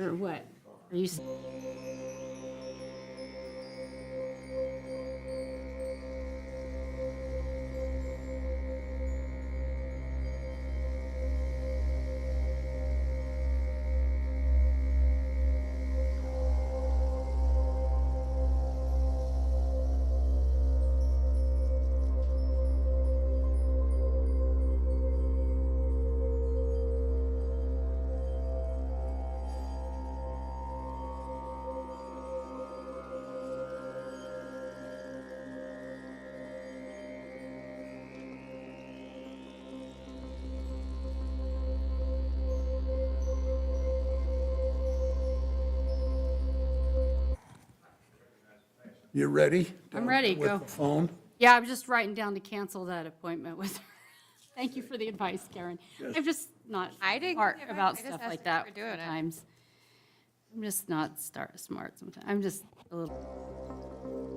Or what? Are you? You ready? I'm ready, With go. the phone? Yeah, I'm just writing down to cancel that appointment with her. Thank you for the advice, Karen. I'm just not I didn't smart give it. about I just stuff asked like if that you were doing it. sometimes. I'm just not smart sometimes. I'm just a little.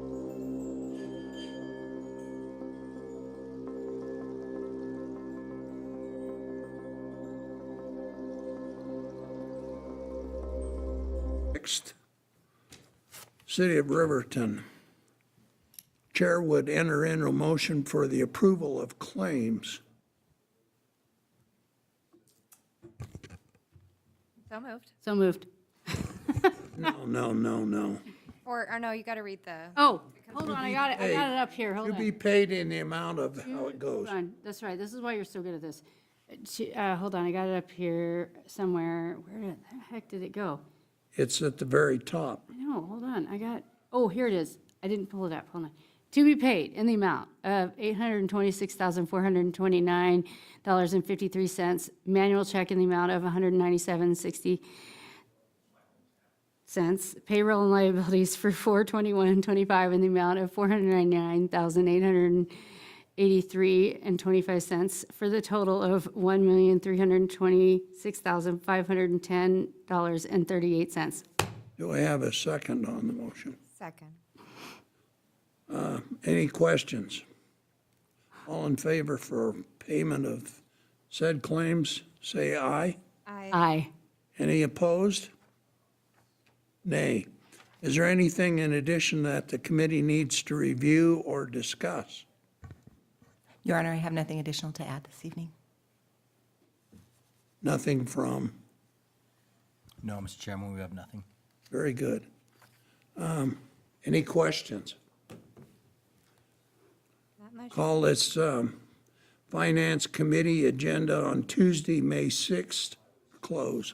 Next, City of Riverton. Chair would enter in a motion for the approval of claims. So moved. So moved. No. Or no, you got to read the. Oh, hold on, I got it up here, hold To on. be paid in the amount of how it goes. Hold on, that's right, this is why you're so good at this. Hold on, I got it up here somewhere. Where the heck did it go? It's at the very top. I know, hold on, oh, here it is. I didn't pull it up, hold on. To be paid in the amount of $826,429.53. Manual check in the amount of $197.60. Payroll and liabilities for 4/21/25 in the amount of $499,883.25 for the total of $1,326,510.38. Do I have a second on the motion? Second. Any questions? All in favor for payment of said claims, say aye. Aye. Any opposed? Nay. Is there anything in addition that the committee needs to review or discuss? Your Honor, I have nothing additional to add this evening. Nothing from, No, Mr. Chairman, we have nothing. very good. Any questions? Not much. Call this Finance Committee agenda on Tuesday, May 6th, close.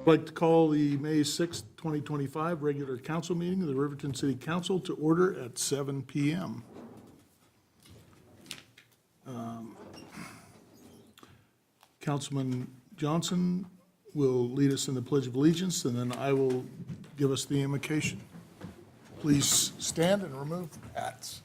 I'd like to call the May 6th, 2025 regular council meeting of the Riverton City Council to order at 7 PM. Councilman Johnson will lead us in the Pledge of Allegiance, and then I will give us the invocation. Please stand and remove hats.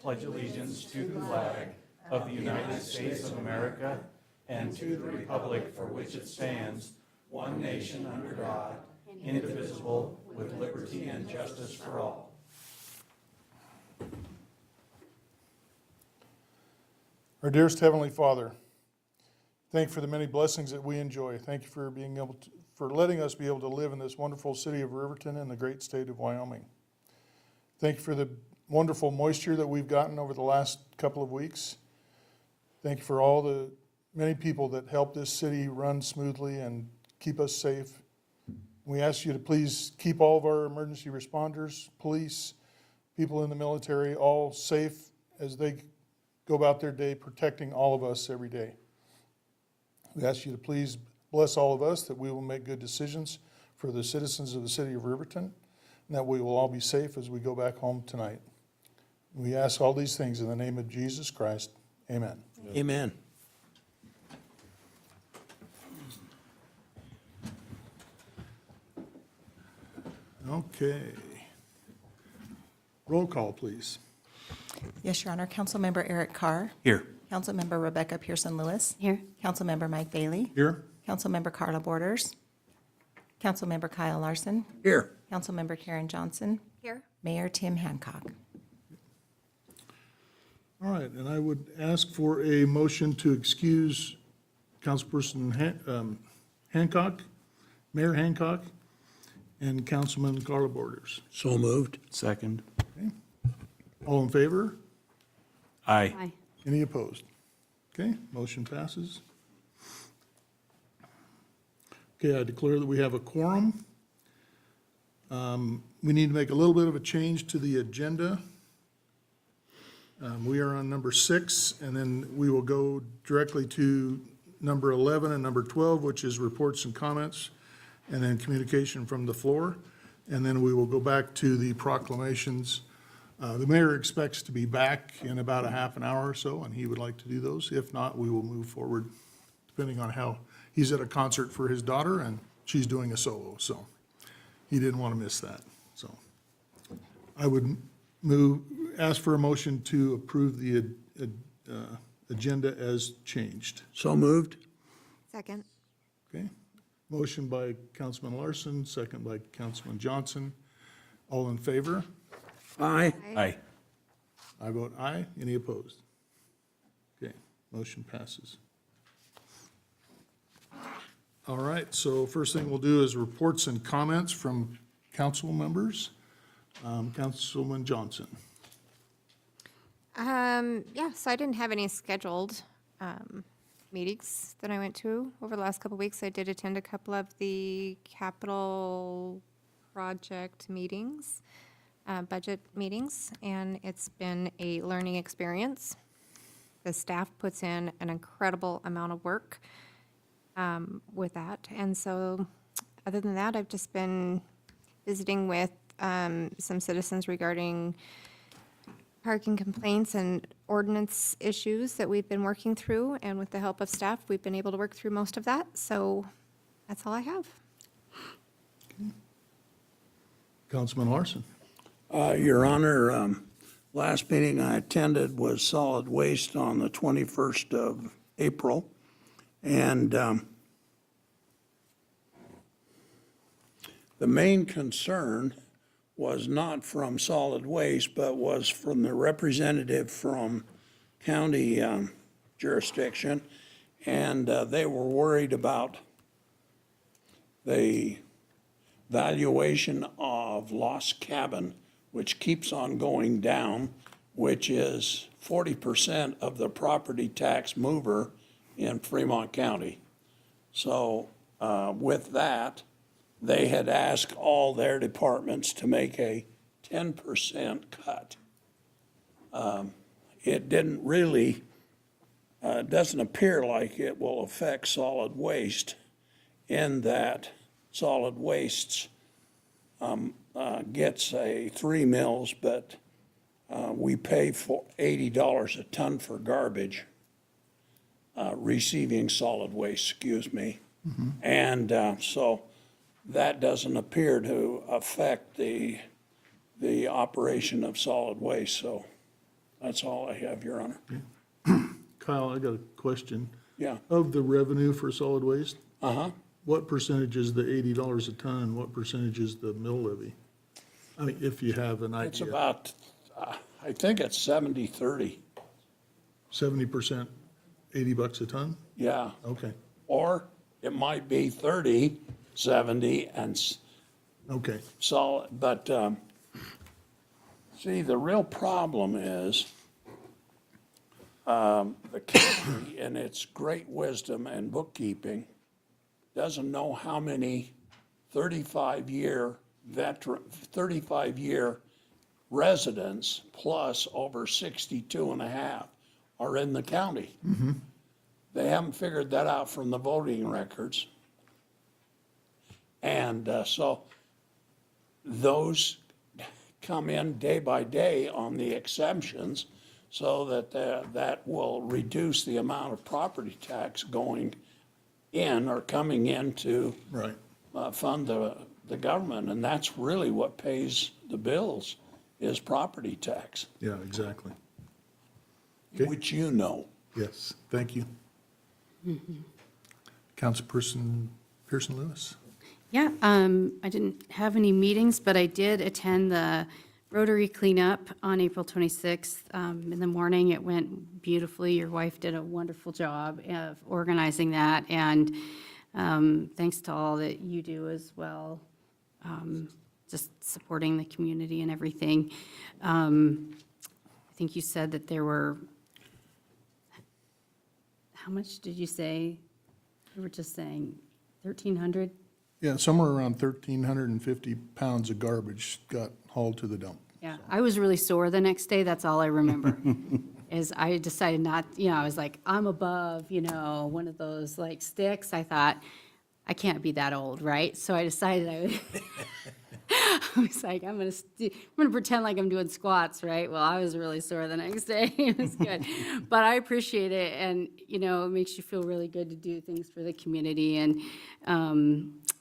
Pledge allegiance to the flag of the United States of America and to the republic for which it stands, one nation under God, indivisible, with liberty and justice for all. Our dearest Heavenly Father, thank you for the many blessings that we enjoy. Thank you for for letting us be able to live in this wonderful city of Riverton and the great state of Wyoming. Thank you for the wonderful moisture that we've gotten over the last couple of weeks. Thank you for all the many people that help this city run smoothly and keep us safe. We ask you to please keep all of our emergency responders, police, people in the military, all safe as they go about their day protecting all of us every day. We ask you to please bless all of us that we will make good decisions for the citizens of the city of Riverton and that we will all be safe as we go back home tonight. We ask all these things in the name of Jesus Christ. Amen. Amen. Okay. Roll call, please. Yes, Your Honor. Councilmember Eric Carr. Here. Councilmember Rebecca Pearson Lewis. Here. Councilmember Mike Bailey. Here? Councilmember Carla Borders. Councilmember Kyle Larson. Here. Councilmember Karen Johnson. Here. Mayor Tim Hancock. All right, and I would ask for a motion to excuse Councilperson Hancock, Mayor Hancock, and Councilman Carla Borders. So moved. Second. All in favor? Aye. Aye. Any opposed? Okay, motion passes. Okay, I declare that we have a quorum. We need to make a little bit of a change to the agenda. We are on number 6, and then we will go directly to number 11 and number 12, which is reports and comments, and then communication from the floor. And then we will go back to the proclamations. The mayor expects to be back in about a half an hour or so, and he would like to do those. If not, we will move forward, depending on how, he's at a concert for his daughter, and she's doing a solo, so he didn't want to miss that. So I would ask for a motion to approve the agenda as changed. So moved. Second. Okay? Motion by Councilman Larson, second by Councilman Johnson. All in favor? Aye. Aye. I vote aye. Any opposed? Okay, motion passes. All right, so first thing we'll do is reports and comments from council members. Councilman Johnson. Yeah, so I didn't have any scheduled meetings that I went to over the last couple of weeks. I did attend a couple of the capital project meetings, budget meetings, and it's been a learning experience. The staff puts in an incredible amount of work with that. And so other than that, I've just been visiting with some citizens regarding parking complaints and ordinance issues that we've been working through. And with the help of staff, we've been able to work through most of that. So that's all I have. Councilman Larson. Your Honor, last meeting I attended was solid waste on the 21st of April. And the main concern was not from solid waste, but was from the representative from county jurisdiction. And they were worried about the valuation of Lost Cabin, which keeps on going down, which is 40% of the property tax mover in Fremont County. So with that, they had asked all their departments to make a 10% cut. It didn't really, doesn't appear like it will affect solid waste. in that solid wastes gets 3 mills, but we pay for $80 a ton for garbage, receiving solid waste, excuse me. And so that doesn't appear to affect the operation of solid waste, so that's all I have, Your Honor. Kyle, I got a question. Yeah, Of the revenue for solid waste, uh-huh. what percentage is the $80 a ton and what percentage is the mill levy? I mean, if you have an It's idea. about, I think it's 70-30, 70%, $80 a ton? yeah. Okay, Or it might be 30, 70, and okay. solid, but, see, the real problem is, the county, in its great wisdom and bookkeeping, doesn't know how many 35-year residents plus over 62 and a half are in the county. They haven't figured that out from the voting records. And so those come in day by day on the exemptions, so that that will reduce the amount of property tax going in or coming in to Right. fund the government. And that's really what pays the bills, is property tax, Yeah, exactly. Okay. which you know. Yes, thank you. Councilperson Pearson Lewis. Yeah, I didn't have any meetings, but I did attend the Rotary cleanup on April 26th. In the morning, it went beautifully. Your wife did a wonderful job of organizing that, and thanks to all that you do as well, just supporting the community and everything. I think you said that there were, how much did you say? You were just saying 1,300? Yeah, somewhere around 1,350 pounds of garbage got hauled to the dump. Yeah, I was really sore the next day, that's all I remember. Is I decided not, I was like, I'm above, one of those like sticks. I thought, I can't be that old, right? So I decided I would, I was like, I'm gonna pretend like I'm doing squats, right? Well, I was really sore the next day. It was good. But I appreciate it, and, it makes you feel really good to do things for the community and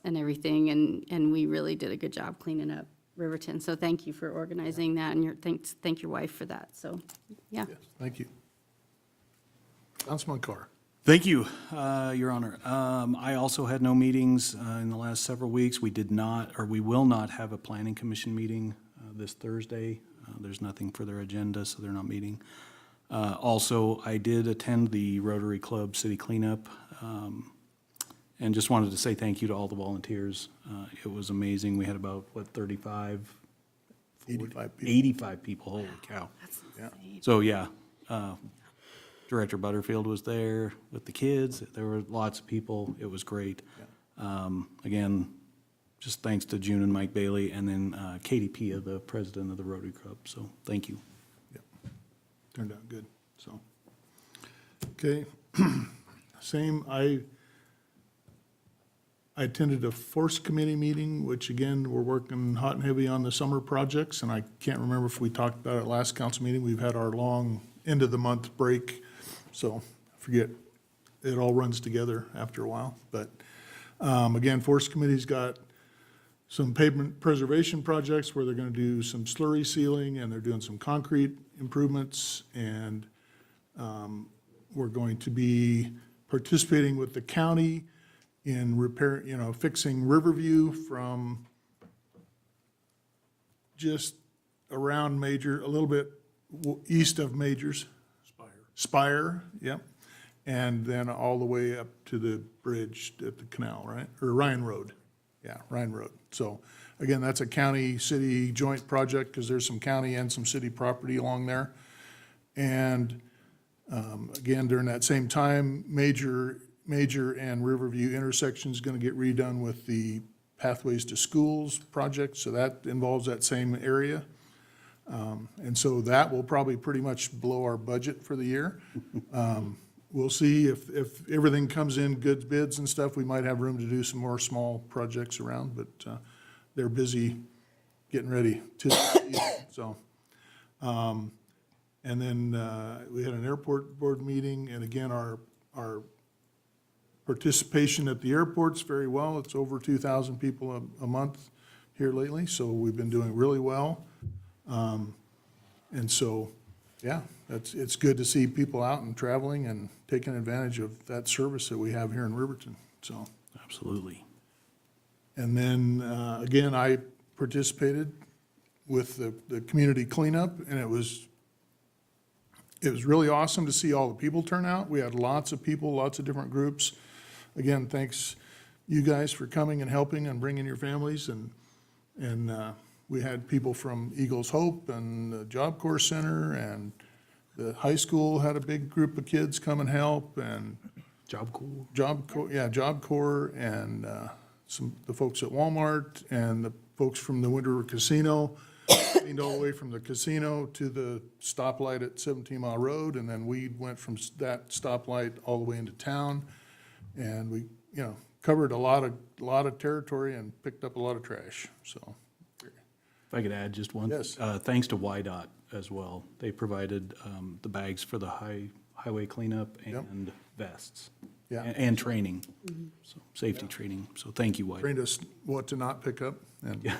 everything, and we really did a good job cleaning up Riverton. So thank you for organizing that, and thank your wife for that. So, yeah. Yes, thank you. Councilman Carr. Thank you, Your Honor. I also had no meetings in the last several weeks. We did not, or we will not have a planning commission meeting this Thursday. There's nothing for their agenda, so they're not meeting. Also, I did attend the Rotary Club City Cleanup, and just wanted to say thank you to all the volunteers. It was amazing. We had about, 35? 85 people. 85 people, holy cow. So, yeah, Director Butterfield was there with the kids. There were lots of people. It was great. Again, just thanks to June and Mike Bailey, and then Katie Pia, the president of the Rotary Club. So, thank you. Yep. Turned out good, so. Okay, same, I attended a Force Committee meeting, which again, we're working hot and heavy on the summer projects, and I can't remember if we talked about it last council meeting. We've had our long end of the month break, so I forget, it all runs together after a while. But again, Force Committee's got some pavement preservation projects where they're gonna do some slurry sealing, and they're doing some concrete improvements, and we're going to be participating with the county in repair, fixing Riverview from just around Major, a little bit east of Majors. Spire, yep. And then all the way up to the bridge at the canal, right? Or Ryan Road. Yeah, Ryan Road. So again, that's a county-city joint project because there's some county and some city property along there. And again, during that same time, Major and Riverview intersection is going to get redone with the Pathways to Schools project. So that involves that same area. And so that will probably pretty much blow our budget for the year. we'll see if everything comes in good bids and stuff, we might have room to do some more small projects around, but they're busy getting ready to, so. And then we had an airport board meeting, and again, our participation at the airport's very well. It's over 2,000 people a month here lately, so we've been doing really well. And so, yeah, it's good to see people out and traveling and taking advantage of that service that we have here in Riverton, so. Absolutely. And then, again, I participated with the community cleanup, and it was really awesome to see all the people turn out. We had lots of people, lots of different groups. Again, thanks you guys for coming and helping and bringing your families, and we had people from Eagles Hope and the Job Corps Center, and the high school had a big group of kids come and help, and Job Corps. Job Corps, and the folks at Walmart, and the folks from the Winter Casino, cleaned all the way from the casino to the stoplight at 17 Mile Road, and then we went from that stoplight all the way into town, and we, covered a lot of territory and picked up a lot of trash, so. If I could add just one. Yes. Thanks to YDOT as well. They provided the bags for the highway cleanup Yep. and vests. Yeah. And training, so safety training. So thank you, YDOT. Trained us what to not pick up, and Yeah.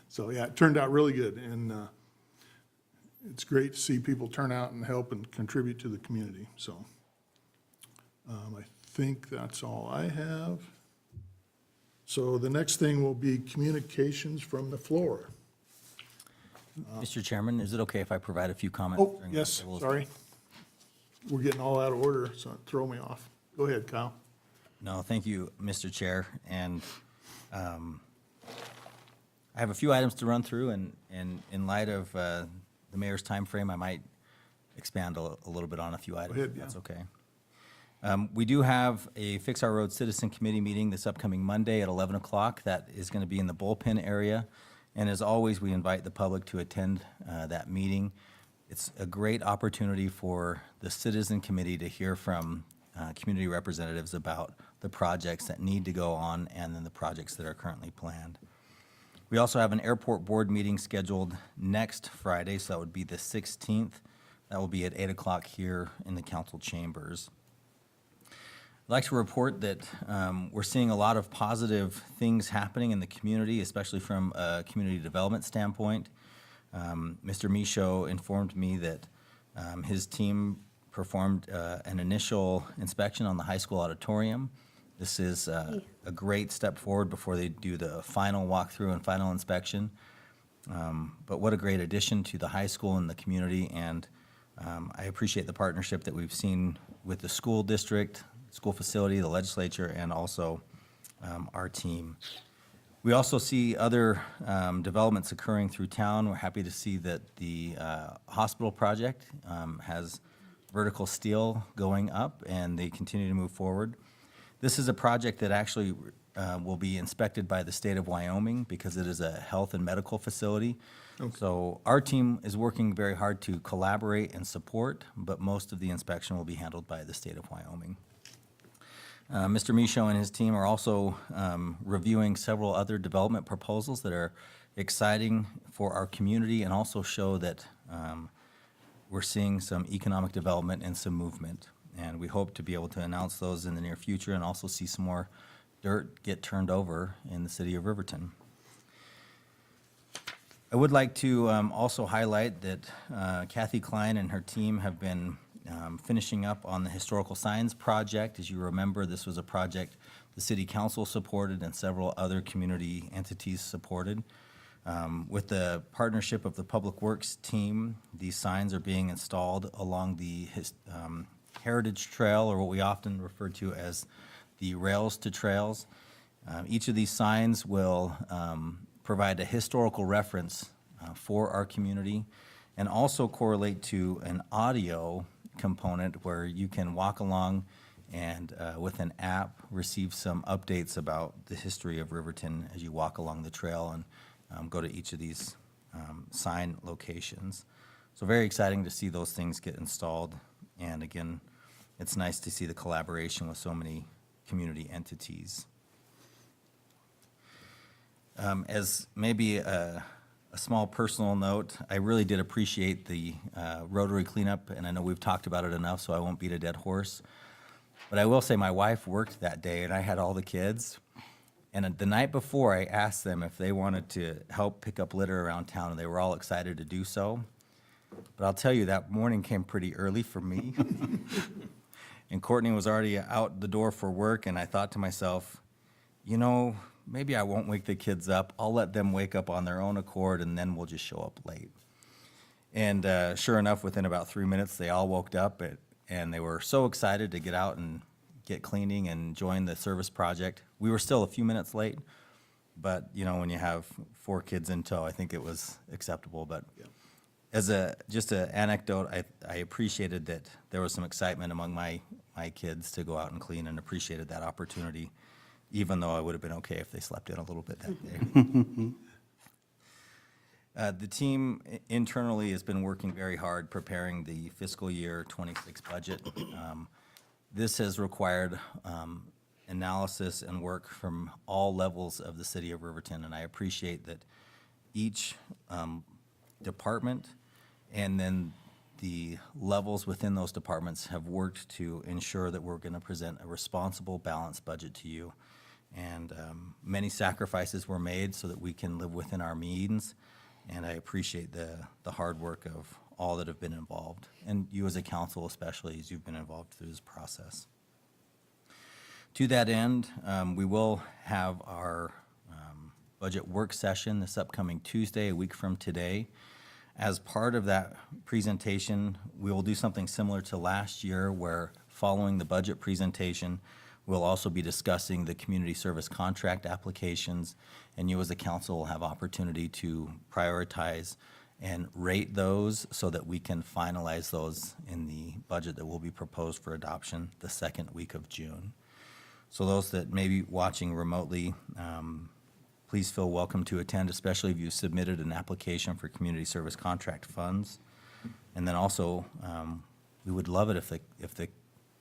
so, yeah, it turned out really good, and it's great to see people turn out and help and contribute to the community, so. I think that's all I have. So the next thing will be communications from the floor. Mr. Chairman, is it okay if I provide a few comments? Oh, during the yes, civil- sorry. We're getting all out of order, so it throw me off. Go ahead, Kyle. No, thank you, Mr. Chair, and I have a few items to run through, and in light of the mayor's timeframe, I might expand a little bit on a few items, ahead, if that's yeah. okay. We do have a Fix Our Road Citizen Committee meeting this upcoming Monday at 11 o'clock. That is going to be in the bullpen area, and as always, we invite the public to attend that meeting. It's a great opportunity for the Citizen Committee to hear from community representatives about the projects that need to go on and then the projects that are currently planned. We also have an airport board meeting scheduled next Friday, so that would be the 16th. That will be at 8 o'clock here in the council chambers. I'd like to report that we're seeing a lot of positive things happening in the community, especially from a community development standpoint. Mr. Michaud informed me that his team performed an initial inspection on the high school auditorium. This is a great step forward before they do the final walkthrough and final inspection. But what a great addition to the high school and the community, and I appreciate the partnership that we've seen with the school district, school facility, the legislature, and also our team. We also see other developments occurring through town. We're happy to see that the hospital project has vertical steel going up, and they continue to move forward. This is a project that actually will be inspected by the state of Wyoming because it is a health and medical facility. Okay. So our team is working very hard to collaborate and support, but most of the inspection will be handled by the state of Wyoming. Mr. Michaud and his team are also reviewing several other development proposals that are exciting for our community and also show that we're seeing some economic development and some movement. And we hope to be able to announce those in the near future and also see some more dirt get turned over in the city of Riverton. I would like to also highlight that Kathy Klein and her team have been finishing up on the historical signs project. As you remember, this was a project the city council supported and several other community entities supported. With the partnership of the Public Works team, these signs are being installed along the Heritage Trail, or what we often refer to as the Rails to Trails. Each of these signs will provide a historical reference for our community and also correlate to an audio component where you can walk along and with an app receive some updates about the history of Riverton as you walk along the trail and go to each of these sign locations. So very exciting to see those things get installed. And again, it's nice to see the collaboration with so many community entities. As maybe a small personal note, I really did appreciate the Rotary cleanup, and I know we've talked about it enough, so I won't beat a dead horse. But I will say my wife worked that day, and I had all the kids. And the night before, I asked them if they wanted to help pick up litter around town, and they were all excited to do so. But I'll tell you, that morning came pretty early for me. And Courtney was already out the door for work, and I thought to myself, you know, maybe I won't wake the kids up. I'll let them wake up on their own accord, and then we'll just show up late. And sure enough, within about 3 minutes, they all woke up, and they were so excited to get out and get cleaning and join the service project. We were still a few minutes late, but, you know, when you have 4 kids in tow, I think it was acceptable. But as just an anecdote, I appreciated that there was some excitement among my kids to go out and clean, and appreciated that opportunity, even though I would have been okay if they slept in a little bit that day. The team internally has been working very hard preparing the fiscal year 26 budget. This has required analysis and work from all levels of the city of Riverton, and I appreciate that each department and then the levels within those departments have worked to ensure that we're going to present a responsible, balanced budget to you. And many sacrifices were made so that we can live within our means, and I appreciate the hard work of all that have been involved, and you as a council especially, as you've been involved through this process. To that end, we will have our budget work session this upcoming Tuesday, a week from today. As part of that presentation, we will do something similar to last year, where following the budget presentation, we'll also be discussing the community service contract applications, and you as a council will have opportunity to prioritize and rate those so that we can finalize those in the budget that will be proposed for adoption the second week of June. So those that may be watching remotely, please feel welcome to attend, especially if you submitted an application for community service contract funds. And then also, we would love it if the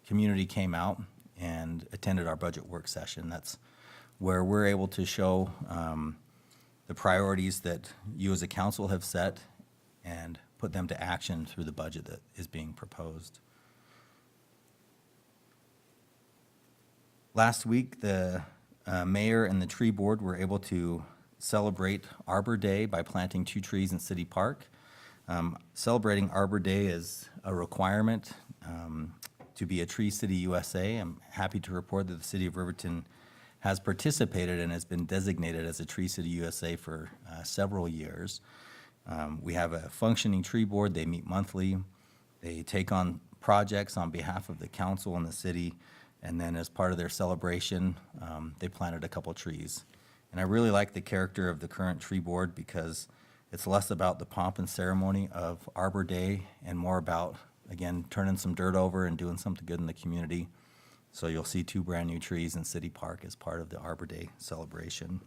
community came out and attended our budget work session. That's where we're able to show the priorities that you as a council have set and put them to action through the budget that is being proposed. Last week, the mayor and the tree board were able to celebrate Arbor Day by planting 2 trees in City Park. Celebrating Arbor Day is a requirement to be a Tree City USA. I'm happy to report that the city of Riverton has participated and has been designated as a Tree City USA for several years. We have a functioning tree board. They meet monthly. They take on projects on behalf of the council and the city, and then as part of their celebration, they planted a couple trees. And I really like the character of the current tree board because it's less about the pomp and ceremony of Arbor Day and more about, again, turning some dirt over and doing something good in the community. So you'll see 2 brand-new trees in City Park as part of the Arbor Day celebration.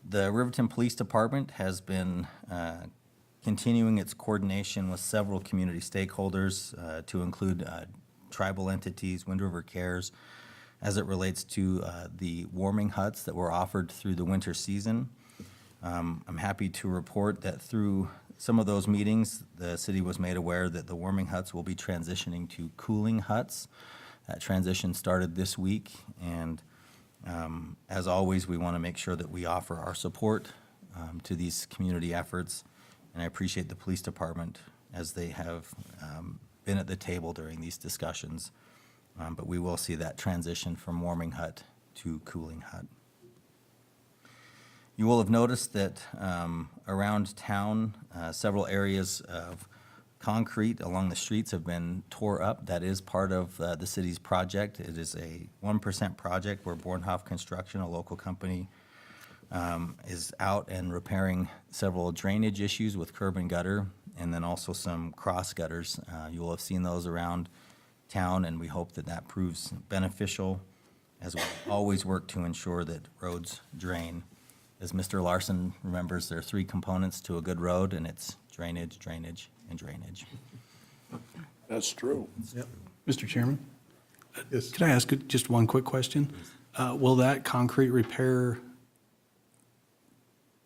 The Riverton Police Department has been continuing its coordination with several community stakeholders to include tribal entities, Wind River Cares, as it relates to the warming huts that were offered through the winter season. I'm happy to report that through some of those meetings, the city was made aware that the warming huts will be transitioning to cooling huts. That transition started this week, and as always, we want to make sure that we offer our support to these community efforts, and I appreciate the police department as they have been at the table during these discussions, but we will see that transition from warming hut to cooling hut. You will have noticed that around town, several areas of concrete along the streets have been tore up. That is part of the city's project. It is a 1% project where Bornhoff Construction, a local company, is out and repairing several drainage issues with curb and gutter, and then also some cross gutters. You will have seen those around town, and we hope that that proves beneficial as we always work to ensure that roads drain. As Mr. Larson remembers, there are 3 components to a good road, and it's drainage, drainage, and drainage. That's true. Mr. Chairman, Yes. could I ask just one quick question? Will that concrete repair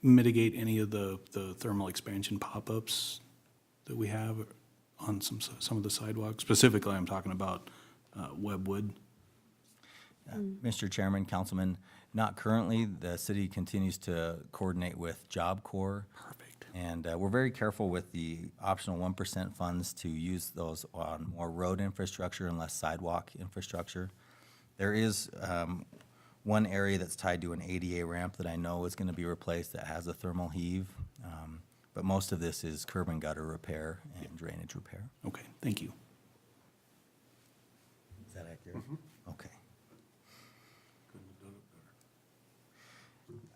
mitigate any of the thermal expansion pop-ups that we have on some of the sidewalks? Specifically, I'm talking about Webwood. Mr. Chairman, Councilman, not currently. The city continues to coordinate with Job Corps. Perfect. And we're very careful with the optional 1% funds to use those on more road infrastructure and less sidewalk infrastructure. There is one area that's tied to an ADA ramp that I know is going to be replaced that has a thermal heave. But most of this is curb and gutter repair and drainage repair. Okay, thank you. Is that accurate? Okay.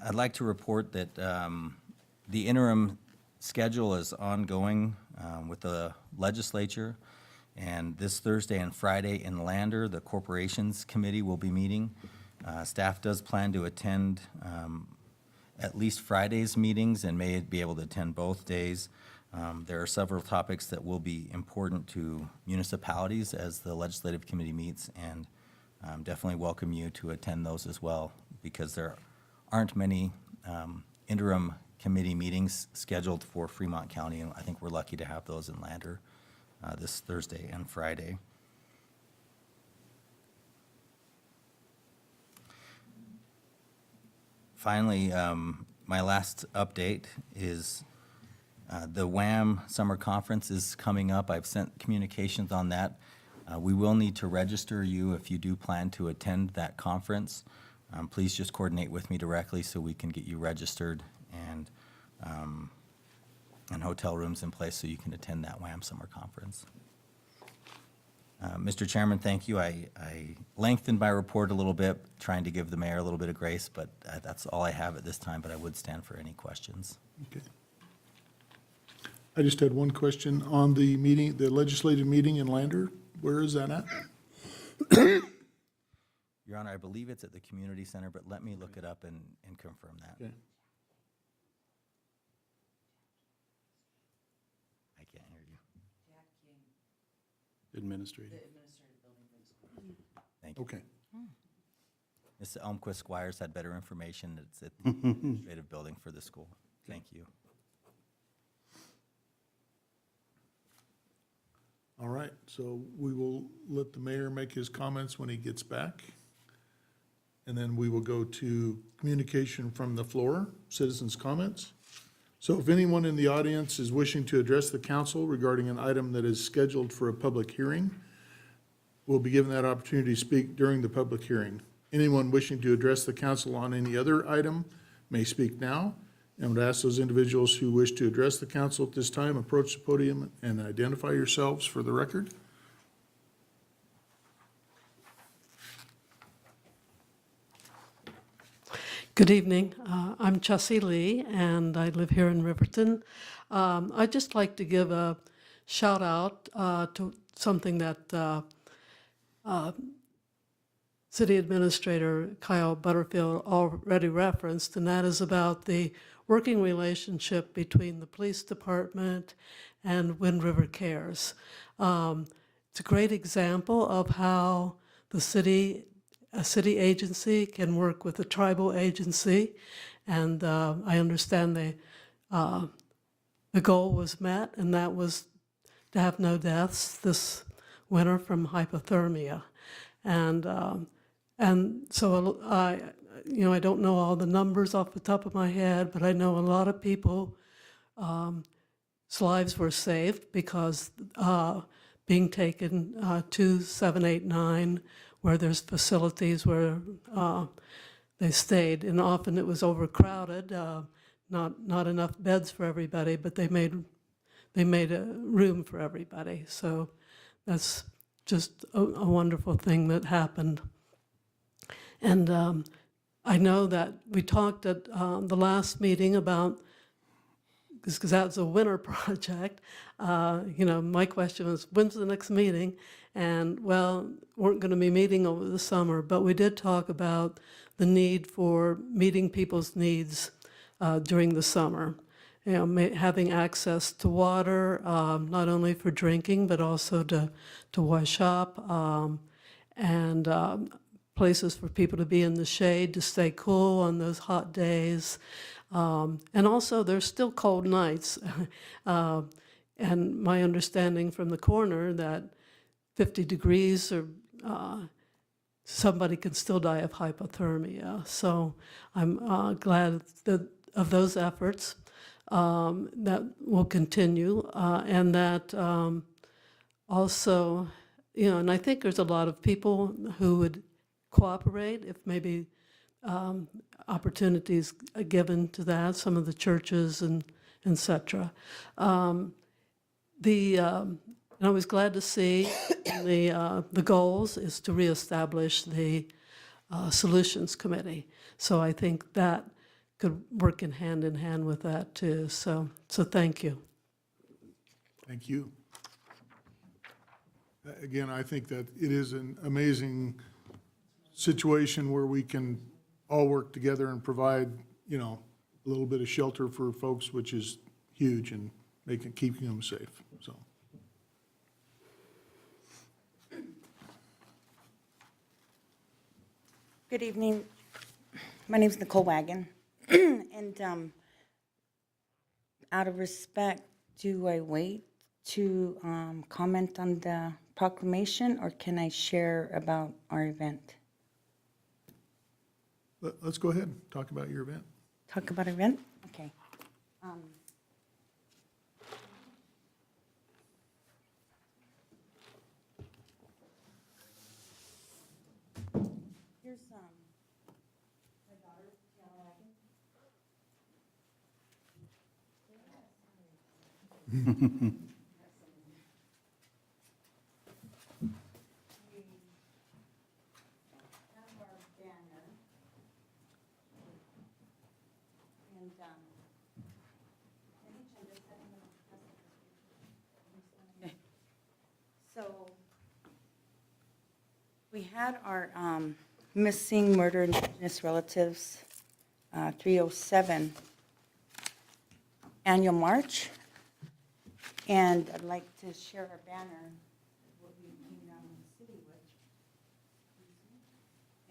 I'd like to report that the interim schedule is ongoing with the legislature. And this Thursday and Friday in Lander, the Corporations Committee will be meeting. Staff does plan to attend at least Friday's meetings and may be able to attend both days. There are several topics that will be important to municipalities as the Legislative Committee meets, and definitely welcome you to attend those as well, because there aren't many interim committee meetings scheduled for Fremont County, and I think we're lucky to have those in Lander this Thursday and Friday. Finally, my last update is the WAM Summer Conference is coming up. I've sent communications on that. We will need to register you if you do plan to attend that conference. Please just coordinate with me directly so we can get you registered and hotel rooms in place so you can attend that WAM Summer Conference. Mr. Chairman, thank you. I lengthened my report a little bit, trying to give the mayor a little bit of grace, but that's all I have at this time, but I would stand for any questions. Okay. I just had one question on the meeting, the legislative meeting in Lander. Where is that at? Your Honor, I believe it's at the community center, but let me look it up and confirm that. Okay. I can't hear you. Administrative. Thank you. Okay. Ms. Elmquist Squires had better information. It's at the administrative building for the school. Thank you. All right, so we will let the mayor make his comments when he gets back. And then we will go to communication from the floor, citizens' comments. So if anyone in the audience is wishing to address the council regarding an item that is scheduled for a public hearing, will be given that opportunity to speak during the public hearing. Anyone wishing to address the council on any other item may speak now, and would ask those individuals who wish to address the council at this time, approach the podium and identify yourselves for the record. Good evening. I'm Chessie Lee, and I live here in Riverton. I'd just like to give a shout out to something that City Administrator Kyle Butterfield already referenced, and that is about the working relationship between the police department and Wind River Cares. It's a great example of how a city agency can work with a tribal agency, and I understand the goal was met, and that was to have no deaths this winter from hypothermia. And so I don't know all the numbers off the top of my head, but I know a lot of people, lives were saved because being taken to 789, where there's facilities where they stayed, and often it was overcrowded, not enough beds for everybody, but they made a room for everybody. So that's just a wonderful thing that happened. And I know that we talked at the last meeting about, because that was a winter project, my question was, when's the next meeting? And, well, weren't going to be meeting over the summer, but we did talk about the need for meeting people's needs during the summer. having access to water, not only for drinking, but also to wash up, and places for people to be in the shade, to stay cool on those hot days. And also, there's still cold nights. And my understanding from the coroner that 50 degrees or somebody can still die of hypothermia. So I'm glad of those efforts that will continue, and that also, and I think there's a lot of people who would cooperate if maybe opportunities are given to that, some of the churches and et cetera. And I was glad to see the goals is to reestablish the Solutions Committee. So I think that could work in hand with that too. So thank you. Thank you. Again, I think that it is an amazing situation where we can all work together and provide, a little bit of shelter for folks, which is huge, and keeping them safe, so. Good evening. My name is Nicole Wagon. And out of respect, do I wait to comment on the proclamation, or can I share about our event? Let's go ahead and talk about your event. Talk about our event? Okay. Here's my daughter, Tiana Wagon. Have our banner. And, okay. So, we had our missing, murdered Indigenous relatives 307 annual march, and I'd like to share our banner, what we came down in the city with,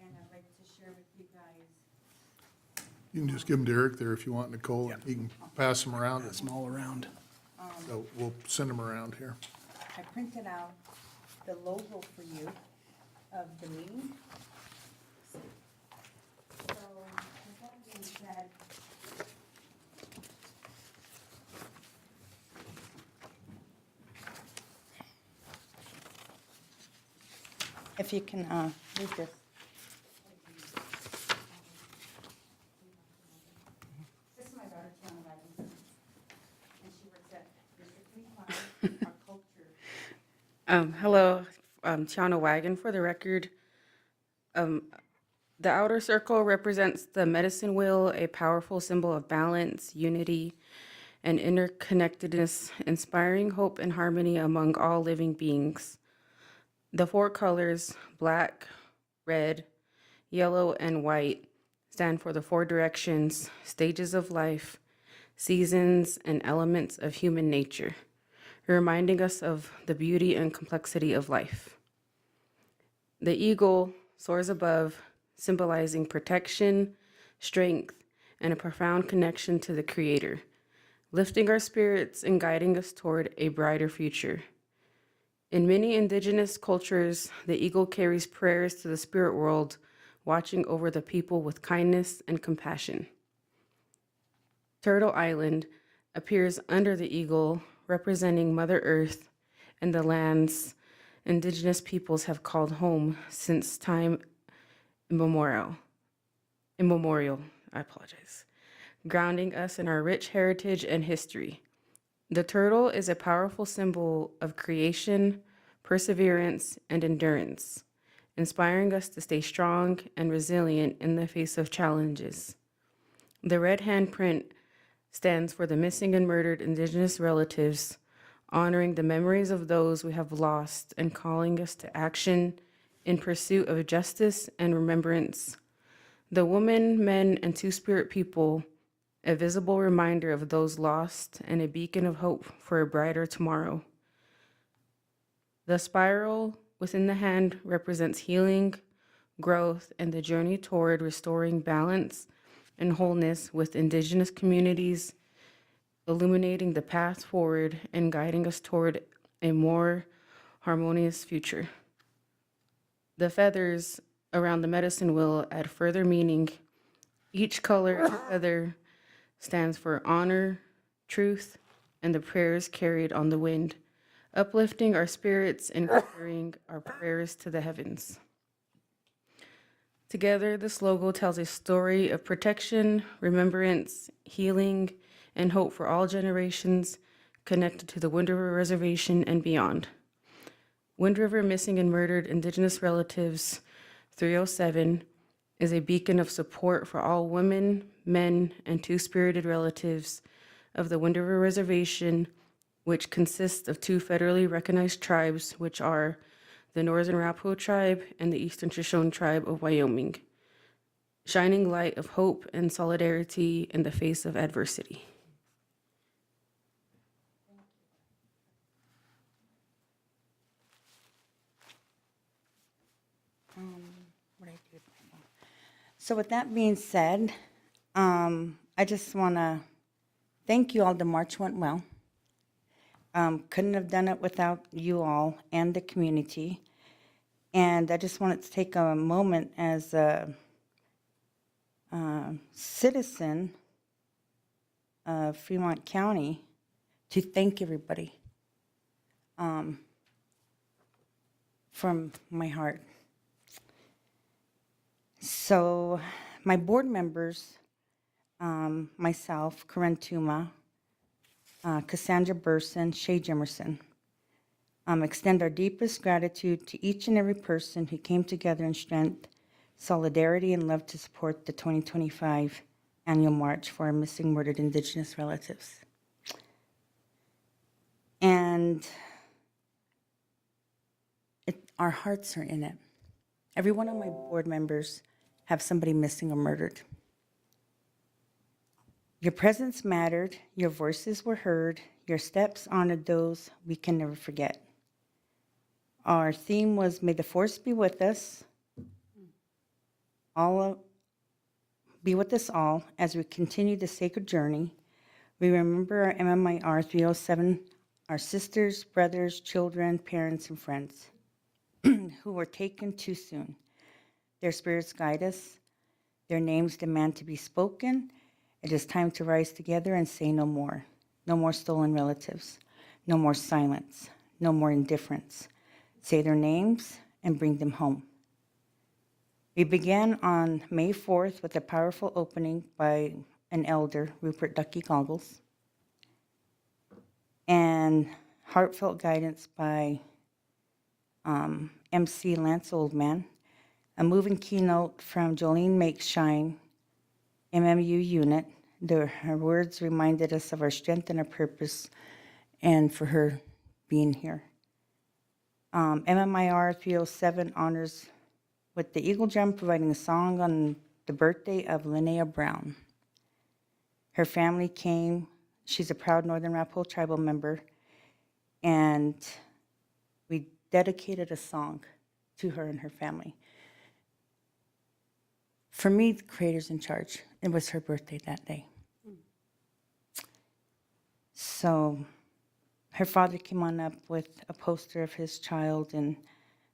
and I'd like to share with you guys. You can just give them to Eric there if you want, Nicole, and he can pass them around. Pass them all around. So we'll send them around here. I printed out the logo for you of the meeting. So, with that being said, if you can read this. This is my daughter, Tiana Wagon, and she works at District 35, our culture. Hello, Tiana Wagon. For the record, the outer circle represents the medicine wheel, a powerful symbol of balance, unity, and interconnectedness, inspiring hope and harmony among all living beings. The four colors, black, red, yellow, and white, stand for the four directions, stages of life, seasons, and elements of human nature, reminding us of the beauty and complexity of life. The eagle soars above, symbolizing protection, strength, and a profound connection to the Creator, lifting our spirits and guiding us toward a brighter future. In many indigenous cultures, the eagle carries prayers to the spirit world, watching over the people with kindness and compassion. Turtle Island appears under the eagle, representing Mother Earth and the lands indigenous peoples have called home since time immemorial, grounding us in our rich heritage and history. The turtle is a powerful symbol of creation, perseverance, and endurance, inspiring us to stay strong and resilient in the face of challenges. The red handprint stands for the missing and murdered Indigenous relatives, honoring the memories of those we have lost and calling us to action in pursuit of justice and remembrance. The woman, men, and two-spirit people a visible reminder of those lost and a beacon of hope for a brighter tomorrow. The spiral within the hand represents healing, growth, and the journey toward restoring balance and wholeness with Indigenous communities, illuminating the path forward and guiding us toward a more harmonious future. The feathers around the medicine wheel add further meaning. Each color and feather stands for honor, truth, and the prayers carried on the wind, uplifting our spirits and carrying our prayers to the heavens. Together, this logo tells a story of protection, remembrance, healing, and hope for all generations connected to the Wind River Reservation and beyond. Wind River Missing and Murdered Indigenous Relatives 307 is a beacon of support for all women, men, and two-spirited relatives of the Wind River Reservation, which consists of 2 federally recognized tribes, which are the Northern Arapaho Tribe and the Eastern Shoshone Tribe of Wyoming, shining light of hope and solidarity in the face of adversity. So with that being said, I just want to thank you all. The march went well. Couldn't have done it without you all and the community. And I just wanted to take a moment as a citizen of Fremont County to thank everybody from my heart. So my board members, myself, Corinne Tuma, Cassandra Burson, Shay Jimerson, extend our deepest gratitude to each and every person who came together in strength, solidarity, and love to support the 2025 annual march for our missing, murdered Indigenous relatives. And our hearts are in it. Every one of my board members have somebody missing or murdered. Your presence mattered, your voices were heard, your steps honored those we can never forget. Our theme was, may the force be with us, be with us all as we continue the sacred journey. We remember our MMIR 307, our sisters, brothers, children, parents, and friends who were taken too soon. Their spirits guide us. Their names demand to be spoken. It is time to rise together and say no more. No more stolen relatives. No more silence. No more indifference. Say their names and bring them home. We began on May 4th with a powerful opening by an elder, Rupert Ducky Goggles, and heartfelt guidance by MC Lance Oldman, a moving keynote from Jolene Make Shine, MMU unit. Her words reminded us of our strength and our purpose, and for her being here. MMIR 307 honors with the Eagle Drum providing a song on the birthday of Linnea Brown. Her family came. She's a proud Northern Arapaho tribal member, and we dedicated a song to her and her family. For me, the Creator's in charge. It was her birthday that day. So her father came on up with a poster of his child and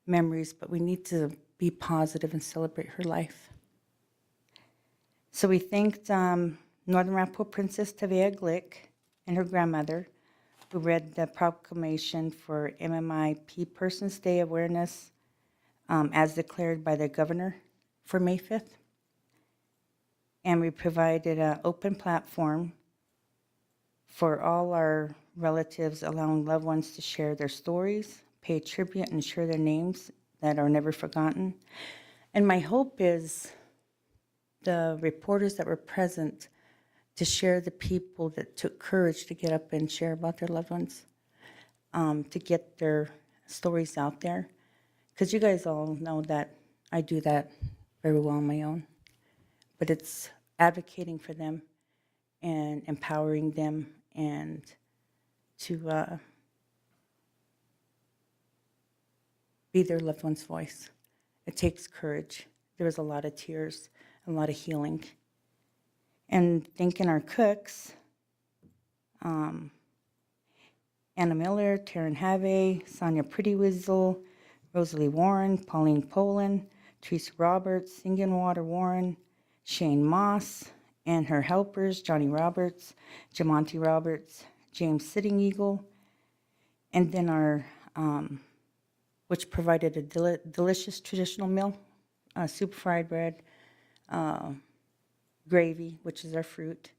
memories, but we need to be positive and celebrate her life. So we thanked Northern Arapaho Princess Tavea Glick and her grandmother, who read the proclamation for MMIP Persons Day awareness as declared by the governor for May 5th. And we provided an open platform for all our relatives, allowing loved ones to share their stories, pay tribute, and share their names that are never forgotten. And my hope is the reporters that were present to share the people that took courage to get up and share about their loved ones, to get their stories out there. Because you guys all know that I do that very well on my own. But it's advocating for them and empowering them and to be their loved one's voice. It takes courage. There was a lot of tears, a lot of healing. And thanking our cooks, Anna Miller, Taryn Have, Sonia Prettywizzle, Rosalie Warren, Pauline Poland, Teresa Roberts, Singing Water Warren, Shane Moss, and her helpers, Johnny Roberts, Jamonte Roberts, James Sitting Eagle, and then our, which provided a delicious traditional meal, soup, fried bread, gravy, which is our fruit,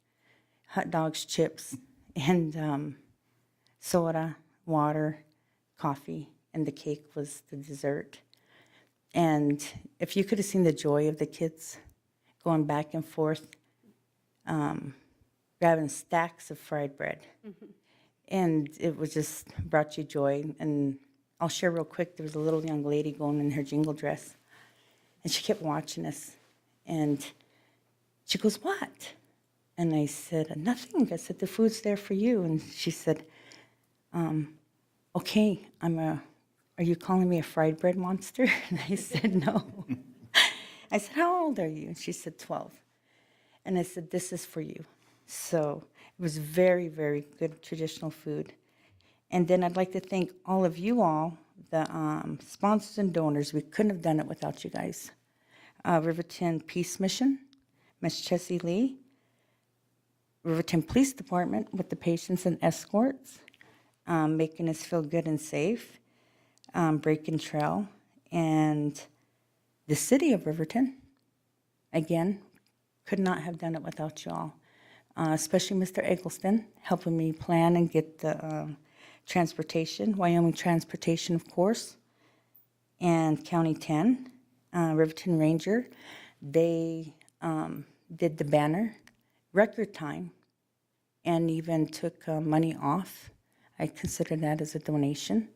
hot dogs, chips, and soda, water, coffee, and the cake was the dessert. And if you could have seen the joy of the kids going back and forth, grabbing stacks of fried bread. And it was just brought you joy. And I'll share real quick, there was a little young lady going in her jingle dress, and she kept watching us. And she goes, "What?" And I said, "Nothing." I said, "The food's there for you." And she said, "Okay, are you calling me a fried bread monster?" And I said, "No." I said, "How old are you?" And she said, 12. And I said, "This is for you." So it was very, very good traditional food. And then I'd like to thank all of you all, the sponsors and donors. We couldn't have done it without you guys. Riverton Peace Mission, Ms. Chessie Lee, Riverton Police Department with the patients and escorts, making us feel good and safe, Breaking Trail, and the city of Riverton. Again, could not have done it without you all. Especially Mr. Eggleston, helping me plan and get the transportation, Wyoming Transportation, of course, and County 10, Riverton Ranger. They did the banner, record time, and even took money off. I consider that as a donation.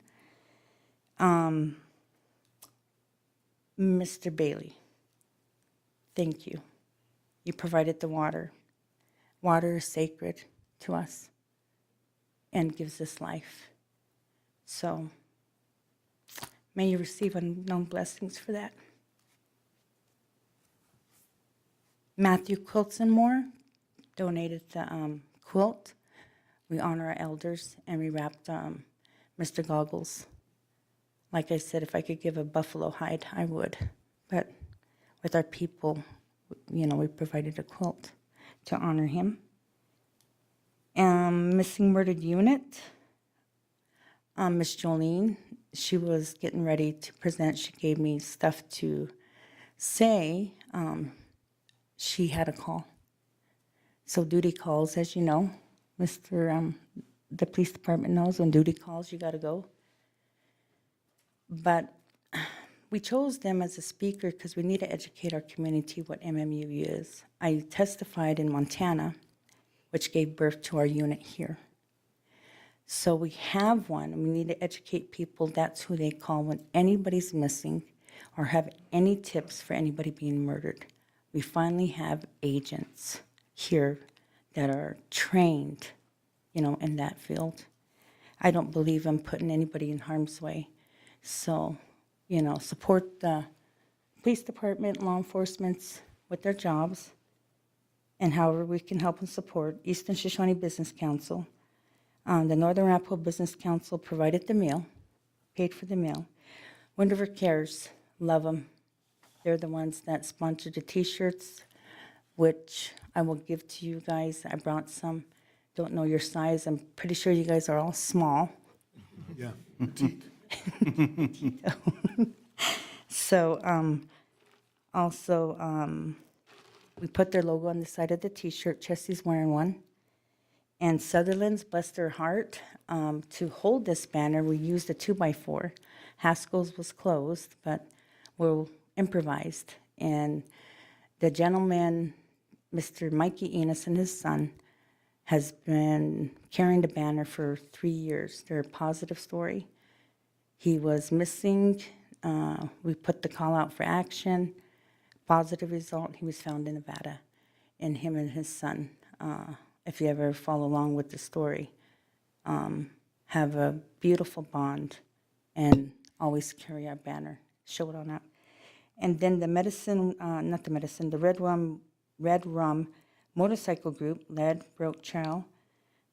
Mr. Bailey, thank you. You provided the water. Water is sacred to us and gives us life. So may you receive unknown blessings for that. Matthew Quiltson-Moore donated the quilt. We honor our elders, and we wrapped Mr. Goggles. Like I said, if I could give a buffalo hide, I would. But with our people, we provided a quilt to honor him. Missing Murdered Unit, Miss Jolene, she was getting ready to present. She gave me stuff to say. She had a call. So duty calls, as you know, the police department knows when duty calls, you got to go. But we chose them as a speaker because we need to educate our community what MMU is. I testified in Montana, which gave birth to our unit here. So we have one, and we need to educate people. That's who they call when anybody's missing or have any tips for anybody being murdered. We finally have agents here that are trained, in that field. I don't believe in putting anybody in harm's way. So, support the police department, law enforcement with their jobs, and however we can help and support. Eastern Shoshone Business Council. The Northern Arapaho Business Council provided the meal, paid for the meal. Wind River Cares, love them. They're the ones that sponsored the t-shirts, which I will give to you guys. I brought some. Don't know your size. I'm pretty sure you guys are all small. Yeah, petite. So we put their logo on the side of the t-shirt. Chessie's wearing one. And Sutherland's, bless their heart, to hold this banner, we used a 2x4. Haskell's was closed, but we're improvised. And the gentleman, Mr. Mikey Enos and his son, has been carrying the banner for 3 years. They're a positive story. He was missing. We put the call out for action. Positive result, he was found in Nevada. And him and his son if you ever follow along with the story, have a beautiful bond and always carry our banner, show it on up. And then the Red Rum Motorcycle Group, led Broke Trail,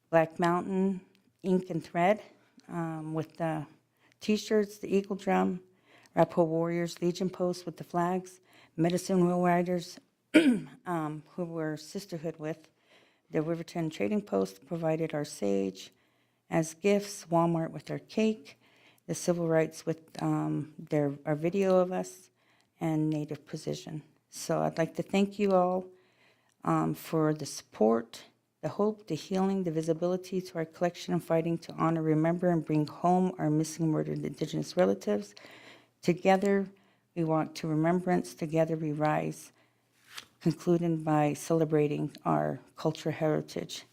Black Mountain Ink and Thread, with the T-shirts, the Eagle Drum, Rapo Warriors, Legion Post with the flags, Medicine Wheel Riders, who we're sisterhood with, the Riverton Trading Post provided our sage as gifts, Walmart with our cake, the Civil Rights with our video of us, and Native Precision. So I'd like to thank you all for the support, the hope, the healing, the visibility to our collection and fighting to honor, remember, and bring home our missing, murdered Indigenous relatives. Together, we walk to remembrance. Together, we rise, concluding by celebrating our cultural heritage.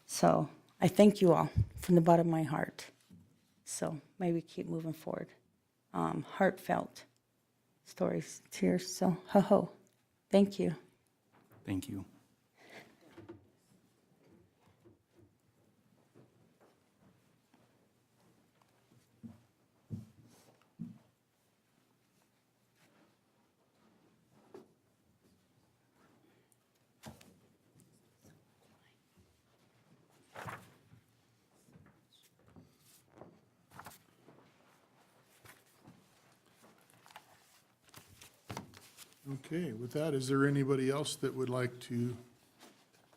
So I thank you all from the bottom of my heart. So may we keep moving forward. Heartfelt stories, tears. So ho-ho. Thank you. Thank you. Okay, with that, is there anybody else that would like to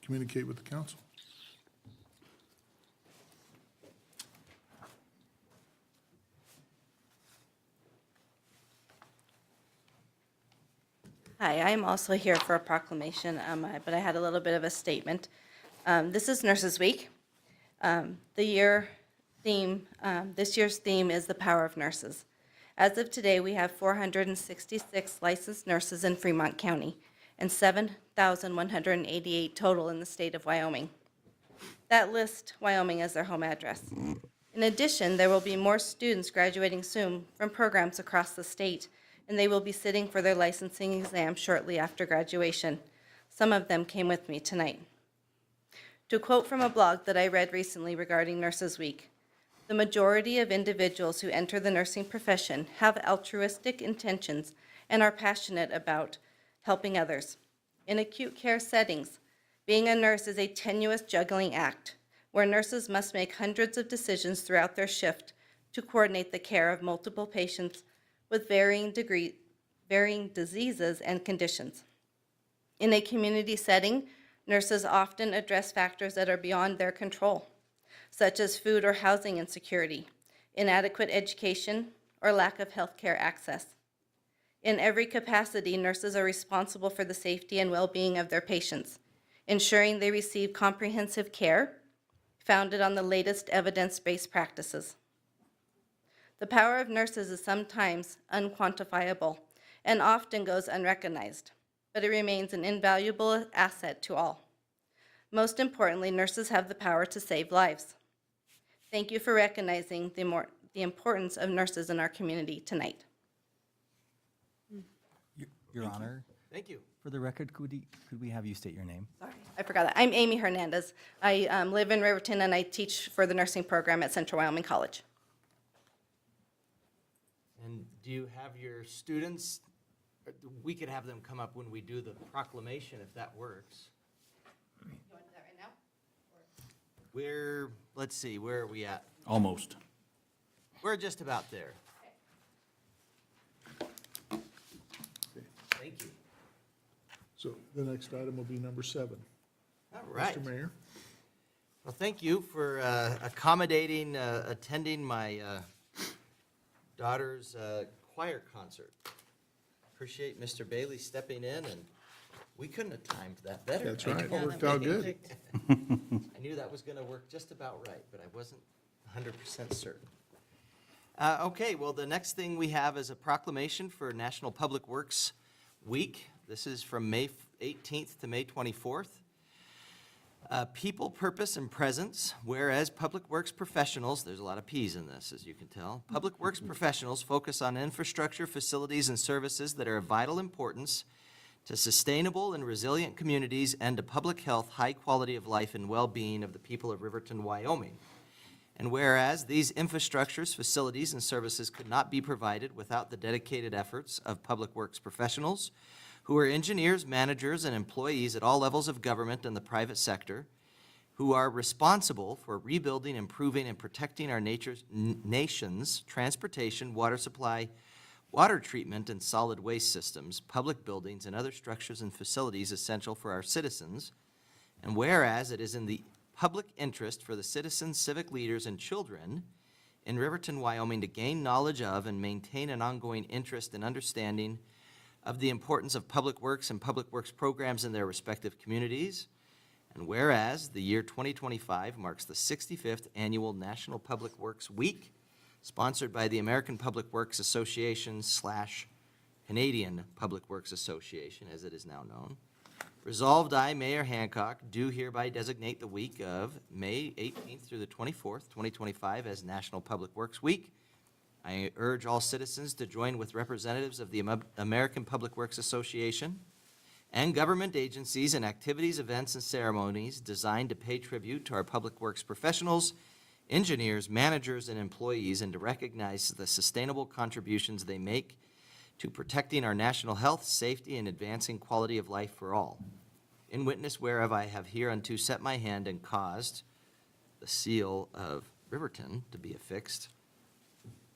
communicate with the council? Hi, I'm also here for a proclamation, but I had a little bit of a statement. This is Nurses Week. This year's theme is the power of nurses. As of today, we have 466 licensed nurses in Fremont County and 7,188 total in the state of Wyoming. That lists Wyoming as their home address. In addition, there will be more students graduating soon from programs across the state, and they will be sitting for their licensing exam shortly after graduation. Some of them came with me tonight. To quote from a blog that I read recently regarding Nurses Week, the majority of individuals who enter the nursing profession have altruistic intentions and are passionate about helping others. In acute care settings, being a nurse is a tenuous juggling act where nurses must make hundreds of decisions throughout their shift to coordinate the care of multiple patients with varying diseases and conditions. In a community setting, nurses often address factors that are beyond their control, such as food or housing insecurity, inadequate education, or lack of healthcare access. In every capacity, nurses are responsible for the safety and well-being of their patients, ensuring they receive comprehensive care founded on the latest evidence-based practices. The power of nurses is sometimes unquantifiable and often goes unrecognized, but it remains an invaluable asset to all. Most importantly, nurses have the power to save lives. Thank you for recognizing the importance of nurses in our community tonight. Your Honor, Thank you. for the record, could we have you state your name? Sorry, I forgot that. I'm Amy Hernandez. I live in Riverton and I teach for the nursing program at Central Wyoming College. And do you have your students, we could have them come up when we do the proclamation if that works. You want to do that right now? Let's see, where are we at? Almost. We're just about there. Thank you. So the next item will be number 7. All right. Mr. Mayor? Well, thank you for accommodating, attending my daughter's choir concert. Appreciate Mr. Bailey stepping in, and we couldn't have timed that better. That's right. It worked out good. I knew that was going to work just about right, but I wasn't 100% certain. Okay, well, the next thing we have is a proclamation for National Public Works Week. This is from May 18th to May 24th. People, purpose, and presence, whereas public works professionals, there's a lot of P's in this, as you can tell. Public works professionals focus on infrastructure, facilities, and services that are of vital importance to sustainable and resilient communities and to public health, high quality of life, and well-being of the people of Riverton, Wyoming. And whereas these infrastructures, facilities, and services could not be provided without the dedicated efforts of public works professionals, who are engineers, managers, and employees at all levels of government and the private sector, who are responsible for rebuilding, improving, and protecting our nation's transportation, water supply, water treatment, and solid waste systems, public buildings, and other structures and facilities essential for our citizens. And whereas it is in the public interest for the citizens, civic leaders, and children in Riverton, Wyoming to gain knowledge of and maintain an ongoing interest and understanding of the importance of public works and public works programs in their respective communities. And whereas the year 2025 marks the 65th Annual National Public Works Week, sponsored by the American Public Works Association / Canadian Public Works Association, as it is now known. Resolved, I, Mayor Hancock, do hereby designate the week of May 18th through the 24th, 2025 as National Public Works Week. I urge all citizens to join with representatives of the American Public Works Association and government agencies in activities, events, and ceremonies designed to pay tribute to our public works professionals, engineers, managers, and employees, and to recognize the sustainable contributions they make to protecting our national health, safety, and advancing quality of life for all. In witness whereof I have hereunto set my hand and caused the seal of Riverton to be affixed.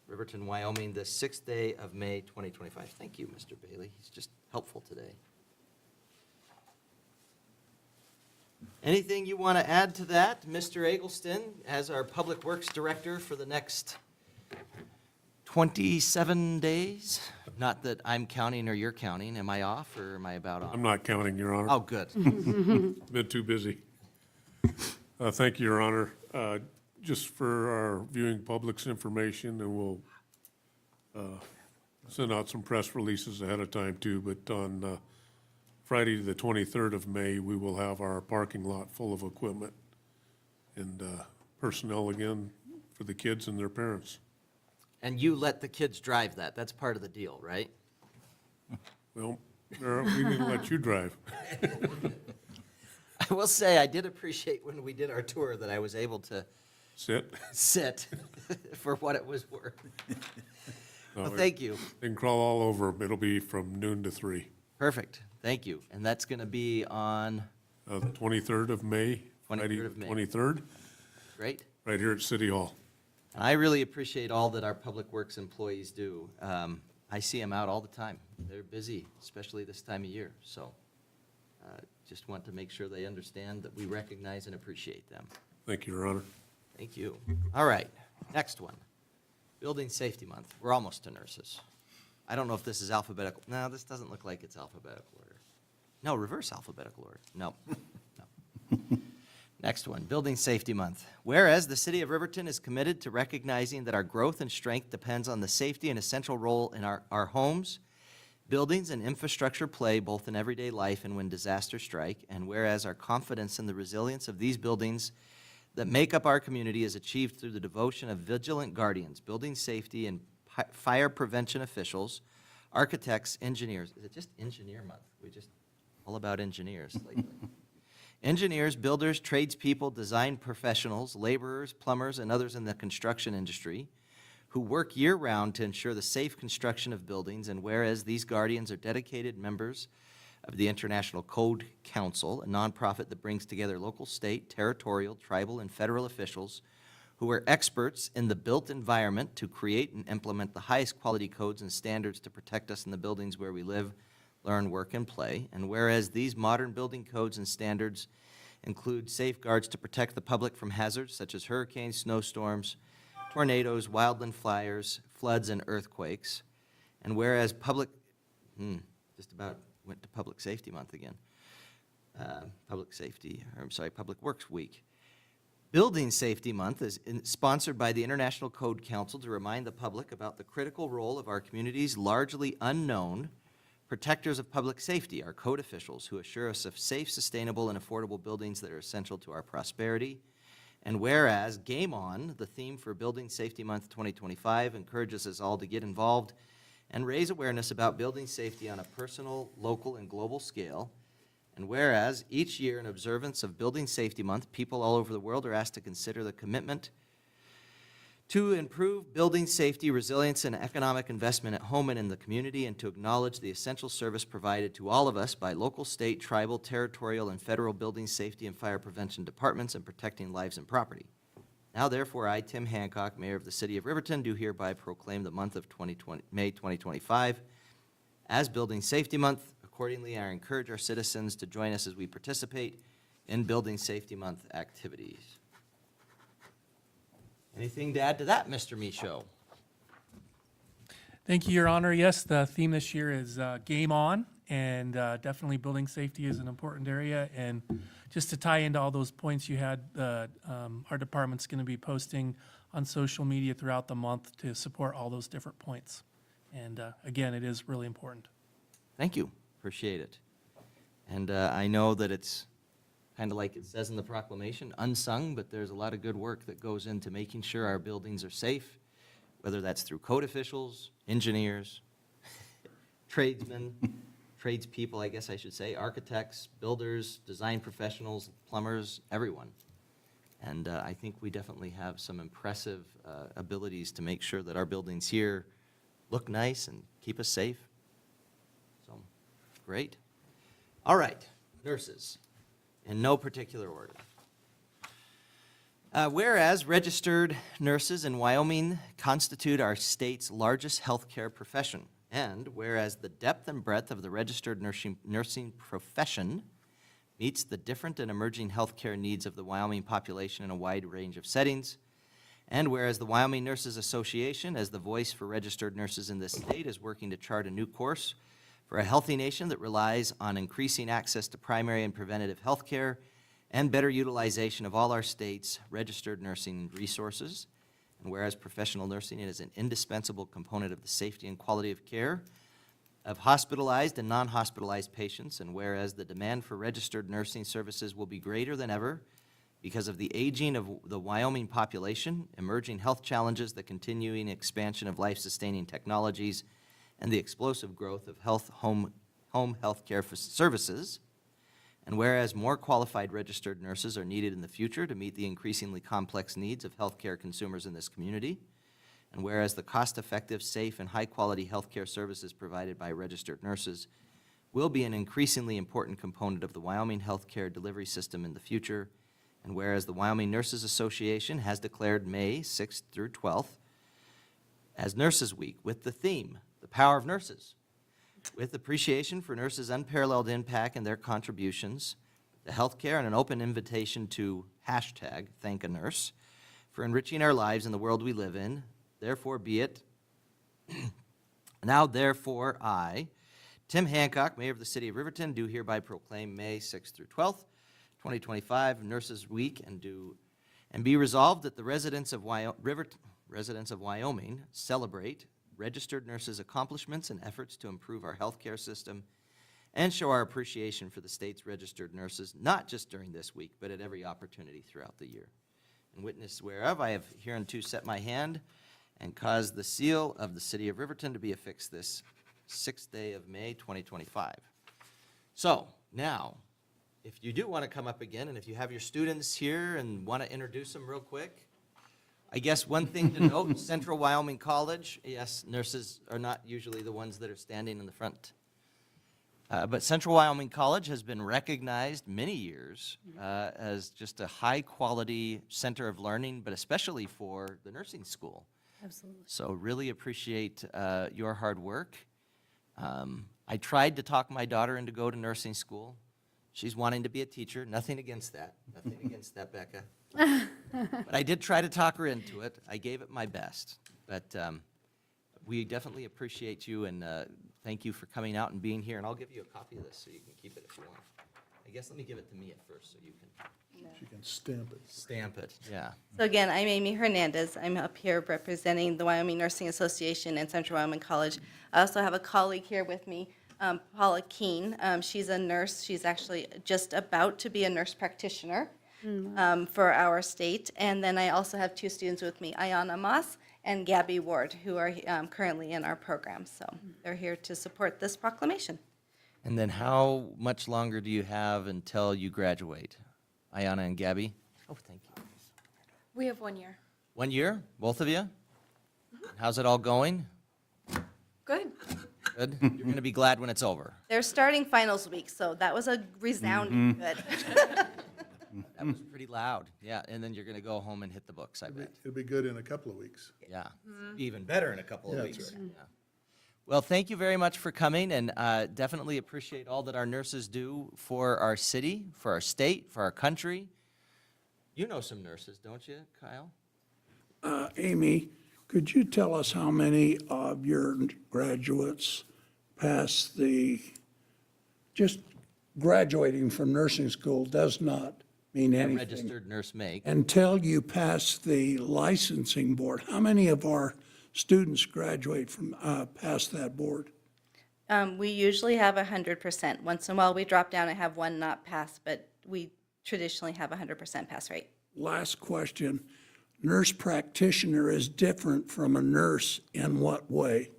Riverton, Wyoming, the 6th day of May, 2025. Thank you, Mr. Bailey. He's just helpful today. Anything you want to add to that? Mr. Eggleston, as our Public Works Director for the next 27 days? Not that I'm counting or you're counting. Am I off or am I about on? I'm not counting, Your Honor. Oh, good. Been too busy. Thank you, Your Honor. Just for our viewing public's information, and we'll send out some press releases ahead of time too, but on Friday, the 23rd of May, we will have our parking lot full of equipment and personnel again for the kids and their parents. And you let the kids drive that. That's part of the deal, right? Well, we didn't let you drive. I will say I did appreciate when we did our tour that I was able to sit for what it was worth. Well, thank you. They can crawl all over them. It'll be from noon to 3. Perfect. Thank you. And that's going to be on? The 23rd of May. 23rd of May. 23rd. Great. Right here at City Hall. I really appreciate all that our Public Works employees do. I see them out all the time. They're busy, especially this time of year. So just want to make sure they understand that we recognize and appreciate them. Thank you, Your Honor. Thank you. All right, next one. Building Safety Month. We're almost to nurses. I don't know if this is alphabetical. No, this doesn't look like it's alphabetical order. No, reverse alphabetical order. No. Next one, Building Safety Month. Whereas the City of Riverton is committed to recognizing that our growth and strength depends on the safety and essential role in our homes, buildings, and infrastructure play both in everyday life and when disasters strike, and whereas our confidence in the resilience of these buildings that make up our community is achieved through the devotion of vigilant guardians, building safety and fire prevention officials, architects, engineers. Is it just Engineer Month? We just all about engineers lately. Engineers, builders, tradespeople, design professionals, laborers, plumbers, and others in the construction industry who work year-round to ensure the safe construction of buildings, and whereas these guardians are dedicated members of the International Code Council, a nonprofit that brings together local, state, territorial, tribal, and federal officials who are experts in the built environment to create and implement the highest quality codes and standards to protect us in the buildings where we live, learn, work, and play. And whereas these modern building codes and standards include safeguards to protect the public from hazards such as hurricanes, snowstorms, tornadoes, wildland fires, floods, and earthquakes. And whereas public Safety Month again. Public Works Week. Building Safety Month is sponsored by the International Code Council to remind the public about the critical role of our community's largely unknown protectors of public safety, our code officials who assure us of safe, sustainable, and affordable buildings that are essential to our prosperity. And whereas Game On, the theme for Building Safety Month 2025, encourages us all to get involved and raise awareness about building safety on a personal, local, and global scale. And whereas each year in observance of Building Safety Month, people all over the world are asked to consider the commitment to improve building safety, resilience, and economic investment at home and in the community, and to acknowledge the essential service provided to all of us by local, state, tribal, territorial, and federal building safety and fire prevention departments in protecting lives and property. Now therefore, I, Tim Hancock, Mayor of the City of Riverton, do hereby proclaim the month of May 2025 as Building Safety Month. Accordingly, I encourage our citizens to join us as we participate in Building Safety Month activities. Anything to add to that, Mr. Michaud? Thank you, Your Honor. Yes, the theme this year is Game On, and definitely building safety is an important area. And just to tie into all those points you had, our department's going to be posting on social media throughout the month to support all those different points. And again, it is really important. Thank you. Appreciate it. And I know that it's kind of like it says in the proclamation, unsung, but there's a lot of good work that goes into making sure our buildings are safe, whether that's through code officials, engineers, tradesmen, tradespeople, I guess I should say, architects, builders, design professionals, plumbers, everyone. And I think we definitely have some impressive abilities to make sure that our buildings here look nice and keep us safe. So, great. All right, nurses. In no particular order. Whereas registered nurses in Wyoming constitute our state's largest healthcare profession, and whereas the depth and breadth of the registered nursing profession meets the different and emerging healthcare needs of the Wyoming population in a wide range of settings, and whereas the Wyoming Nurses Association, as the voice for registered nurses in this state, is working to chart a new course for a healthy nation that relies on increasing access to primary and preventative health care and better utilization of all our state's registered nursing resources. And whereas professional nursing is an indispensable component of the safety and quality of care of hospitalized and non-hospitalized patients, and whereas the demand for registered nursing services will be greater than ever because of the aging of the Wyoming population, emerging health challenges, the continuing expansion of life-sustaining technologies, and the explosive growth of home health care services. And whereas more qualified registered nurses are needed in the future to meet the increasingly complex needs of healthcare consumers in this community, and whereas the cost-effective, safe, and high-quality healthcare services provided by registered nurses will be an increasingly important component of the Wyoming healthcare delivery system in the future, and whereas the Wyoming Nurses Association has declared May 6th through 12th as Nurses Week with the theme, The Power of Nurses, with appreciation for nurses' unparalleled impact and their contributions to healthcare, and an open invitation to #ThankANurse for enriching our lives in the world we live in. Therefore be it. Now therefore I, Tim Hancock, Mayor of the City of Riverton, do hereby proclaim May 6th through 12th, 2025 Nurses Week, and be resolved that the residents of Wyoming celebrate registered nurses' accomplishments and efforts to improve our healthcare system and show our appreciation for the state's registered nurses, not just during this week, but at every opportunity throughout the year. In witness whereof, I have hereunto set my hand and caused the seal of the City of Riverton to be affixed this 6th day of May, 2025. So, now, if you do want to come up again, and if you have your students here and want to introduce them real quick, I guess one thing to note, Central Wyoming College, yes, nurses are not usually the ones that are standing in the front. But Central Wyoming College has been recognized many years as just a high-quality center of learning, but especially for the nursing school. Absolutely. So really appreciate your hard work. I tried to talk my daughter into go to nursing school. She's wanting to be a teacher. Nothing against that. Nothing against that, Becca. But I did try to talk her into it. I gave it my best. But we definitely appreciate you, and thank you for coming out and being here. And I'll give you a copy of this so you can keep it if you want. I guess let me give it to me at first so you can. She can stamp it. Stamp it, yeah. So again, I'm Amy Hernandez. I'm up here representing the Wyoming Nursing Association and Central Wyoming College. I also have a colleague here with me, Paula Keene. She's a nurse. She's actually just about to be a nurse practitioner for our state. And then I also have two students with me, Ayana Mas and Gabby Ward, who are currently in our program. So they're here to support this proclamation. And then how much longer do you have until you graduate? Ayana and Gabby? Oh, thank you. We have 1 year. 1 year, both of you? How's it all going? Good. Good? You're going to be glad when it's over. They're starting finals week, so that was a resounding good. That was pretty loud. Yeah, and then you're going to go home and hit the books, I bet. It'll be good in a couple of weeks. Yeah, even better in a couple of Yeah, weeks. that's right. Yeah. Well, thank you very much for coming, and definitely appreciate all that our nurses do for our city, for our state, for our country. You know some nurses, don't you, Kyle? Amy, could you tell us how many of your graduates pass just graduating from nursing school does not mean A anything registered nurse make. until you pass the licensing board? How many of our students graduate from, past that board? We usually have 100%. Once in a while, we drop down and have one not pass, but we traditionally have 100% pass rate. Last question. Nurse practitioner is different from a nurse in what way?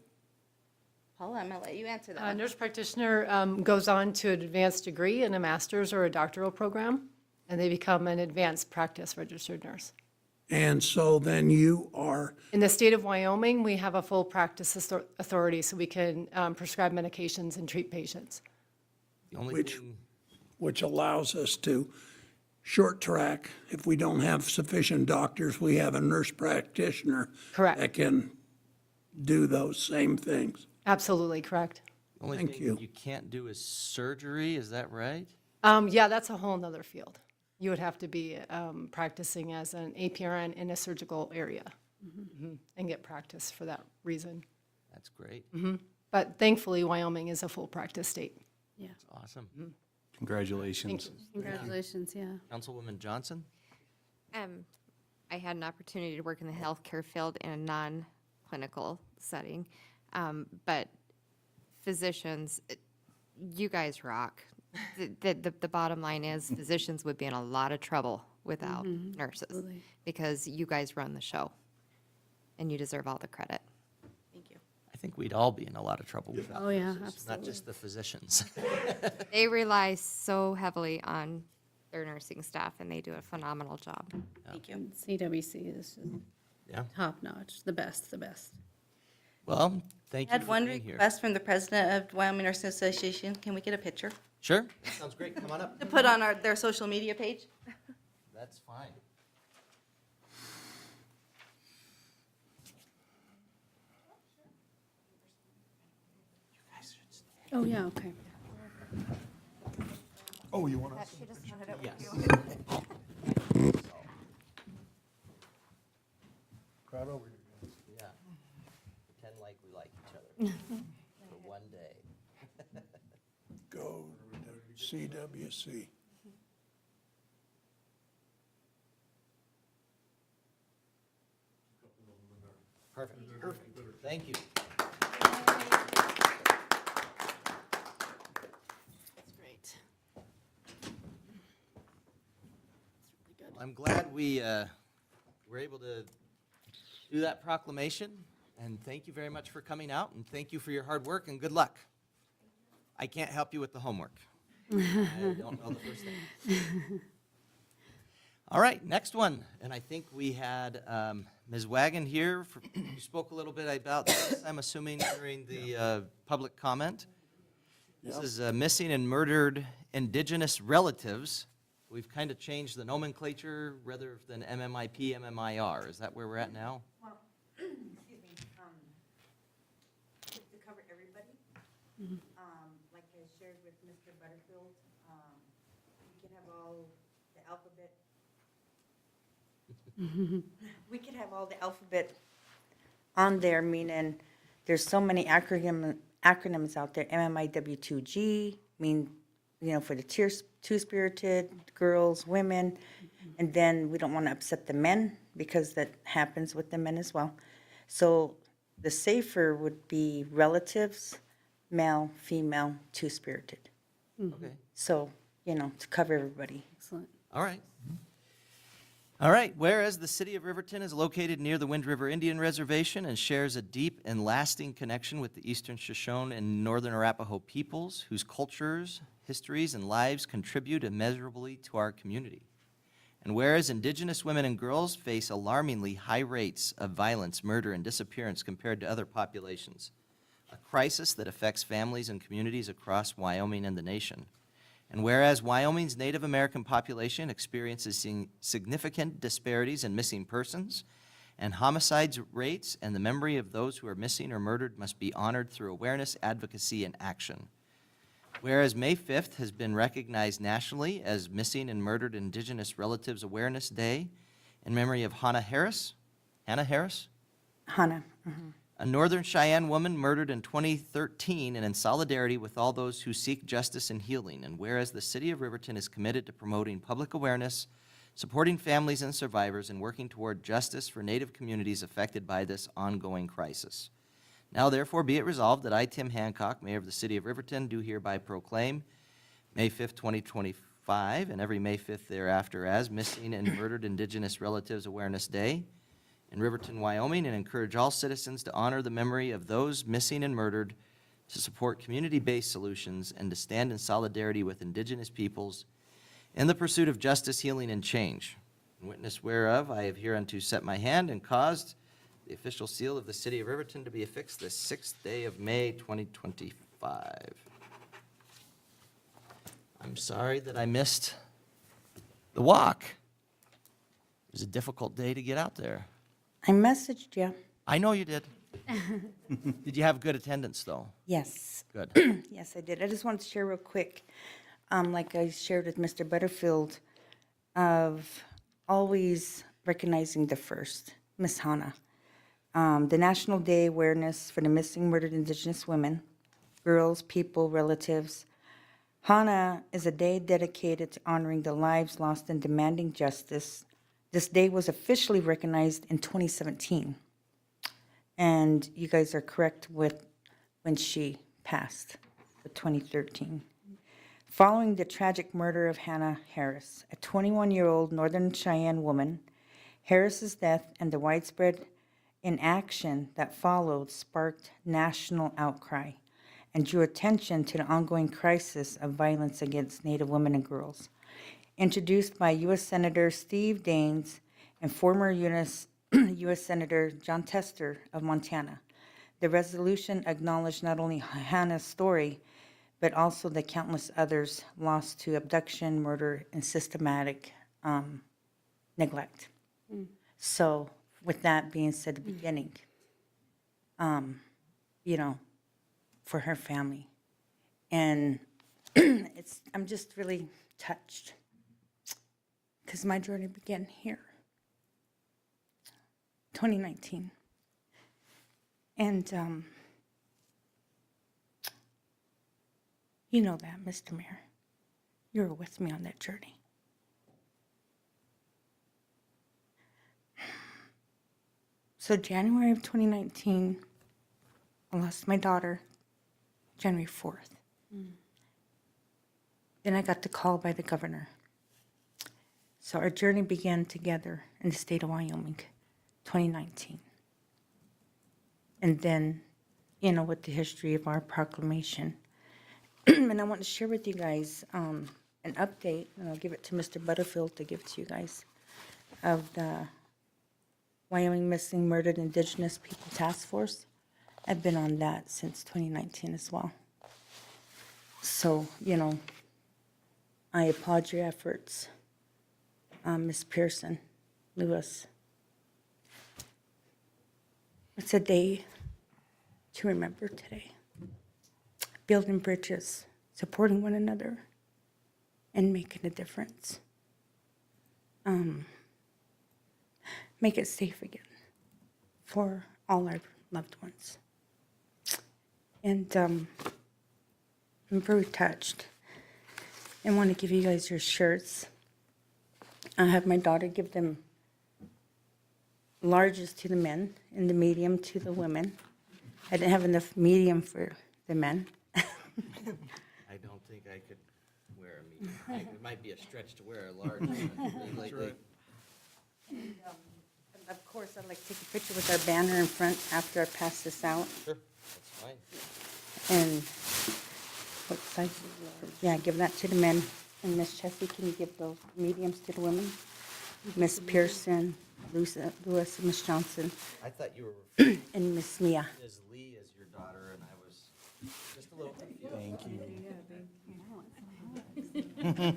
Paula, I'm going to let you answer that A one. nurse practitioner goes on to an advanced degree in a master's or a doctoral program, and they become an advanced practice registered nurse. And so then you are, In the state of Wyoming, we have a full practice authority, so we can prescribe medications and treat patients. The only Which- thing, which allows us to short track. If we don't have sufficient doctors, we have a nurse practitioner Correct. that can do those same things. Absolutely correct. the only Thank thing you. you can't do is surgery, is that right? Yeah, that's a whole nother field. You would have to be practicing as an APRN in a surgical area and get practice for that reason. That's great. But thankfully, Wyoming is a full practice state. That's awesome. Congratulations. Congratulations, yeah. Councilwoman Johnson? I had an opportunity to work in the healthcare field in a non-clinical setting, but physicians, you guys rock. The bottom line is physicians would be in a lot of trouble without nurses because you guys run the show and you deserve all the credit. Thank you. I think we'd all be in a lot of trouble without Oh, yeah, nurses, not just the physicians. They rely so heavily on their nursing staff and they do a phenomenal job. Thank you. CWC is Yeah. top notch, the best, the best. Well, thank I you had for one being here. request from the president of Wyoming Nursing Association. Can we get a picture Sure, that sounds great. Come on up. to put on their social media page? That's fine. Oh, yeah, okay. Oh, you want to? Yes. Crowd over here. Yeah. Pretend like we like each other for one day. Go to CWC. Perfect, perfect. Thank you. That's great. I'm glad we were able to do that proclamation, and thank you very much for coming out, and thank you for your hard work, and good luck. I can't help you with the homework. I don't know the first thing. All right, next one, and I think we had Ms. Wagon here. You spoke a little bit about this, I'm assuming, during the public comment. This is missing and murdered indigenous relatives. We've kind of changed the nomenclature rather than MMIP, MMIR. Is that where we're at now? Well, excuse me, to cover everybody, like I shared with Mr. Butterfield, we could have all the alphabet. We could have all the alphabet on there, meaning there's so many acronyms out there. MMIW2G, for the two-spirited, girls, women, and then we don't want to upset the men because that happens with the men as well. So the safer would be relatives, male, female, two-spirited. Okay, So, to cover everybody. Excellent. all right. All right, whereas the city of Riverton is located near the Wind River Indian Reservation and shares a deep and lasting connection with the Eastern Shoshone and Northern Arapaho peoples, whose cultures, histories, and lives contribute immeasurably to our community. And whereas Indigenous women and girls face alarmingly high rates of violence, murder, and disappearance compared to other populations, a crisis that affects families and communities across Wyoming and the nation. And whereas Wyoming's Native American population experiences significant disparities in missing persons and homicides rates, and the memory of those who are missing or murdered must be honored through awareness, advocacy, and action. Whereas May 5th has been recognized nationally as Missing and Murdered Indigenous Relatives Awareness Day in memory of Hannah Harris, Hannah. a Northern Cheyenne woman murdered in 2013, and in solidarity with all those who seek justice and healing. And whereas the city of Riverton is committed to promoting public awareness, supporting families and survivors, and working toward justice for Native communities affected by this ongoing crisis. Now therefore be it resolved that I, Tim Hancock, Mayor of the city of Riverton, do hereby proclaim May 5th, 2025, and every May 5th thereafter as Missing and Murdered Indigenous Relatives Awareness Day in Riverton, Wyoming, and encourage all citizens to honor the memory of those missing and murdered, to support community-based solutions, and to stand in solidarity with Indigenous peoples in the pursuit of justice, healing, and change. In witness whereof, I have hereunto set my hand and caused the official seal of the city of Riverton to be affixed this 6th day of May, 2025. I'm sorry that I missed the walk. It was a difficult day to get out there. I messaged you. I know you did. Did you have good attendance, though? Yes. Good. Yes, I did. I just wanted to share real quick, like I shared with Mr. Butterfield, of always recognizing the first, Miss Hannah. The National Day Awareness for the Missing Murdered Indigenous Women, Girls, People, Relatives. Hannah is a day dedicated to honoring the lives lost and demanding justice. This day was officially recognized in 2017. And you guys are correct with when she passed, the 2013. Following the tragic murder of Hannah Harris, a 21-year-old Northern Cheyenne woman, Harris's death and the widespread inaction that followed sparked national outcry and drew attention to the ongoing crisis of violence against Native women and girls. Introduced by U.S. Senator Steve Daines and former U.S. Senator John Tester of Montana, the resolution acknowledged not only Hannah's story, but also the countless others lost to abduction, murder, and systematic neglect. So, with that being said at the beginning, for her family. And I'm just really touched because my journey began here, 2019. And you know that, Mr. Mayor. You were with me on that journey. So January of 2019, I lost my daughter, January 4th. Then I got the call by the governor. So our journey began together in the state of Wyoming, 2019. And then, with the history of our proclamation. And I want to share with you guys an update, and I'll give it to Mr. Butterfield to give to you guys, of the Wyoming Missing Murdered Indigenous People Task Force. I've been on that since 2019 as well. So, I applaud your efforts, Ms. Pearson, Lewis. It's a day to remember today. Building bridges, supporting one another, and making a difference. Make it safe again for all our loved ones. And I'm very touched. I want to give you guys your shirts. I have my daughter give them larges to the men and the medium to the women. I didn't have enough medium for the men. I don't think I could wear a medium. It might be a stretch to wear a large. I'd like to take a picture with our banner in front after I pass this out. Sure, that's fine. And what size? Yeah, give that to the men. And Miss Chessie, can you give those mediums to the women? Miss Pearson, Lewis, and Miss Johnson, I thought you were and Miss Mia. Ms. Lee as your daughter, and I was just a little confused. Thank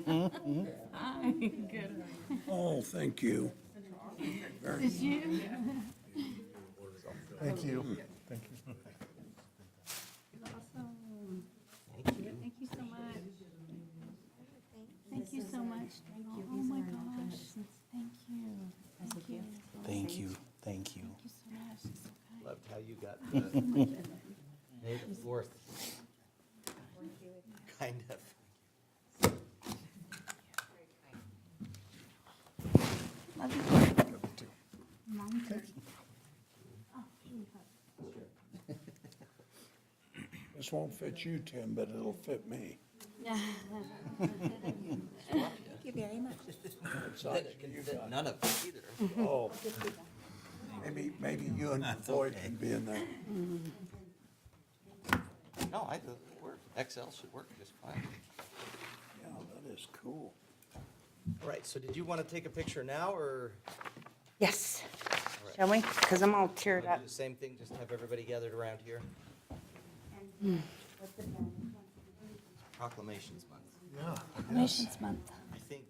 you. Oh, thank you. Did you? Thank you. Thank you. Thank you so much. Thank you so much. Oh my gosh, thank you. Thank you. Thank you, thank you. Thank you so much. It's so kind. Loved how you got May the 4th. Kind of. This won't fit you, Tim, but it'll fit me. Thank you very much. Size Can you fit got? none of us either. Oh, maybe you and Floyd can be in there. No, I think it work. XL should work just fine. Yeah, that is cool. All right, so did you want to take a picture now, or Yes. Shall we? Because I'm all teared wanna up. do the same thing, just have everybody gathered around here? Proclamations Month. Nations Month. I think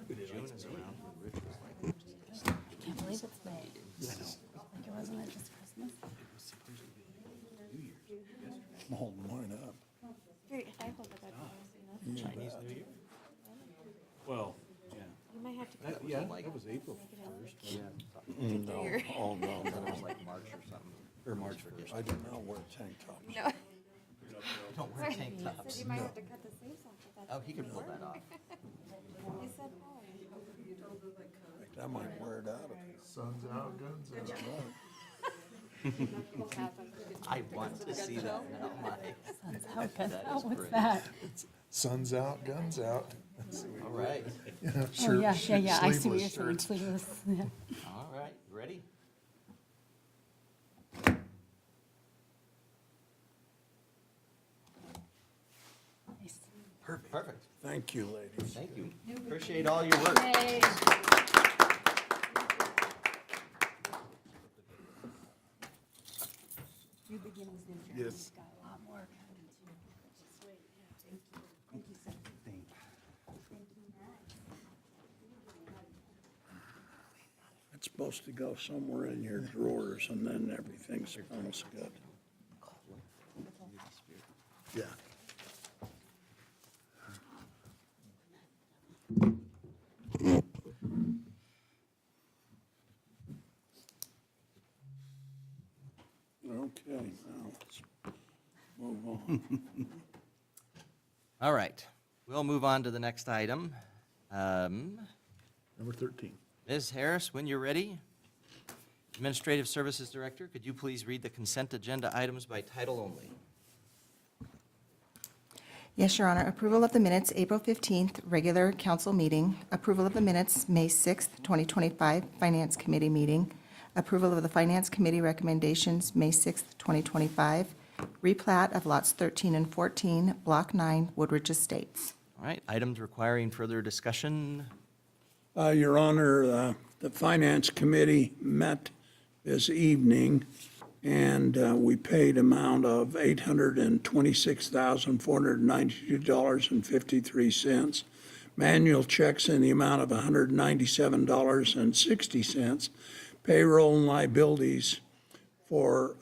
June is around when Rich was like, I can't believe it's May. Like it wasn't it just Christmas? I'm holding mine up. Chinese New Year? Well, yeah. You might have to That was like, It was April 1st. No, oh, no, that was no. like March or something. Or March 1st. I do not wear tank tops. No. Don't wear tank tops. You might have to cut the sleeves off if that's. Oh, he could pull that off. You said no. I might wear it out of here. Sun's out, guns out. I want to see that now, Mike. Oh, what's that? Sun's out, guns out. All right, Yeah, Oh, shirt- yeah, yeah, yeah. I see what you're sleeveless saying, shirts. sleeveless. Yeah. all right, ready? Nice. Perfect. Thank you, ladies. Thank you. Appreciate all your work. Yay. Yes. It's supposed to go somewhere in your drawers and then everything smells good. Yeah. Okay, now let's move on. All right, we'll move on to the next item. Number 13. Ms. Harris, when you're ready. Administrative Services Director, could you please read the consent agenda items by title only? Yes, Your Honor. Approval of the minutes, April 15th, regular council meeting. Approval of the minutes, May 6th, 2025, Finance Committee meeting. Approval of the Finance Committee recommendations, May 6th, 2025. Replat of lots 13 and 14, Block 9, Woodridge Estates. All right, items requiring further discussion. Your Honor, the Finance Committee met this evening, and we paid amount of $826,492.53. Manual checks in the amount of $197.60. Payroll and liabilities for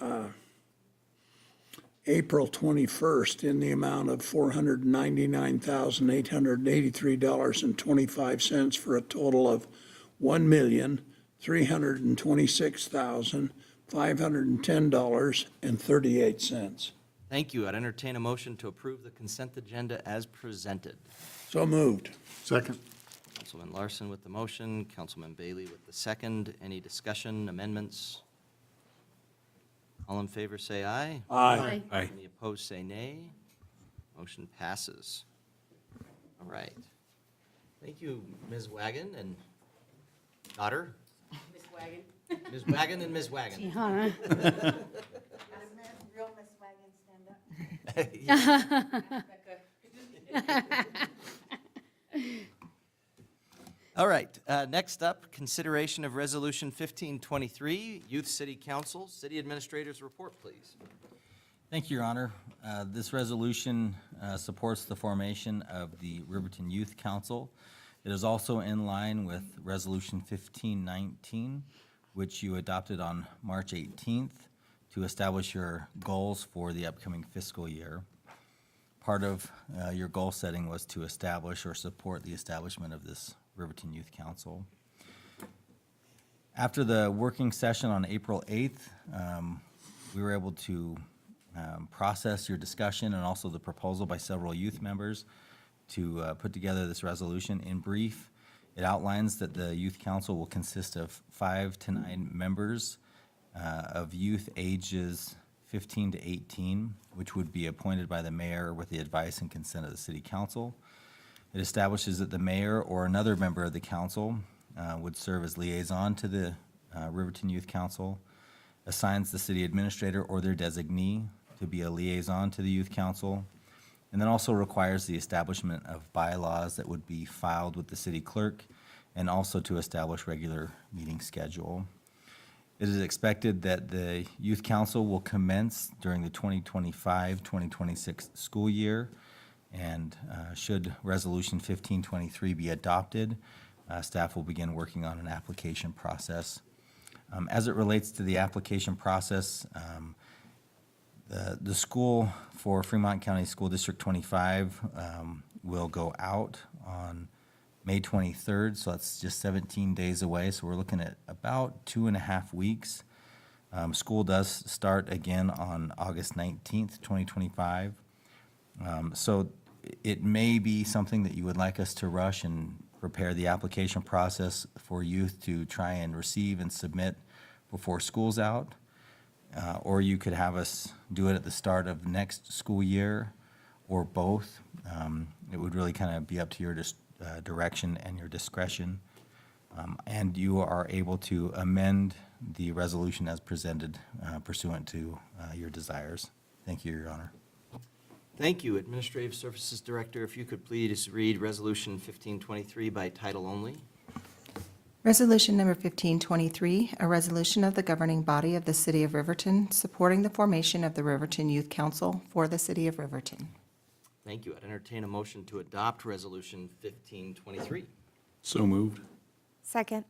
April 21st in the amount of $499,883.25 for a total of $1,326,510.38. Thank you. I'd entertain a motion to approve the consent agenda as presented. So moved. Second. Councilman Larson with the motion, Councilman Bailey with the second. Any discussion, amendments? All in favor, say aye. Aye. Aye. Any opposed, say nay. Motion passes. All right. Thank you, Ms. Wagon and daughter. Ms. Wagon and Ms. Wagon. Huh? Real Miss Wagon, stand up. All right, next up, consideration of Resolution 1523, Youth City Council. City Administrator's report, please. Thank you, Your Honor. This resolution supports the formation of the Riverton Youth Council. It is also in line with Resolution 1519, which you adopted on March 18th to establish your goals for the upcoming fiscal year. Part of your goal setting was to establish or support the establishment of this Riverton Youth Council. After the working session on April 8th, we were able to process your discussion and also the proposal by several youth members to put together this resolution. In brief, it outlines that the Youth Council will consist of 5 to 9 members of youth ages 15 to 18, which would be appointed by the mayor with the advice and consent of the City Council. It establishes that the mayor or another member of the council would serve as liaison to the Riverton Youth Council, assigns the city administrator or their designee to be a liaison to the Youth Council, and then also requires the establishment of bylaws that would be filed with the city clerk, and also to establish regular meeting schedule. It is expected that the Youth Council will commence during the 2025-2026 school year, and should Resolution 1523 be adopted, staff will begin working on an application process. As it relates to the application process, the school for Fremont County School District 25 will go out on May 23rd, so that's just 17 days away. So we're looking at about 2.5 weeks. School does start again on August 19th, 2025. So it may be something that you would like us to rush and prepare the application process for youth to try and receive and submit before school's out. Or you could have us do it at the start of next school year, or both. It would really kind of be up to your direction and your discretion. And you are able to amend the resolution as presented pursuant to your desires. Thank you, Your Honor. Thank you. Administrative Services Director, if you could please read Resolution 1523 by title only. Resolution number 1523, a resolution of the governing body of the City of Riverton supporting the formation of the Riverton Youth Council for the City of Riverton. Thank you. I'd entertain a motion to adopt Resolution 1523. So moved. Second.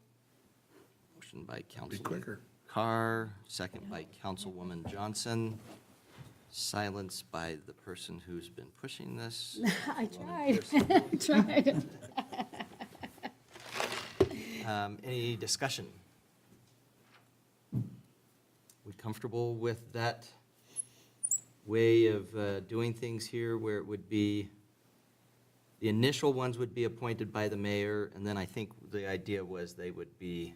Motion by Councilman Carr, second by Councilwoman Johnson. Silence by the person who's been pushing this. I tried. Any discussion? We comfortable with that way of doing things here, where it would be, the initial ones would be appointed by the mayor, and then I think the idea was they would be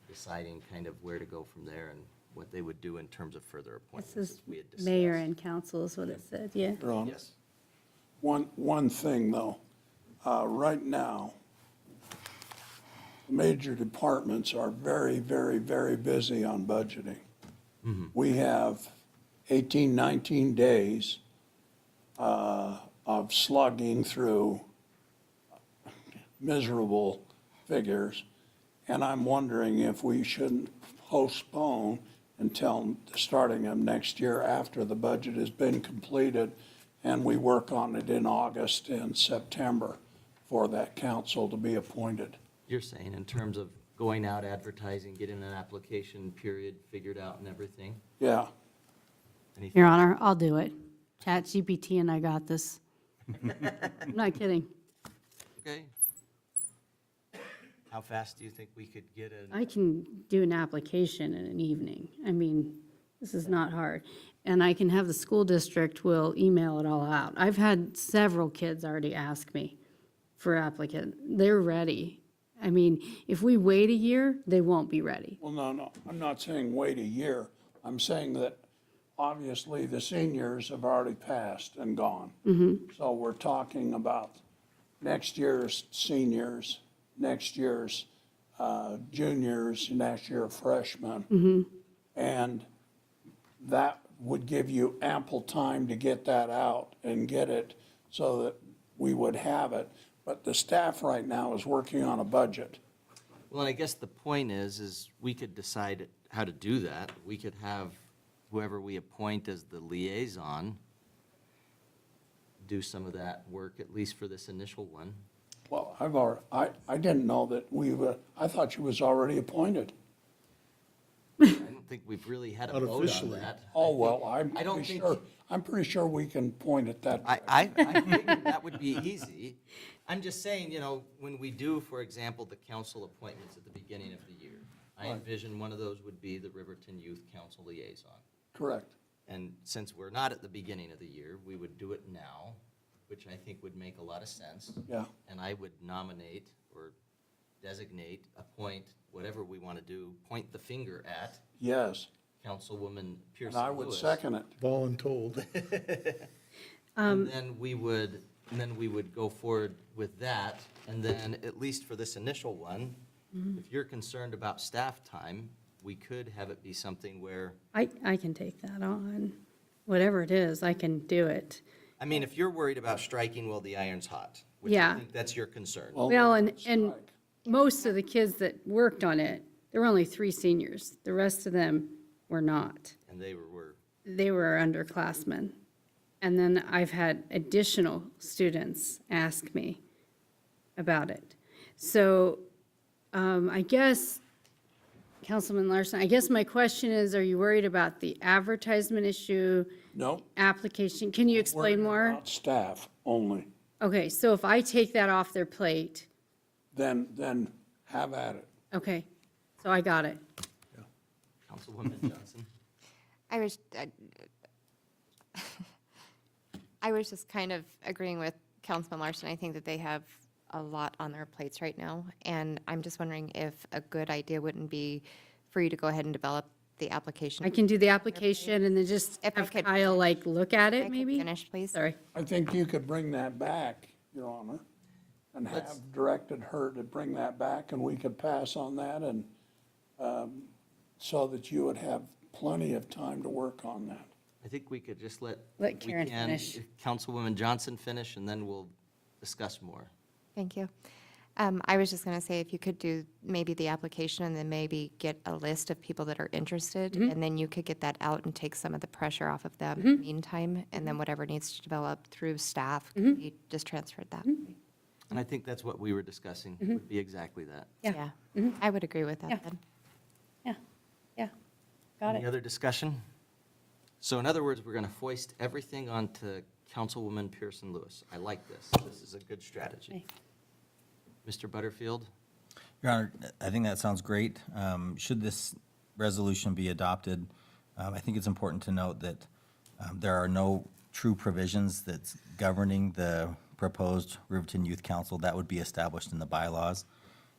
deciding kind of where to go from there and what they would do in terms of further appointments. This is as we had discussed. mayor and council is what it said, yeah. Ron, Yes. one thing though, right now, major departments are very, very, very busy on budgeting. We have 18, 19 days of slugging through miserable figures, and I'm wondering if we shouldn't postpone until the starting of next year after the budget has been completed, and we work on it in August and September for that council to be appointed. You're saying in terms of going out advertising, getting an application period figured out and everything? Yeah. Anything? Your Honor, I'll do it. ChatGPT and I got this. I'm not kidding. Okay. How fast do you think we could get I can do an application in an evening. I mean, this is not hard. And I can have the school district will email it all out. I've had several kids already ask me for applicant. They're ready. I mean, if we wait a year, they won't be ready. Well, no, I'm not saying wait a year. I'm saying that obviously the seniors have already passed and gone. So we're talking about next year's seniors, next year's juniors, next year freshmen. And that would give you ample time to get that out and get it so that we would have it. But the staff right now is working on a budget. Well, and I guess the point is we could decide how to do that. We could have whoever we appoint as the liaison do some of that work, at least for this initial one. Well, I didn't know that I thought she was already appointed. I don't think we've really had a vote on Unofficially. that. Oh, well, I don't think- I'm pretty sure we can point at that. I figured that would be easy. I'm just saying, when we do, for example, the council appointments at the beginning of the year, I envision one of those would be the Riverton Youth Council liaison. Correct. And since we're not at the beginning of the year, we would do it now, which I think would make a lot of sense. Yeah. And I would nominate or designate, appoint, whatever we want to do, point the finger at Yes, Councilwoman Pearson and I would Lewis. second it. Voluntold. And then we would go forward with that, and then, at least for this initial one, if you're concerned about staff time, we could have it be something where, I can take that on. Whatever it is, I can do it. I mean, if you're worried about striking while the iron's hot, which I Yeah. think that's your concern. Well, and most of the kids that worked on it, there were only 3 seniors. The rest of them were not. And they were, They were underclassmen. And then I've had additional students ask me about it. So I guess, Councilman Larson, I guess my question is, are you worried about the advertisement issue, No. application? Can you explain more? About staff only, Okay, so if I take that off their plate, then have at it. okay, so I got it. Councilwoman Johnson. I was just kind of agreeing with Councilman Larson. I think that they have a lot on their plates right now, and I'm just wondering if a good idea wouldn't be for you to go ahead and develop the application. I can do the application and then just If I have could- Kyle look at If I it could maybe? finish, please. Sorry. I think you could bring that back, Your Honor, and have directed her to bring that back, and we could pass on that, and so that you would have plenty of time to work on that. I think we could just let. Let we Karen can- finish. Councilwoman Johnson finish, and then we'll discuss more. Thank you. I was just going to say, if you could do maybe the application and then maybe get a list of people that are interested, and then you could get that out and take some of the pressure off of them in the meantime, and then whatever needs to develop through staff could be just transferred that way. And I think that's what we were discussing, would be exactly that. Yeah. I would agree with that Yeah. then. Yeah, got Any it. other discussion? So in other words, we're going to foist everything onto Councilwoman Pearson Lewis. I like this. This is a good strategy. Mr. Butterfield? Your Honor, I think that sounds great. Should this resolution be adopted, I think it's important to note that there are no true provisions that's governing the proposed Riverton Youth Council. That would be established in the bylaws.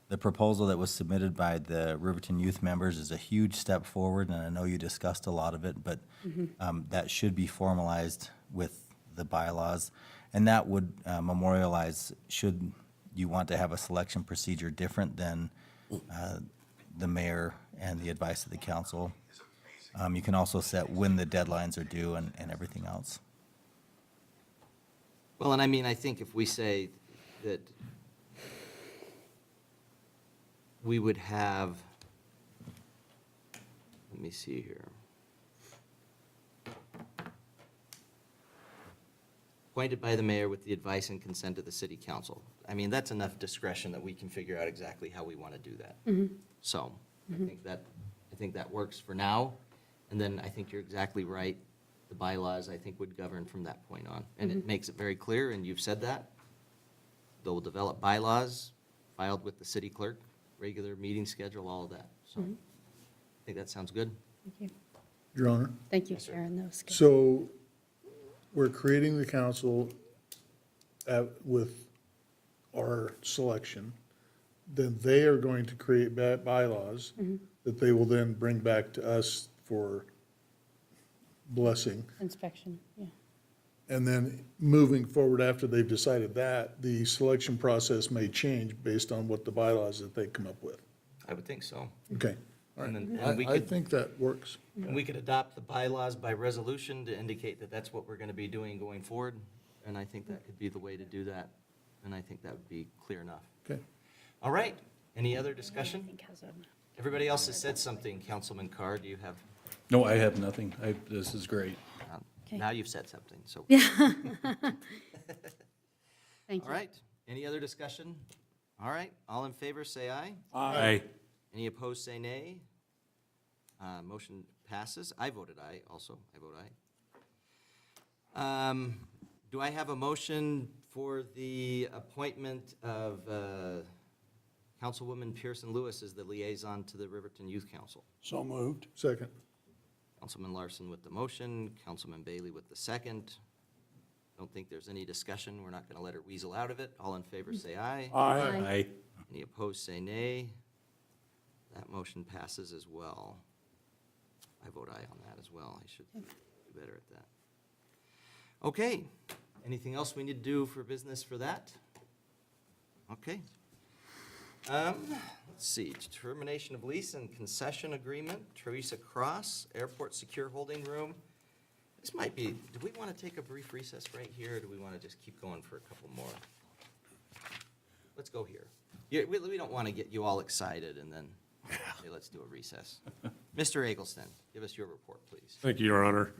The proposal that was submitted by the Riverton Youth members is a huge step forward, and I know you discussed a lot of it, but that should be formalized with the bylaws. And that would memorialize, should you want to have a selection procedure different than the mayor and the advice of the council. You can also set when the deadlines are due and everything else. Well, and I mean, I think if we say that we would have, let me see here. Appointed by the mayor with the advice and consent of the city council. I mean, that's enough discretion that we can figure out exactly how we want to do that. So I think that works for now. And then I think you're exactly right. The bylaws, I think, would govern from that point on. And it makes it very clear, and you've said that. They'll develop bylaws filed with the city clerk, regular meeting schedule, all of that. So I think that sounds good. Thank you. Your Honor. Thank you, Sharon, that was good. So we're creating the council with our selection. Then they are going to create bylaws that they will then bring back to us for blessing. Inspection, yeah. And then moving forward after they've decided that, the selection process may change based on what the bylaws that they come up with. I would think so. Okay. All And right. then- and we I could- think that works. And we could adopt the bylaws by resolution to indicate that that's what we're going to be doing going forward. And I think that could be the way to do that. And I think that would be clear enough. Okay. All right. Any other discussion? Everybody else has said something. Councilman Carr, do you have? No, I have nothing. This is great. Now you've said something, so. Thank All you. right. Any other discussion? All right. All in favor, say aye. Aye. Any opposed, say nay. Motion passes. I voted aye also. I vote aye. Do I have a motion for the appointment of Councilwoman Pearson Lewis as the liaison to the Riverton Youth Council? So moved. Second. Councilman Larson with the motion, Councilman Bailey with the second. Don't think there's any discussion. We're not going to let her weasel out of it. All in favor, say aye. Aye. Any opposed, say nay. That motion passes as well. I vote aye on that as well. I should do better at that. Okay. Anything else we need to do for business for that? Okay. Let's see, termination of lease and concession agreement, Teresa Cross, Airport Secure Holding Room. This might be, do we want to take a brief recess right here, or do we want to just keep going for a couple more? Let's go here. Yeah, we don't want to get you all excited and then say, let's do a recess. Mr. Eggleston, give us your report, please. Thank you, Your Honor.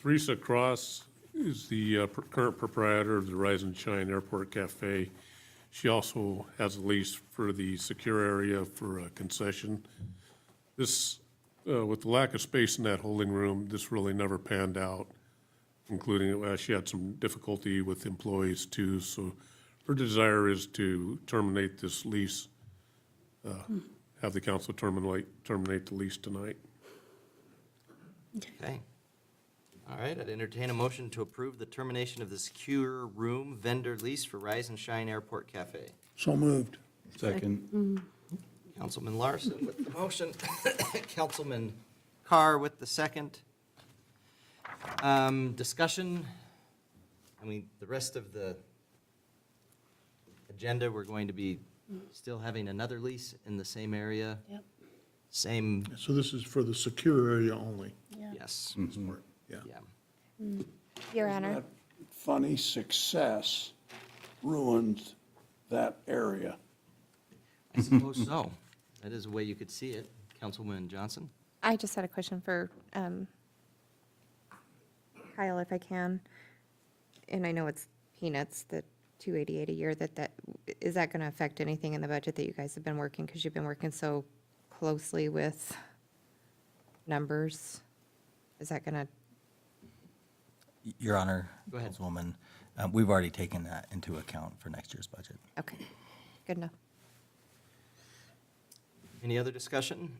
Teresa Cross is the current proprietor of the Rise and Shine Airport Cafe. She also has a lease for the secure area for a concession. This, with the lack of space in that holding room, this really never panned out, including she had some difficulty with employees too. So her desire is to terminate this lease, have the council terminate the lease tonight. Okay. All right, I'd entertain a motion to approve the termination of the secure room vendor lease for Rise and Shine Airport Cafe. So moved. Second. Councilman Larson with the motion, Councilman Carr with the second. Discussion, I mean, the rest of the agenda, we're going to be still having another lease in the same area. Yep. Same, So this is for the secure area only. yes, Yeah. yeah. Your Honor. That funny success ruins that area. I suppose so. That is a way you could see it. Councilwoman Johnson? I just had a question for Kyle, if I can. And I know it's peanuts, the $288 a year, is that going to affect anything in the budget that you guys have been working? Because you've been working so closely with numbers. Is that going to? Your Honor, Go ahead. Councilwoman, we've already taken that into account for next year's budget. Okay, good enough. Any other discussion?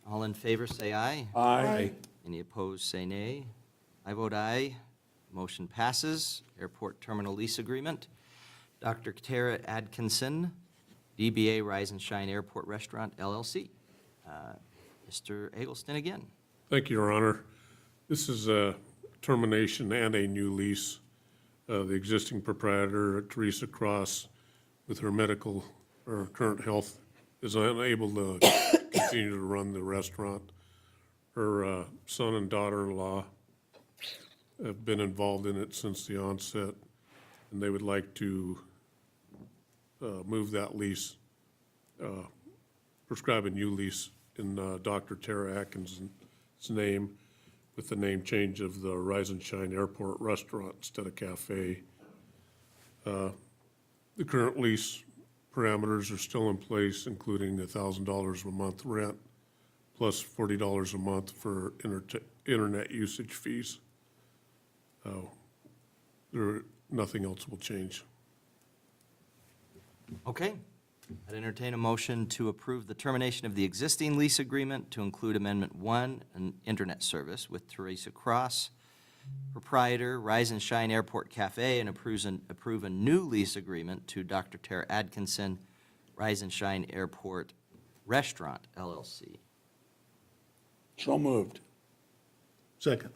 All in favor, say aye. Aye. Any opposed, say nay. I vote aye. Motion passes. Airport Terminal Lease Agreement. Dr. Tara Adkinson, DBA Rise and Shine Airport Restaurant LLC. Mr. Eggleston again. Thank you, Your Honor. This is a termination and a new lease. The existing proprietor, Teresa Cross, with her medical or current health, is unable to continue to run the restaurant. Her son and daughter-in-law have been involved in it since the onset, and they would like to move that lease, prescribe a new lease in Dr. Tara Atkinson's name, with the name change of the Rise and Shine Airport Restaurant instead of cafe. The current lease parameters are still in place, including $1,000 a month rent, plus $40 a month for internet usage fees. Nothing else will change. Okay. I'd entertain a motion to approve the termination of the existing lease agreement to include Amendment 1, an internet service with Teresa Cross, proprietor, Rise and Shine Airport Cafe, and approve a new lease agreement to Dr. Tara Adkinson, Rise and Shine Airport Restaurant LLC. So moved. Second.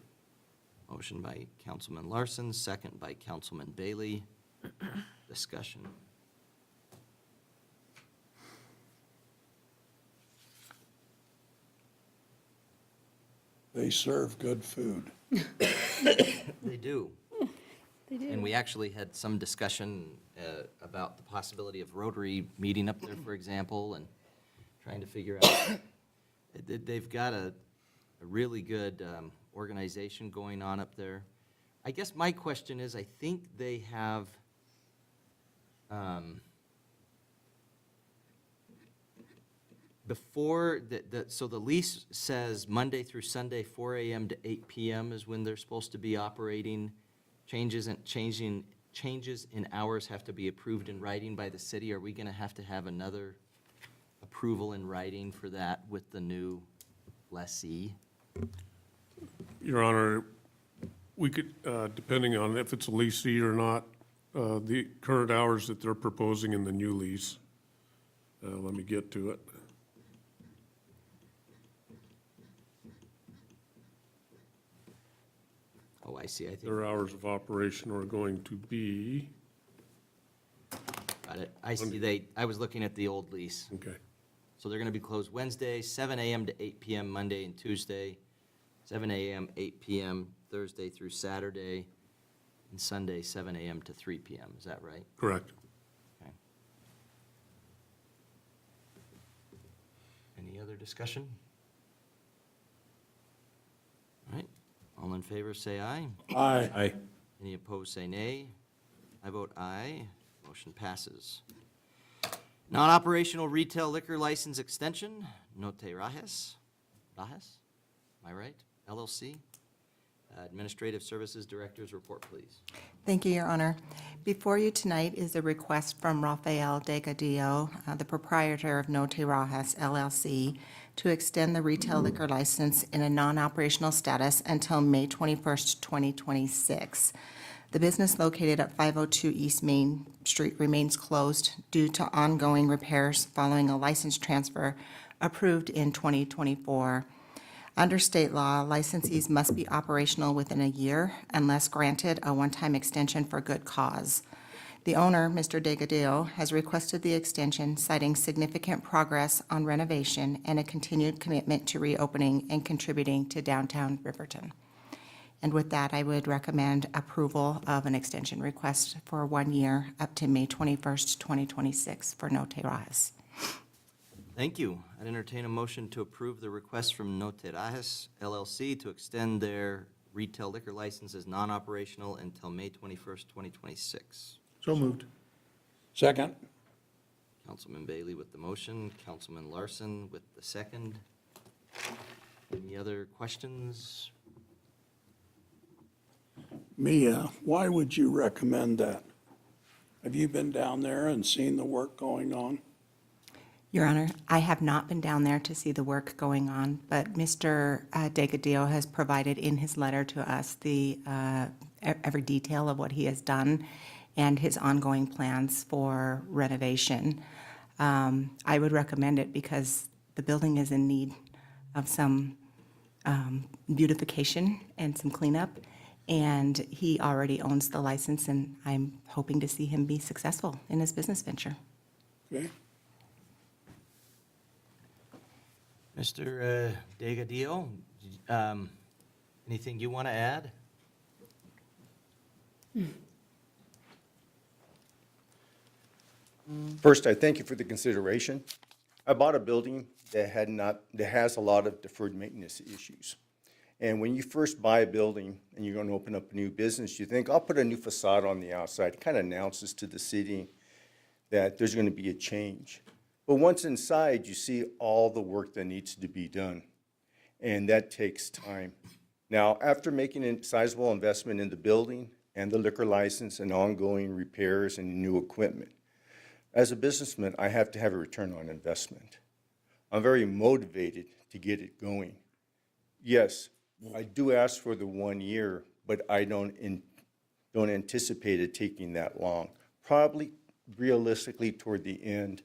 Motion by Councilman Larson, second by Councilman Bailey. Discussion. They serve good food. They do. And we actually had some discussion about the possibility of Rotary meeting up there, for example, and trying to figure out. They've got a really good organization going on up there. I guess my question is, I think they have before, so the lease says Monday through Sunday, 4 a.m. to 8 p.m. is when they're supposed to be operating. Changes in hours have to be approved in writing by the city. Are we going to have another approval in writing for that with the new lessee? Your Honor, we could, depending on if it's a leasee or not, the current hours that they're proposing in the new lease, let me get to it. Oh, I see, I think, Their hours of operation are going to be, got it. I see, I was looking at the old lease. okay, So they're gonna be closed Wednesday, 7 a.m. to 8 p.m. Monday and Tuesday, 7 a.m., 8 p.m. Thursday through Saturday, and Sunday, 7 a.m. to 3 p.m. Is that right? correct. Okay. Any other discussion? All right, all in favor, say aye. Aye. Aye. Any opposed, say nay. I vote aye. Motion passes. Non-operational retail liquor license extension, Note Rajes, am I right? LLC. Administrative Services Director's report, please. Thank you, Your Honor. Before you tonight is a request from Rafael Delgadillo, the proprietor of Note Rajes LLC, to extend the retail liquor license in a non-operational status until May 21st, 2026. The business located at 502 East Main Street remains closed due to ongoing repairs following a license transfer approved in 2024. Under state law, licensees must be operational within a year unless granted a one-time extension for good cause. The owner, Mr. Delgadillo, has requested the extension, citing significant progress on renovation and a continued commitment to reopening and contributing to downtown Riverton. And with that, I would recommend approval of an extension request for 1 year up to May 21st, 2026 for Note Rajes. Thank you. I'd entertain a motion to approve the request from Note Rajes LLC to extend their retail liquor license as non-operational until May 21st, 2026. So moved. Second? Councilman Bailey with the motion, Councilman Larson with the second. Any other questions? Mia, why would you recommend that? Have you been down there and seen the work going on? Your Honor, I have not been down there to see the work going on, but Mr. Delgadillo has provided in his letter to us the every detail of what he has done and his ongoing plans for renovation. I would recommend it because the building is in need of some beautification and some cleanup, and he already owns the license, and I'm hoping to see him be successful in his business venture. Okay. Mr. Delgadillo, anything you want to add? First, I thank you for the consideration. I bought a building that has a lot of deferred maintenance issues. And when you first buy a building and you're going to open up a new business, you think, I'll put a new facade on the outside. It kind of announces to the city that there's going to be a change. But once inside, you see all the work that needs to be done, and that takes time. Now, after making a sizable investment in the building and the liquor license and ongoing repairs and new equipment, as a businessman, I have to have a return on investment. I'm very motivated to get it going. Yes, I do ask for the 1 year, but I don't anticipate it taking that long. Probably realistically toward the end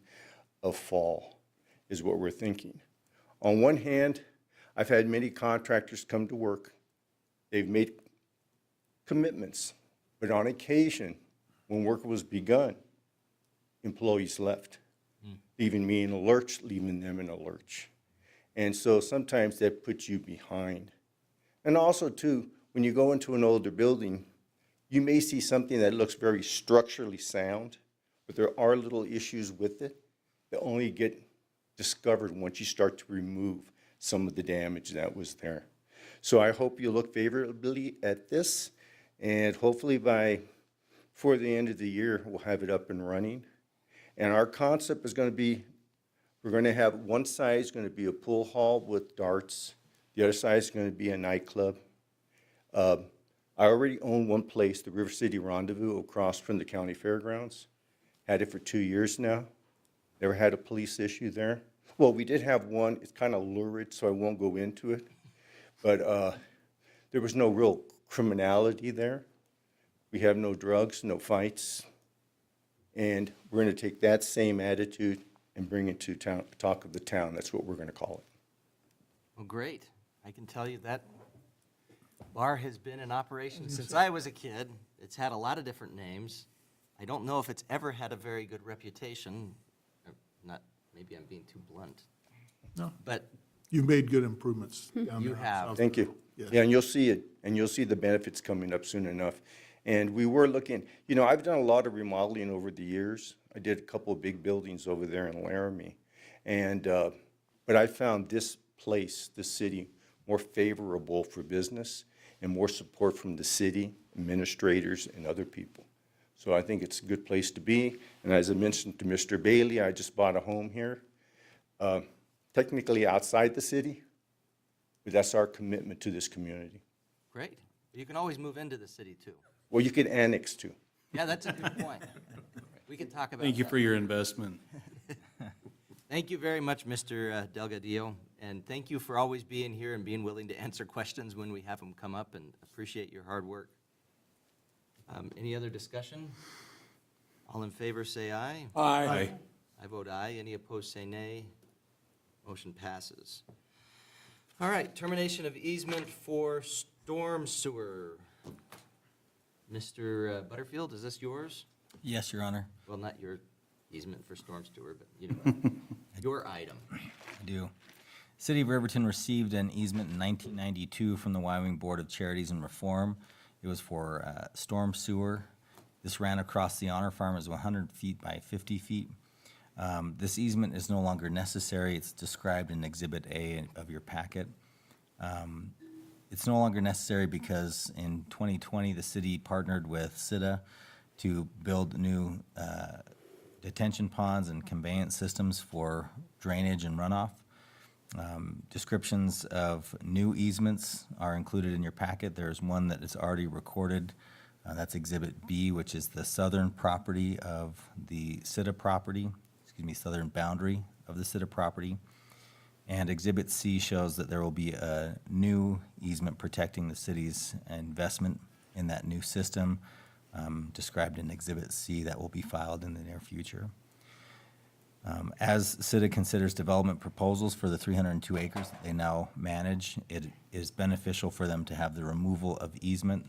of fall is what we're thinking. On one hand, I've had many contractors come to work. They've made commitments, but on occasion, when work was begun, employees left, leaving me in a lurch, leaving them in a lurch. And so sometimes that puts you behind. And also too, when you go into an older building, you may see something that looks very structurally sound, but there are little issues with it that only get discovered once you start to remove some of the damage that was there. So I hope you look favorably at this, and hopefully before the end of the year, we'll have it up and running. And our concept is going to be, we're going to have one side is going to be a pool hall with darts. The other side is going to be a nightclub. I already own one place, the River City Rendezvous, across from the county fairgrounds. Had it for 2 years now. Never had a police issue there. Well, we did have one. It's kind of lurid, so I won't go into it. But there was no real criminality there. We have no drugs, no fights. And we're going to take that same attitude and bring it to Talk of the Town. That's what we're going to call it. Well, great. I can tell you that bar has been in operation since I was a kid. It's had a lot of different names. I don't know if it's ever had a very good reputation. Not, maybe I'm being too blunt. No. But You've made good improvements down You there on have. South Thank you. River. Yes. Yeah, and you'll see it, and you'll see the benefits coming up soon enough. And we were looking, I've done a lot of remodeling over the years. I did a couple of big buildings over there in Laramie. And, but I found this place, this city, more favorable for business and more support from the city, administrators, and other people. So I think it's a good place to be. And as I mentioned to Mr. Bailey, I just bought a home here, technically outside the city, but that's our commitment to this community. great. You can always move into the city, too. Well, you could annex too. Yeah, that's a good point. We can talk about that. Thank you for your investment. Thank you very much, Mr. Delgadillo, and thank you for always being here and being willing to answer questions when we have them come up, and appreciate your hard work. Any other discussion? All in favor, say aye. Aye. I vote aye. Any opposed, say nay. Motion passes. All right, termination of easement for storm sewer. Mr. Butterfield, is this yours? Yes, Your Honor. Well, not your easement for storm sewer, but your item. I do. City of Riverton received an easement in 1992 from the Wyoming Board of Charities and Reform. It was for storm sewer. This ran across the Honor Farm as 100 feet by 50 feet. This easement is no longer necessary. It's described in Exhibit A of your packet. It's no longer necessary because in 2020, the city partnered with CITA to build new detention ponds and conveyance systems for drainage and runoff. Descriptions of new easements are included in your packet. There's one that is already recorded. That's Exhibit B, which is the southern property of the CITA property, southern boundary of the CITA property. And Exhibit C shows that there will be a new easement protecting the city's investment in that new system, described in Exhibit C, that will be filed in the near future. As CITA considers development proposals for the 302 acres that they now manage, it is beneficial for them to have the removal of easement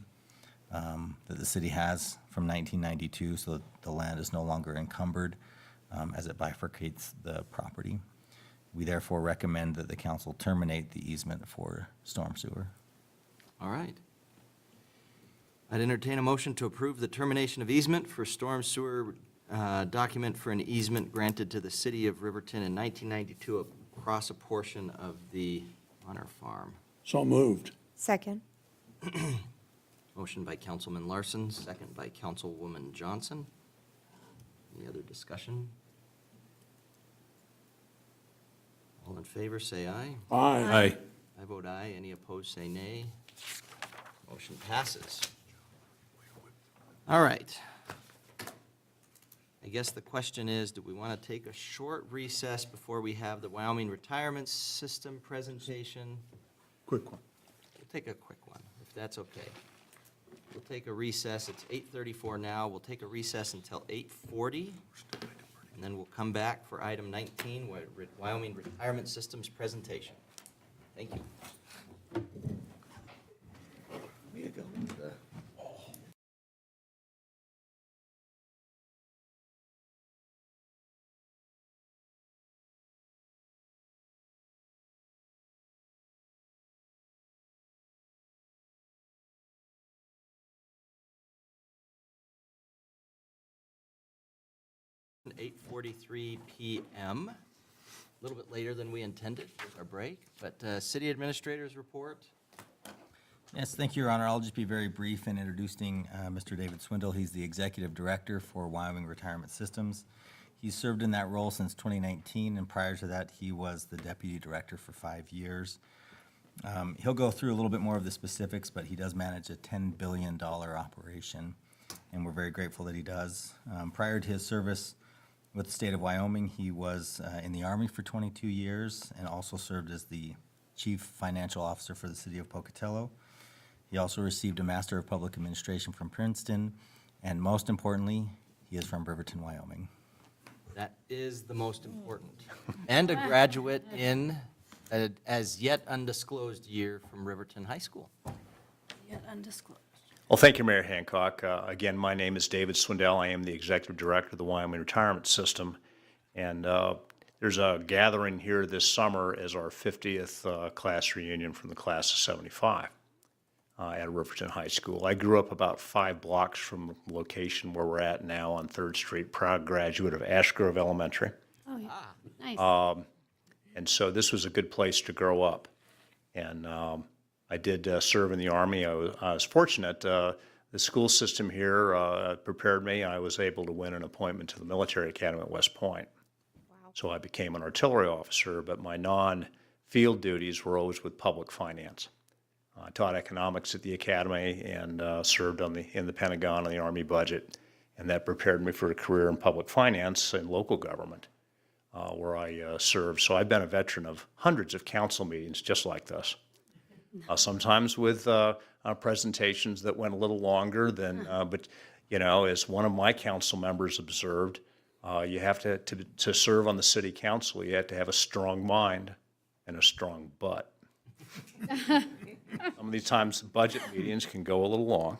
that the city has from 1992, so that the land is no longer encumbered as it bifurcates the property. We therefore recommend that the council terminate the easement for storm sewer. All right. I'd entertain a motion to approve the termination of easement for storm sewer document for an easement granted to the city of Riverton in 1992 across a portion of the Honor Farm. So moved. Second. Motion by Councilman Larson, second by Councilwoman Johnson. Any other discussion? All in favor, say aye. Aye. I vote aye. Any opposed, say nay. Motion passes. All right. I guess the question is, do we want to take a short recess before we have the Wyoming Retirement System presentation? Quick one. We'll take a quick one, if that's okay. We'll take a recess. It's 8:34 now. We'll take a recess until 8:40. And then we'll come back for item 19, Wyoming Retirement Systems presentation. Thank you. Way to go. 8:43 p.m. A little bit later than we intended with our break, but city administrators report. Yes, thank you, Your Honor. I'll just be very brief in introducing Mr. David Swindle. He's the Executive Director for Wyoming Retirement Systems. He's served in that role since 2019, and prior to that, he was the Deputy Director for 5 years. He'll go through a little bit more of the specifics, but he does manage a $10 billion operation, and we're very grateful that he does. Prior to his service with the state of Wyoming, he was in the Army for 22 years and also served as the Chief Financial Officer for the city of Pocatello. He also received a Master of Public Administration from Princeton, and most importantly, he is from Riverton, Wyoming. That is the most important. And a graduate in a as yet undisclosed year from Riverton High School. Yet undisclosed. Well, thank you, Mayor Hancock. Again, my name is David Swindell. I am the Executive Director of the Wyoming Retirement System. And there's a gathering here this summer as our 50th class reunion from the class of 75 at Riverton High School. I grew up about 5 blocks from the location where we're at now on 3rd Street, proud graduate of Ash Grove Elementary. Oh, yeah. Nice. And so this was a good place to grow up. And I did serve in the Army. I was fortunate. The school system here prepared me. I was able to win an appointment to the military academy at West Point. Wow. So I became an artillery officer, but my non-field duties were always with public finance. I taught economics at the academy and served in the Pentagon on the Army budget, and that prepared me for a career in public finance and local government, where I served. So I've been a veteran of hundreds of council meetings just like this. Sometimes with presentations that went a little longer than, but you know, as one of my council members observed, you have to serve on the city council, you have to have a strong mind and a strong butt. Some of these times budget meetings can go a little long.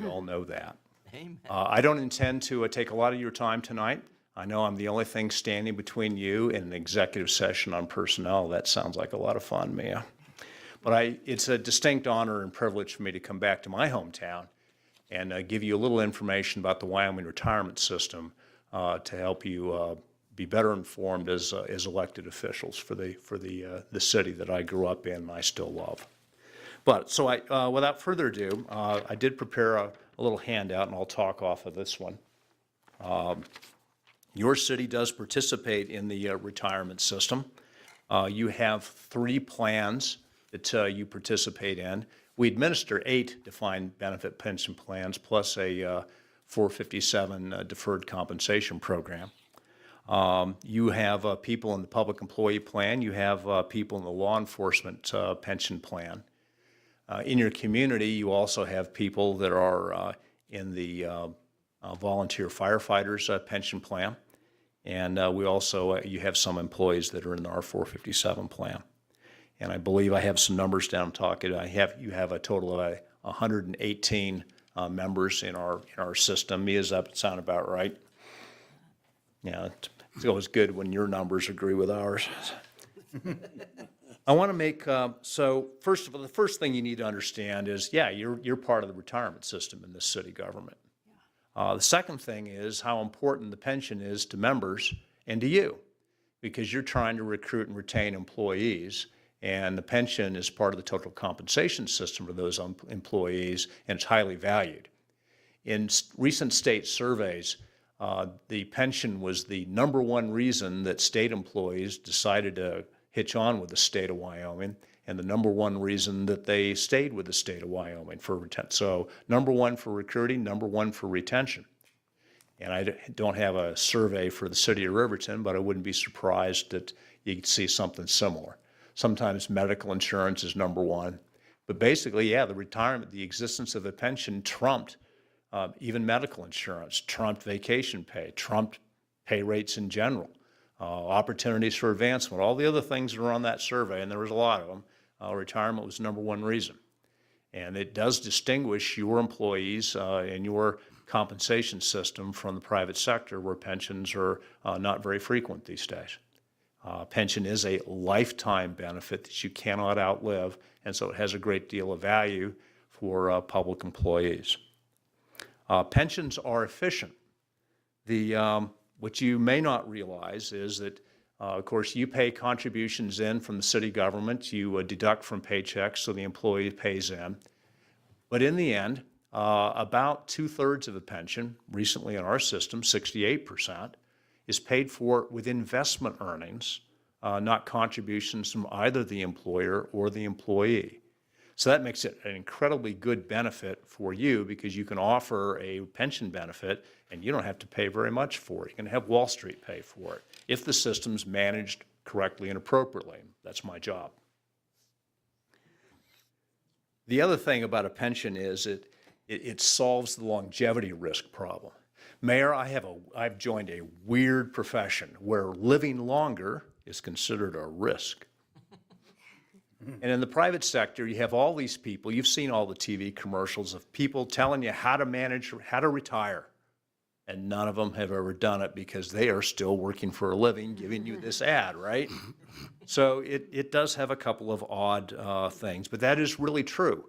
We all know that. Amen. I don't intend to take a lot of your time tonight. I know I'm the only thing standing between you and an executive session on personnel. That sounds like a lot of fun, Mia. But it's a distinct honor and privilege for me to come back to my hometown and give you a little information about the Wyoming retirement system to help you be better informed as elected officials for the city that I grew up in and I still love. But so without further ado, I did prepare a little handout, and I'll talk off of this one. Your city does participate in the retirement system. You have 3 plans that you participate in. We administer 8 defined benefit pension plans plus a 457 deferred compensation program. You have people in the public employee plan. You have people in the law enforcement pension plan. In your community, you also have people that are in the volunteer firefighters pension plan. And we also, you have some employees that are in our 457 plan. And I believe I have some numbers down talking. You have a total of 118 members in our system. Mia's up, sound about right? Yeah, it's always good when your numbers agree with ours. I want to make, so first of all, the first thing you need to understand is, yeah, you're part of the retirement system in this city government. The second thing is how important the pension is to members and to you, because you're trying to recruit and retain employees, and the pension is part of the total compensation system for those employees, and it's highly valued. In recent state surveys, the pension was the #1 reason that state employees decided to hitch on with the state of Wyoming, and the #1 reason that they stayed with the state of Wyoming for retention. So #1 for recruiting, #1 for retention. And I don't have a survey for the city of Riverton, but I wouldn't be surprised that you'd see something similar. Sometimes medical insurance is #1. But basically, yeah, the existence of a pension trumped even medical insurance, trumped vacation pay, trumped pay rates in general, opportunities for advancement, all the other things that are on that survey, and there was a lot of them. Retirement was #1 reason. And it does distinguish your employees and your compensation system from the private sector, where pensions are not very frequent these days. Pension is a lifetime benefit that you cannot outlive, and so it has a great deal of value for public employees. Pensions are efficient. When What you may not realize is that, of course, you pay contributions in from the city government, you deduct from paychecks, so the employee pays in. But in the end, about 2/3 of a pension, recently in our system, 68%, is paid for with investment earnings, not contributions from either the employer or the employee. So that makes it an incredibly good benefit for you because you can offer a pension benefit and you don't have to pay very much for it. You can have Wall Street pay for it if the system's managed correctly and appropriately. That's my job. The other thing about a pension is it solves the longevity risk problem. Mayor, I've joined a weird profession where living longer is considered a risk. And in the private sector, you have all these people, you've seen all the TV commercials of people telling you how to manage, how to retire. And none of them have ever done it because they are still working for a living, giving you this ad, right? So it does have a couple of odd things, but that is really true.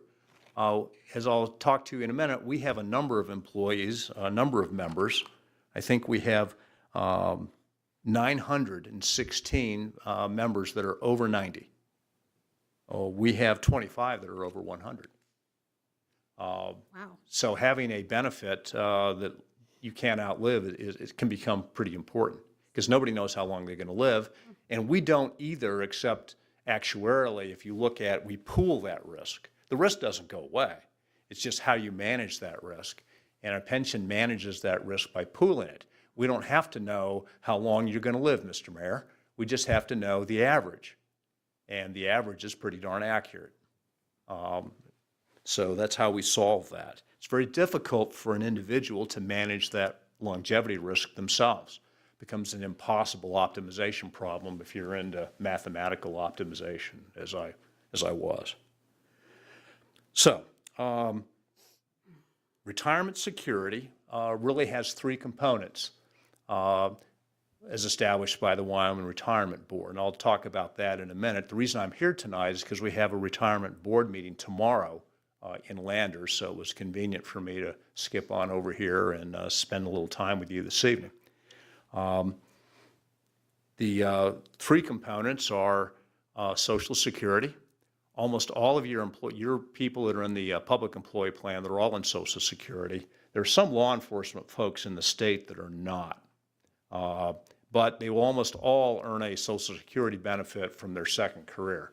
As I'll talk to you in a minute, we have a number of employees, a number of members. I think we have 916 members that are over 90. We have 25 that are over 100. Wow. So having a benefit that you can't outlive, it can become pretty important because nobody knows how long they're going to live. And we don't either, except actuarially, if you look at, we pool that risk. The risk doesn't go away. It's just how you manage that risk. And a pension manages that risk by pooling it. We don't have to know how long you're going to live, Mr. Mayor. We just have to know the average. And the average is pretty darn accurate. So that's how we solve that. It's very difficult for an individual to manage that longevity risk themselves. It becomes an impossible optimization problem if you're into mathematical optimization, as I was. So, retirement security really has three components. As established by the Wyoming Retirement Board, and I'll talk about that in a minute. The reason I'm here tonight is because we have a retirement board meeting tomorrow in Landers, so it was convenient for me to skip on over here and spend a little time with you this evening. The three components are Social Security. Almost all of your people that are in the public employee plan, they're all in Social Security. There are some law enforcement folks in the state that are not. But they will almost all earn a Social Security benefit from their second career.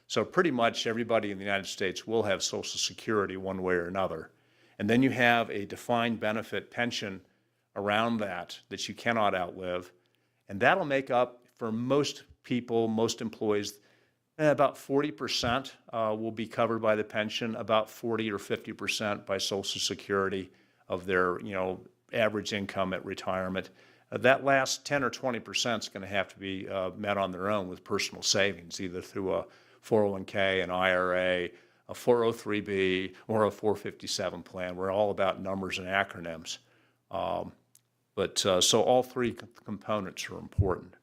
So pretty much everybody in the United States will have Social Security one way or another. And then you have a defined benefit pension around that you cannot outlive. And that'll make up, for most people, most employees, about 40% will be covered by the pension, about 40 or 50% by Social Security of their average income at retirement. That last 10 or 20% is going to have to be met on their own with personal savings, either through a 401k, an IRA, a 403b, or a 457 plan. We're all about numbers and acronyms. So all three components are important.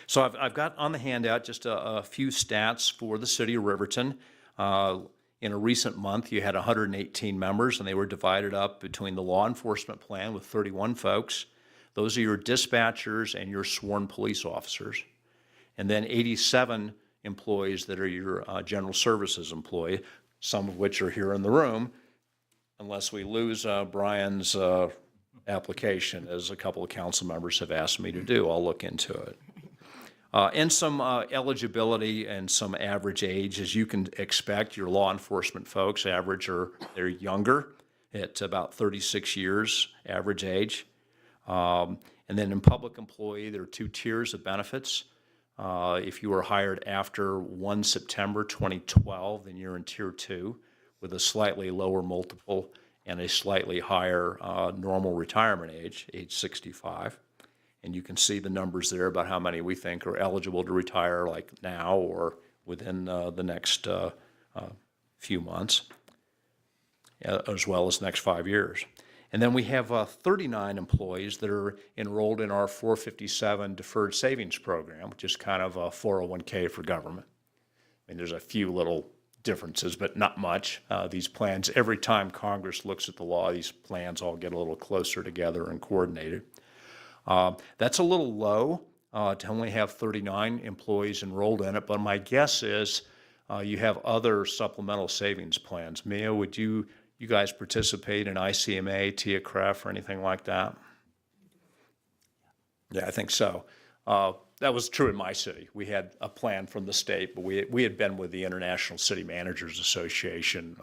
So I've got on the handout just a few stats for the city of Riverton. In a recent month, you had 118 members, and they were divided up between the law enforcement plan with 31 folks. Those are your dispatchers and your sworn police officers. And then 87 employees that are your general services employee, some of which are here in the room, unless we lose Brian's application, as a couple of council members have asked me to do. I'll look into it. And some eligibility and some average age. As you can expect, your law enforcement folks they're younger at about 36 years average age. And then in public employee, there are two tiers of benefits. If you were hired after 1 September 2012, then you're in Tier 2 with a slightly lower multiple and a slightly higher normal retirement age 65. And you can see the numbers there about how many we think are eligible to retire like now or within the next few months, as well as the next 5 years. And then we have 39 employees that are enrolled in our 457 Deferred Savings Program, which is kind of a 401k for government. I mean, there's a few little differences, but not much. These plans, every time Congress looks at the law, these plans all get a little closer together and coordinated. That's a little low to only have 39 employees enrolled in it, but my guess is you have other supplemental savings plans. Mia, would you guys participate in ICMA, TIA-CREF, or anything like that? Yeah, I think so. That was true in my city. We had a plan from the state, but we had been with the International City Managers Association,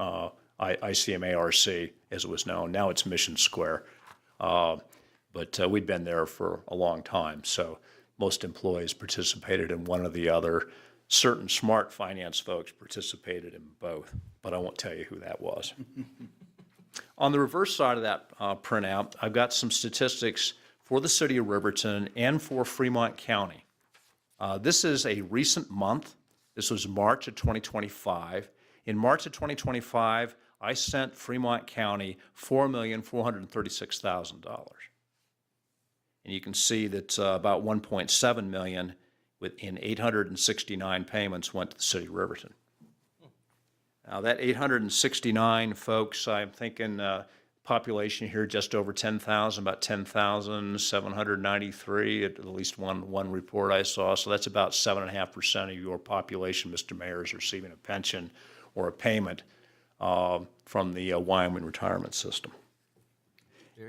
ICMA-RC, as it was known. Now it's Mission Square. But we'd been there for a long time, so most employees participated in one or the other. Certain smart finance folks participated in both, but I won't tell you who that was. On the reverse side of that printout, I've got some statistics for the city of Riverton and for Fremont County. This is a recent month. This was March of 2025. In March of 2025, I sent Fremont County $4,436,000. And you can see that about $1.7 million in 869 payments went to the city of Riverton. Now that 869 folks, I'm thinking population here just over 10,000, about 10,793 at least one report I saw. So that's about 7.5% of your population, Mr. Mayor, is receiving a pension or a payment from the Wyoming retirement system.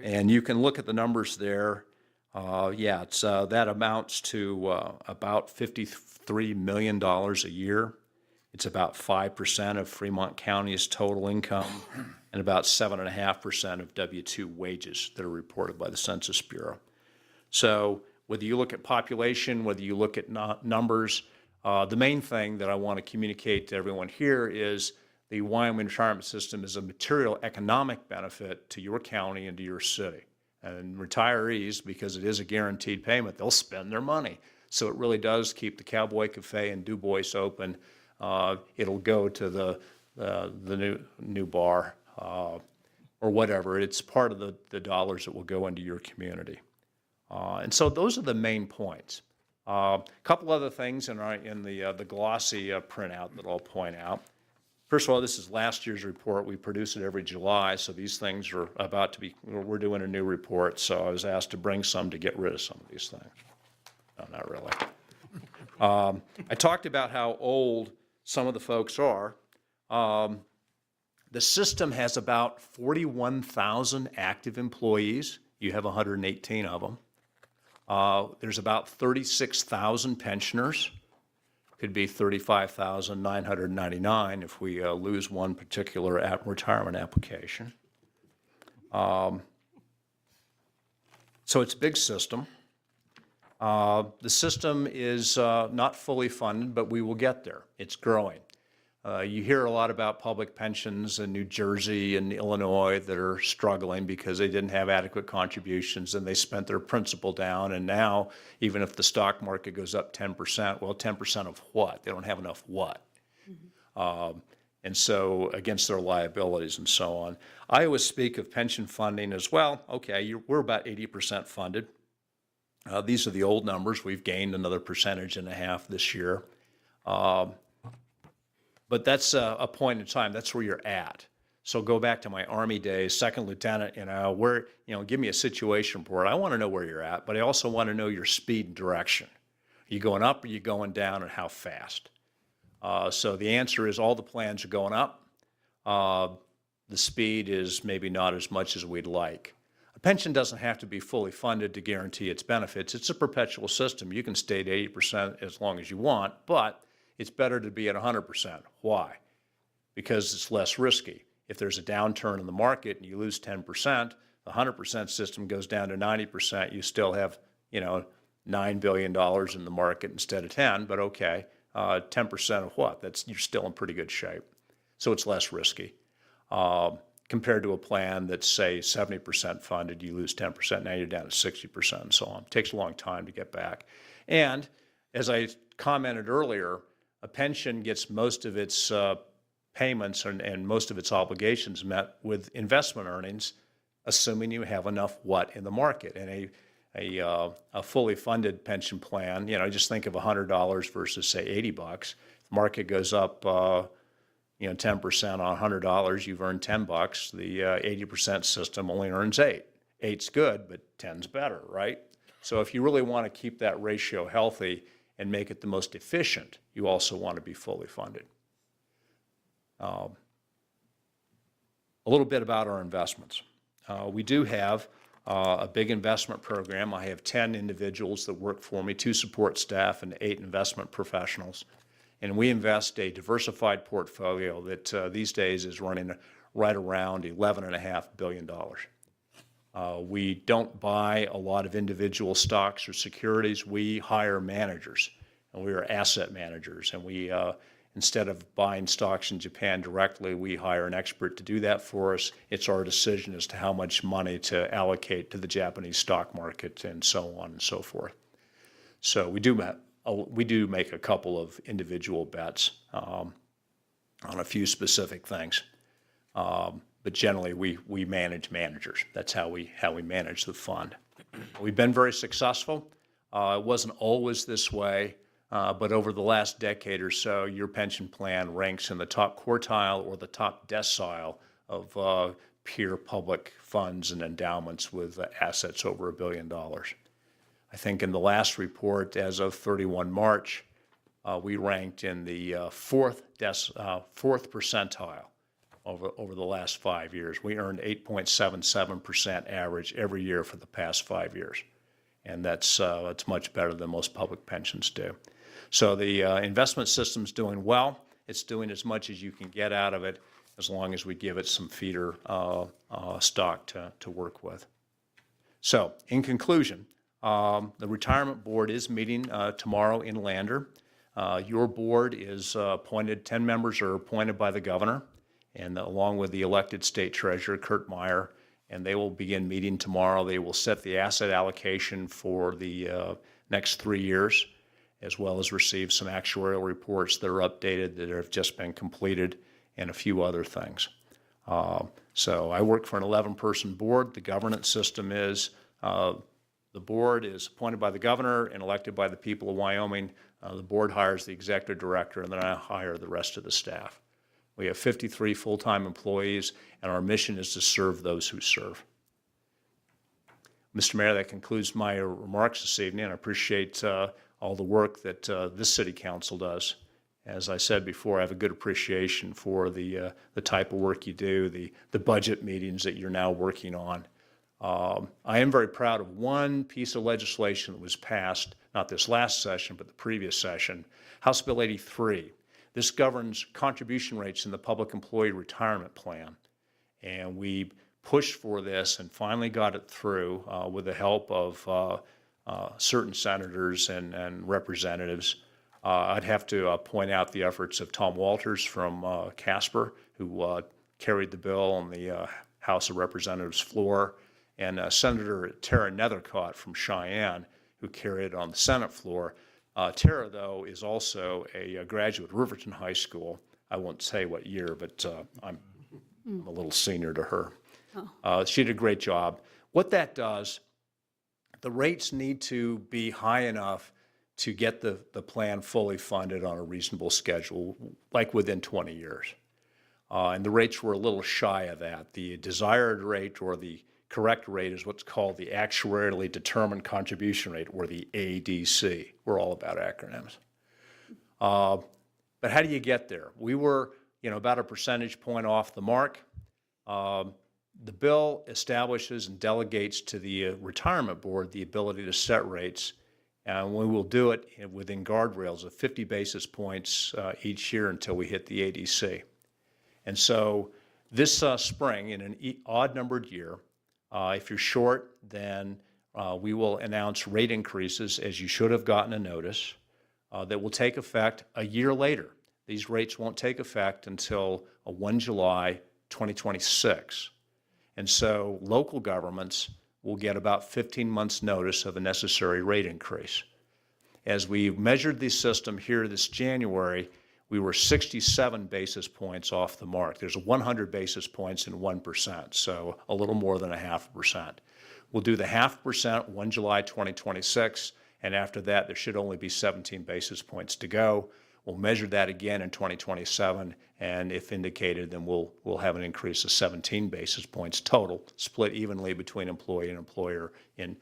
And you can look at the numbers there. Yeah, it's, that amounts to about $53 million a year. It's about 5% of Fremont County's total income and about 7.5% of W-2 wages that are reported by the Census Bureau. So whether you look at population, whether you look at numbers, the main thing that I want to communicate to everyone here is the Wyoming retirement system is a material economic benefit to your county and to your city. And retirees, because it is a guaranteed payment, they'll spend their money. So it really does keep the Cowboy Cafe in Du Bois open. It'll go to the new bar or whatever. It's part of the dollars that will go into your community. And so those are the main points. A couple other things in the glossy printout that I'll point out. First of all, this is last year's report. We produce it every July, so these things are about to be, we're doing a new report, so I was asked to bring some to get rid of some of these things. No, not really. I talked about how old some of the folks are. The system has about 41,000 active employees. You have 118 of them. There's about 36,000 pensioners. Could be 35,999 if we lose one particular retirement application. So it's a big system. The system is not fully funded, but we will get there. It's growing. You hear a lot about public pensions in New Jersey and Illinois that are struggling because they didn't have adequate contributions and they spent their principal down, and now even if the stock market goes up 10%, well, 10% of what? They don't have enough what? And so against their liabilities and so on. I always speak of pension funding as well. Okay, we're about 80% funded. These are the old numbers. We've gained another 1.5% this year. But that's a point in time. That's where you're at. So go back to my Army days, second lieutenant, give me a situation report. I want to know where you're at, but I also want to know your speed and direction. Are you going up, or are you going down, and how fast? So the answer is all the plans are going up. The speed is maybe not as much as we'd like. A pension doesn't have to be fully funded to guarantee its benefits. It's a perpetual system. You can stay at 80% as long as you want, but it's better to be at 100%. Why? Because it's less risky. If there's a downturn in the market and you lose 10%, the 100% system goes down to 90%. You still have, $9 billion in the market instead of 10, but okay, 10% of what? You're still in pretty good shape. So it's less risky. Compared to a plan that's, say, 70% funded, you lose 10%, now you're down to 60% and so on. It takes a long time to get back. And as I commented earlier, a pension gets most of its payments and most of its obligations met with investment earnings, assuming you have enough what in the market. And a fully funded pension plan, just think of $100 versus, say, $80. The market goes up 10% on $100, you've earned $10. The 80% system only earns $8. 8's good, but 10's better, right? So if you really want to keep that ratio healthy and make it the most efficient, you also want to be fully funded. A little bit about our investments. We do have a big investment program. I have 10 individuals that work for me, 2 support staff and 8 investment professionals. And we invest a diversified portfolio that these days is running right around $11.5 billion. We don't buy a lot of individual stocks or securities. We hire managers, and we are asset managers. And we, instead of buying stocks in Japan directly, we hire an expert to do that for us. It's our decision as to how much money to allocate to the Japanese stock market and so on and so forth. So we do make a couple of individual bets on a few specific things. But generally, we manage managers. That's how we manage the fund. We've been very successful. It wasn't always this way, but over the last decade or so, your pension plan ranks in the top quartile or the top decile of peer public funds and endowments with assets over $1 billion. I think in the last report, as of 31 March, we ranked in the fourth percentile over the last 5 years. We earned 8.77% average every year for the past 5 years. And that's much better than most public pensions do. So the investment system's doing well. It's doing as much as you can get out of it as long as we give it some feeder stock to work with. So in conclusion, the retirement board is meeting tomorrow in Lander. Your board is appointed, 10 members are appointed by the governor, and along with the elected state treasurer, Kurt Meyer, and they will begin meeting tomorrow. They will set the asset allocation for the next 3 years, as well as receive some actuarial reports that are updated that have just been completed, and a few other things. So I work for an 11-person board. The governance system is the board is appointed by the governor and elected by the people of Wyoming. The board hires the executive director, and then I hire the rest of the staff. We have 53 full-time employees, and our mission is to serve those who serve. Mr. Mayor, that concludes my remarks this evening. I appreciate all the work that this city council does. As I said before, I have a good appreciation for the type of work you do, the budget meetings that you're now working on. I am very proud of one piece of legislation that was passed, not this last session, but the previous session, House Bill 83. This governs contribution rates in the public employee retirement plan. And we pushed for this and finally got it through with the help of certain senators and representatives. I'd have to point out the efforts of Tom Walters from Casper, who carried the bill on the House of Representatives floor, and Senator Tara Nethercott from Cheyenne, who carried it on the Senate floor. Tara, though, is also a graduate of Riverton High School. I won't say what year, but I'm a little senior to her. She did a great job. What that does, the rates need to be high enough to get the plan fully funded on a reasonable schedule, like within 20 years. And the rates were a little shy of that. The desired rate, or the correct rate, is what's called the actuarially determined contribution rate, or the ADC. We're all about acronyms. But how do you get there? We were, about a percentage point off the mark. The bill establishes and delegates to the retirement board the ability to set rates, and we will do it within guardrails of 50 basis points each year until we hit the ADC. And so this spring, in an odd-numbered year, if you're short, then we will announce rate increases, as you should have gotten a notice, that will take effect a year later. These rates won't take effect until 1 July 2026. And so local governments will get about 15 months' notice of a necessary rate increase. As we measured the system here this January, we were 67 basis points off the mark. There's 100 basis points in 1%, so a little more than 0.5%. We'll do the 0.5% 1 July 2026, and after that, there should only be 17 basis points to go. We'll measure that again in 2027, and if indicated, then we'll have an increase of 17 basis points total, split evenly between employee and employer in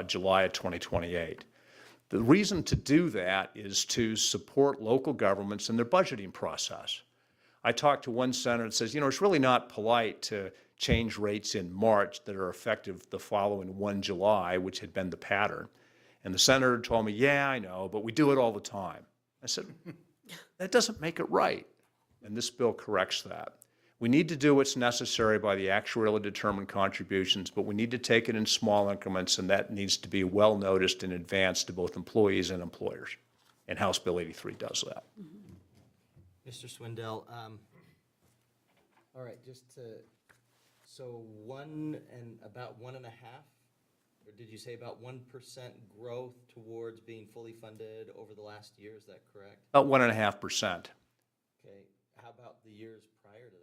July of 2028. The reason to do that is to support local governments in their budgeting process. I talked to one senator that says, you know, it's really not polite to change rates in March that are effective the following 1 July, which had been the pattern. And the senator told me, yeah, I know, but we do it all the time. I said, that doesn't make it right. And this bill corrects that. We need to do what's necessary by the actuarially determined contributions, but we need to take it in small increments, and that needs to be well noticed in advance to both employees and employers. And House Bill 83 does that. Mr. Swindell, all right, so about 1.5, or did you say about 1% growth towards being fully funded over the last year, is that correct? About 1.5%. Okay, how about the years prior to that?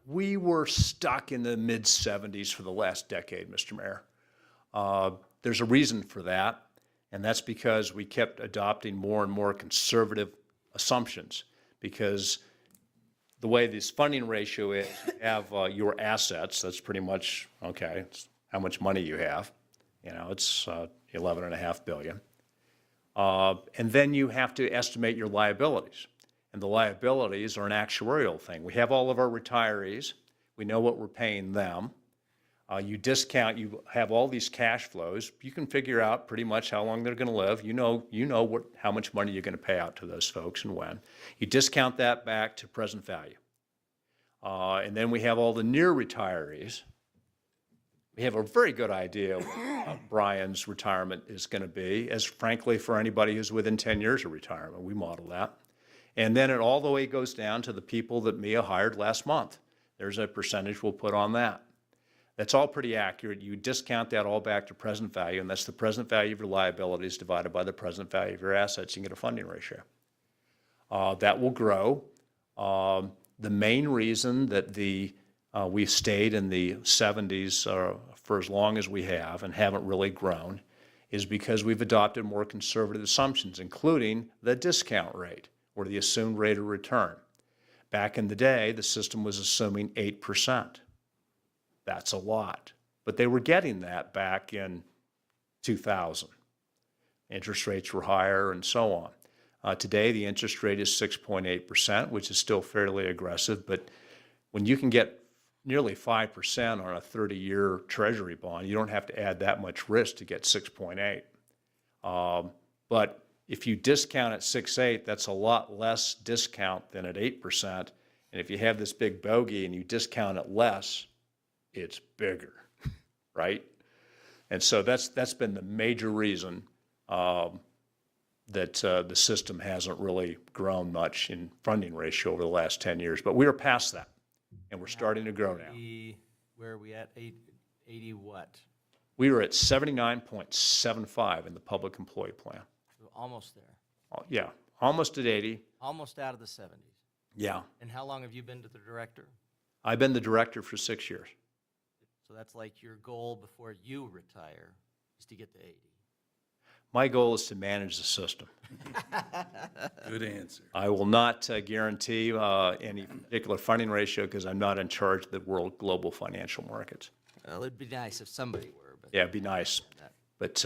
We were stuck in the mid-70s for the last decade, Mr. Mayor. There's a reason for that, and that's because we kept adopting more and more conservative assumptions, because the way this funding ratio is, you have your assets, that's pretty much, okay, it's how much money you have. You know, it's $11.5 billion. And then you have to estimate your liabilities. And the liabilities are an actuarial thing. We have all of our retirees. We know what we're paying them. You discount, you have all these cash flows. You can figure out pretty much how long they're going to live. You know how much money you're going to pay out to those folks and when. You discount that back to present value. And then we have all the near retirees. We have a very good idea what Brian's retirement is going to be, as frankly for anybody who's within 10 years of retirement. We model that. And then it all the way goes down to the people that Mia hired last month. There's a percentage we'll put on that. That's all pretty accurate. You discount that all back to present value, and that's the present value of your liabilities divided by the present value of your assets. You get a funding ratio. That will grow. The main reason that we've stayed in the 70s for as long as we have and haven't really grown is because we've adopted more conservative assumptions, including the discount rate, or the assumed rate of return. Back in the day, the system was assuming 8%. That's a lot. But they were getting that back in 2000. Interest rates were higher and so on. Today, the interest rate is 6.8%, which is still fairly aggressive, but when you can get nearly 5% on a 30-year Treasury bond, you don't have to add that much risk to get 6.8. But if you discount at 6.8, that's a lot less discount than at 8%. And if you have this big bogey and you discount it less, it's bigger, right? And so that's been the major reason that the system hasn't really grown much in funding ratio over the last 10 years. But we are past that, and we're starting to grow now. Where are we at? 80 what? We were at 79.75 in the public employee plan. Almost there. Yeah, almost at 80. Almost out of the 70s. Yeah. And how long have you been the director? I've been the director for 6 years. So that's like your goal before you retire is to get to 80. My goal is to manage the system. Good answer. I will not guarantee any particular funding ratio because I'm not in charge of the world global financial markets. Well, it'd be nice if somebody were. But yeah, it'd be nice. But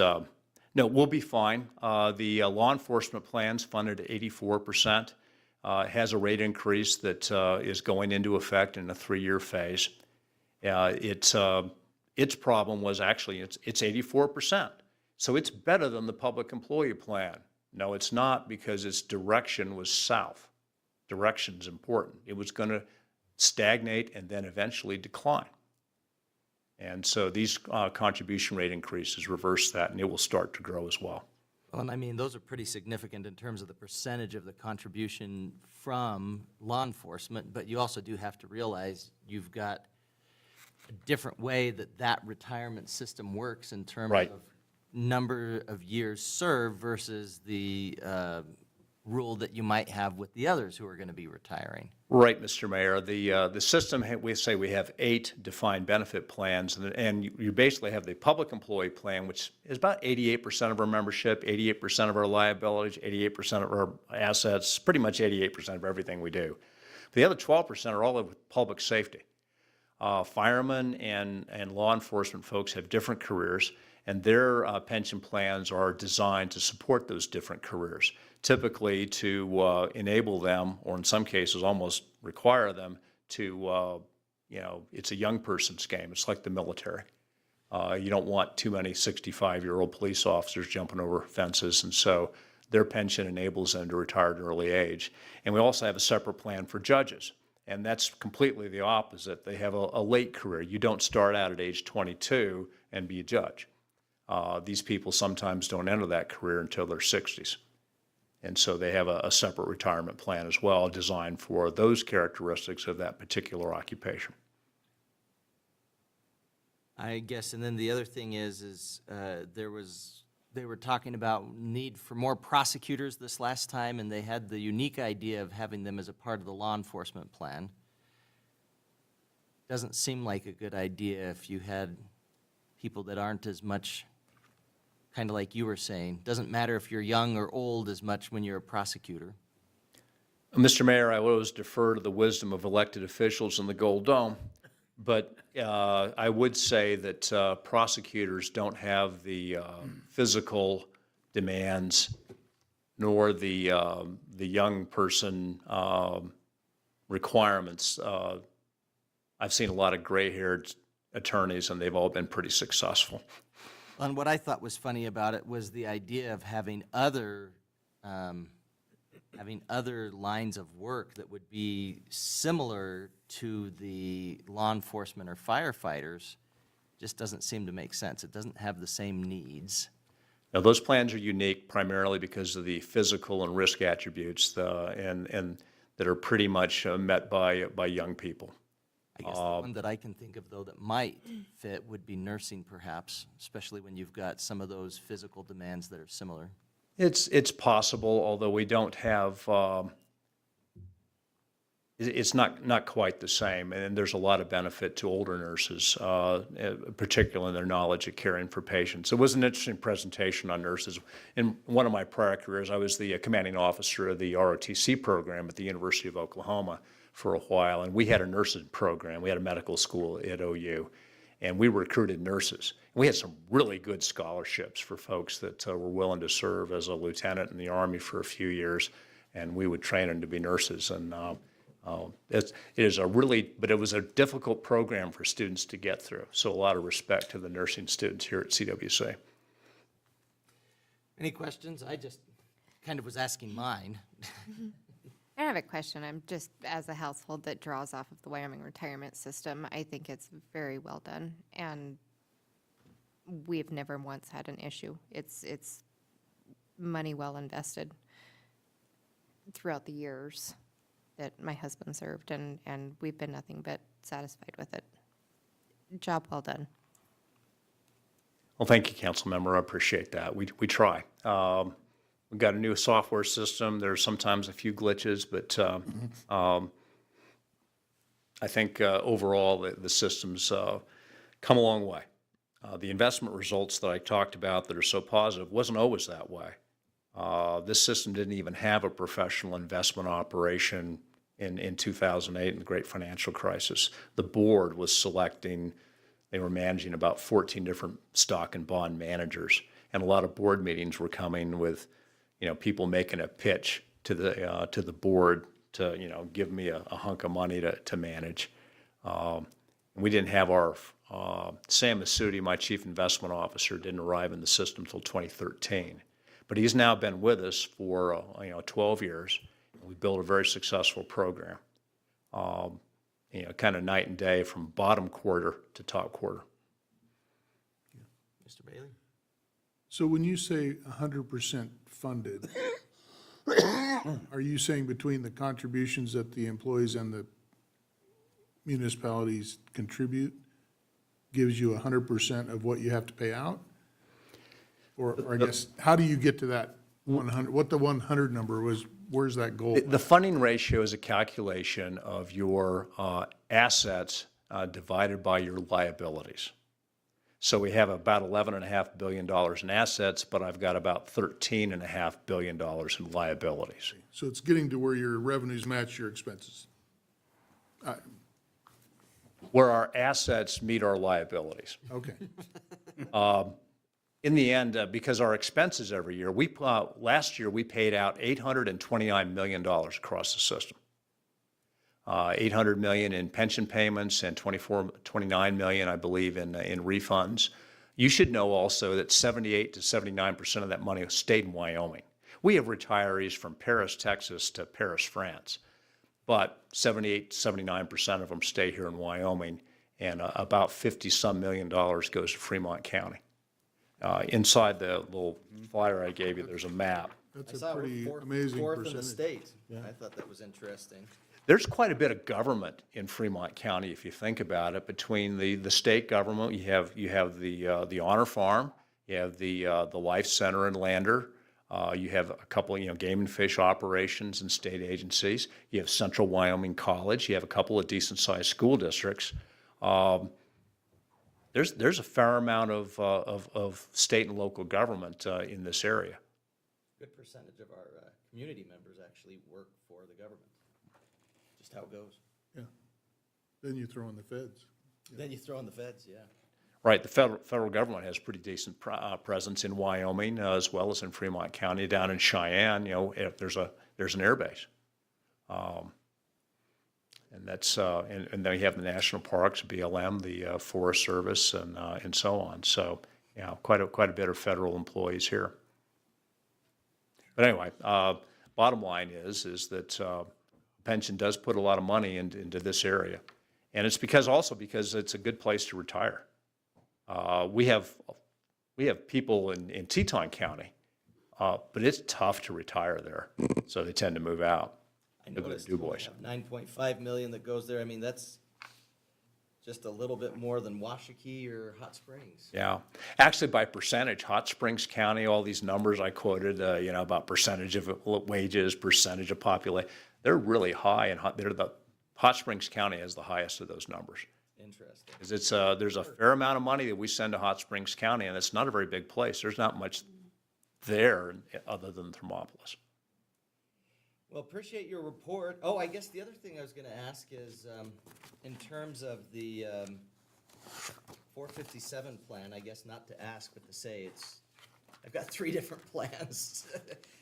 no, we'll be fine. The law enforcement plan's funded at 84%. Has a rate increase that is going into effect in a 3-year phase. Its problem was actually it's 84%. So it's better than the public employee plan. No, it's not, because its direction was south. Direction's important. It was going to stagnate and then eventually decline. And so these contribution rate increases reverse that, and it will start to grow as well. Well, and I mean, those are pretty significant in terms of the percentage of the contribution from law enforcement, but you also do have to realize you've got a different way that retirement system works in terms of number of years served versus the rule that you might have with the others who are going to be retiring. Right, Mr. Mayor. The system, we say we have 8 defined benefit plans, and you basically have the public employee plan, which is about 88% of our membership, 88% of our liabilities, 88% of our assets, pretty much 88% of everything we do. The other 12% are all with public safety. Firemen and law enforcement folks have different careers, and their pension plans are designed to support those different careers, typically to enable them, or in some cases almost require them to, it's a young person's game. It's like the military. You don't want too many 65-year-old police officers jumping over fences, and so their pension enables them to retire at an early age. And we also have a separate plan for judges, and that's completely the opposite. They have a late career. You don't start out at age 22 and be a judge. These people sometimes don't enter that career until their 60s. And so they have a separate retirement plan as well, designed for those characteristics of that particular occupation. I guess, and then the other thing is they were talking about need for more prosecutors this last time, and they had the unique idea of having them as a part of the law enforcement plan. Doesn't seem like a good idea if you had people that aren't as much, kind of like you were saying. Doesn't matter if you're young or old as much when you're a prosecutor. Mr. Mayor, I will always defer to the wisdom of elected officials in the Gold Dome, but I would say that prosecutors don't have the physical demands nor the young person requirements. I've seen a lot of gray-haired attorneys, and they've all been pretty successful. And what I thought was funny about it was the idea of having other lines of work that would be similar to the law enforcement or firefighters. Just doesn't seem to make sense. It doesn't have the same needs. Now, those plans are unique primarily because of the physical and risk attributes and that are pretty much met by young people. I guess the one that I can think of, though, that might fit would be nursing, perhaps, especially when you've got some of those physical demands that are similar. It's possible, although we don't have, it's not quite the same, and there's a lot of benefit to older nurses, particularly in their knowledge of caring for patients. It was an interesting presentation on nurses. In one of my prior careers, I was the commanding officer of the ROTC program at the University of Oklahoma for a while, and we had a nursing program. We had a medical school at OU, and we recruited nurses. We had some really good scholarships for folks that were willing to serve as a lieutenant in the Army for a few years, and we would train them to be nurses. And it was a difficult program for students to get through. So a lot of respect to the nursing students here at CWC. Any questions? I just kind of was asking mine. I have a question. I'm just, as a household that draws off of the Wyoming retirement system, I think it's very well done, and we've never once had an issue. It's money well invested throughout the years that my husband served, and we've been nothing but satisfied with it. Job well done. Well, thank you, council member. I appreciate that. We try. We've got a new software system. There's sometimes a few glitches, but I think overall the system's come a long way. The investment results that I talked about that are so positive wasn't always that way. This system didn't even have a professional investment operation in 2008 in the great financial crisis. The board was selecting, they were managing about 14 different stock and bond managers, and a lot of board meetings were coming with people making a pitch to the board to, give me a hunk of money to manage. We didn't have our, Sam Masudi, my chief investment officer, didn't arrive in the system until 2013. But he's now been with us for, 12 years. We built a very successful program, kind of night and day from bottom quarter to top quarter. Mr. Bailey? So when you say 100% funded, are you saying between the contributions that the employees and the municipalities contribute gives you 100% of what you have to pay out? Or I guess, how do you get to that 100, what the 100 number was, where's that goal? The funding ratio is a calculation of your assets divided by your liabilities. So we have about $11.5 billion in assets, but I've got about $13.5 billion in liabilities. So it's getting to where your revenues match your expenses. where our assets meet our liabilities. Okay. In the end, because our expenses every year, last year we paid out $829 million across the system. $800 million in pension payments and $29 million, I believe, in refunds. You should know also that 78 to 79% of that money stayed in Wyoming. We have retirees from Paris, Texas to Paris, France, but 78 to 79% of them stay here in Wyoming, and about 50-some million dollars goes to Fremont County. Inside the little flyer I gave you, there's a map. That's a pretty amazing Fourth in the percentage. state. Yeah. I thought that was interesting. There's quite a bit of government in Fremont County, if you think about it. Between the state government, you have the Honor Farm, you have the Life Center in Lander, you have a couple game and fish operations and state agencies. You have Central Wyoming College. You have a couple of decent-sized school districts. There's a fair amount of state and local government in this area. Good percentage of our community members actually work for the government. Just how it goes. Yeah. Then you throw in the feds. Then you throw in the feds, yeah. Right, the federal government has pretty decent presence in Wyoming as well as in Fremont County. Down in Cheyenne, if there's an air base, and that's and then you have the national parks, BLM, the Forest Service, and so on. So quite a bit of federal employees here. But anyway, bottom line is that pension does put a lot of money into this area, and it's because it's a good place to retire. We have people in Teton County, but it's tough to retire there, so they tend to move out. I Look at noticed Du Bois. 9.5 million that goes there. I mean, that's just a little bit more than Washakie or Hot Springs. Yeah, actually, by percentage, Hot Springs County, all these numbers I quoted, about percentage of wages, percentage of population, they're really high, and Hot Springs County has the highest of those numbers. Interesting. 'Cause there's a fair amount of money that we send to Hot Springs County, and it's not a very big place. There's not much there other than Thermopolis. Well, appreciate your report. Oh, I guess the other thing I was gonna ask is, in terms of the 457 plan, I guess not to ask, but to say I've got 3 different plans.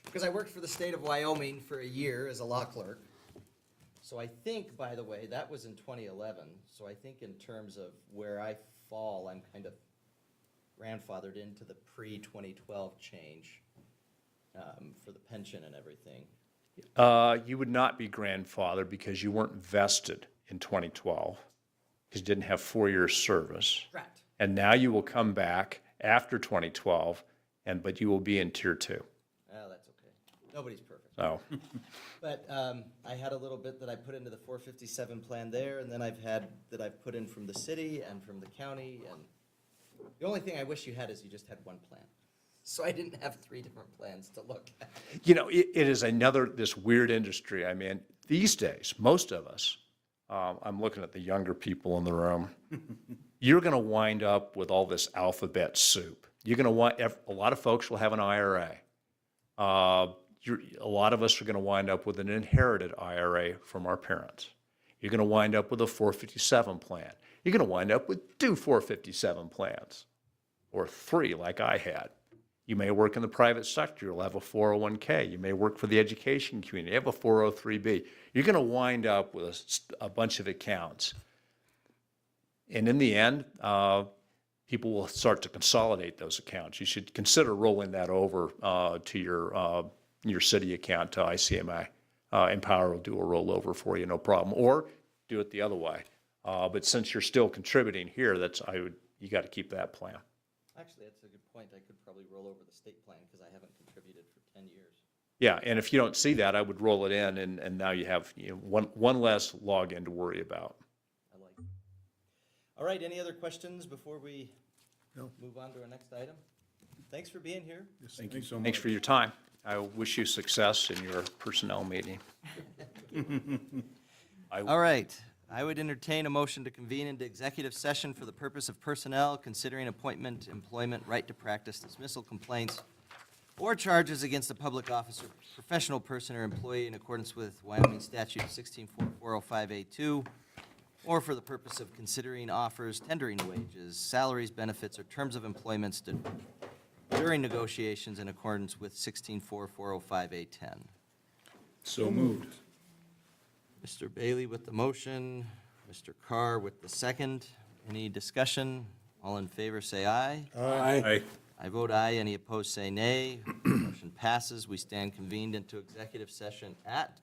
Because I worked for the state of Wyoming for a year as a law clerk. So I think, by the way, that was in 2011. So I think in terms of where I fall, I'm kind of grandfathered into the pre-2012 change for the pension and everything. You would not be grandfathered because you weren't vested in 2012, because you didn't have 4 years service. Correct. And now you will come back after 2012, but you will be in Tier 2. Oh, that's okay. Nobody's perfect. So, But I had a little bit that I put into the 457 plan there, and then I've had that I've put in from the city and from the county. And the only thing I wish you had is you just had one plan. So I didn't have 3 different plans to look at. it is this weird industry. I mean, these days, most of us, I'm looking at the younger people in the room, you're going to wind up with all this alphabet soup. You're going to a lot of folks will have an IRA. A lot of us are going to wind up with an inherited IRA from our parents. You're going to wind up with a 457 plan. You're going to wind up with 2 457 plans, or 3 like I had. You may work in the private sector, you'll have a 401k. You may work for the education community, you have a 403b. You're going to wind up with a bunch of accounts. And in the end, people will start to consolidate those accounts. You should consider rolling that over to your city account to ICMA. Empower will do a rollover for you, no problem. Or do it the other way. But since you're still contributing here, you got to keep that plan. Actually, that's a good point. I could probably roll over the state plan because I haven't contributed for 10 years. Yeah, and if you don't see that, I would roll it in, and now you have one less login to worry about. I like it. All right, any other questions before we move on to our next item? Thanks for being here. Yes, thank you so much. Thanks for your time. I wish you success in your personnel meeting. All right. I would entertain a motion to convene into executive session for the purpose of personnel, considering appointment, employment, right to practice, dismissal complaints, or charges against a public officer, professional person, or employee in accordance with Wyoming Statute 16.405A2, or for the purpose of considering offers, tendering wages, salaries, benefits, or terms of employment during negotiations in accordance with 164405A10. So moved. Mr. Bailey with the motion, Mr. Carr with the second. Any discussion? All in favor, say aye. Aye. I vote aye. Any opposed, say nay. Motion passes. We stand convened into executive session at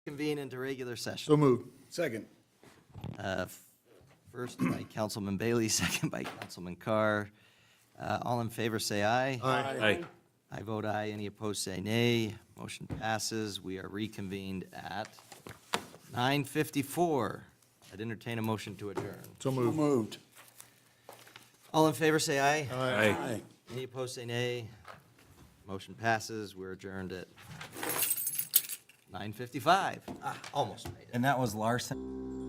convene into regular session. So moved. Second. First by Councilman Bailey, second by Councilman Carr. All in favor, say aye. Aye. I vote aye. Any opposed, say nay. Motion passes. We are reconvened at 9:54. I'd entertain a motion to adjourn. So So moved. moved. All in favor, say aye. Aye. Any opposed, say nay. Motion passes. We're adjourned at 9:55. Almost made it. And that was Larson.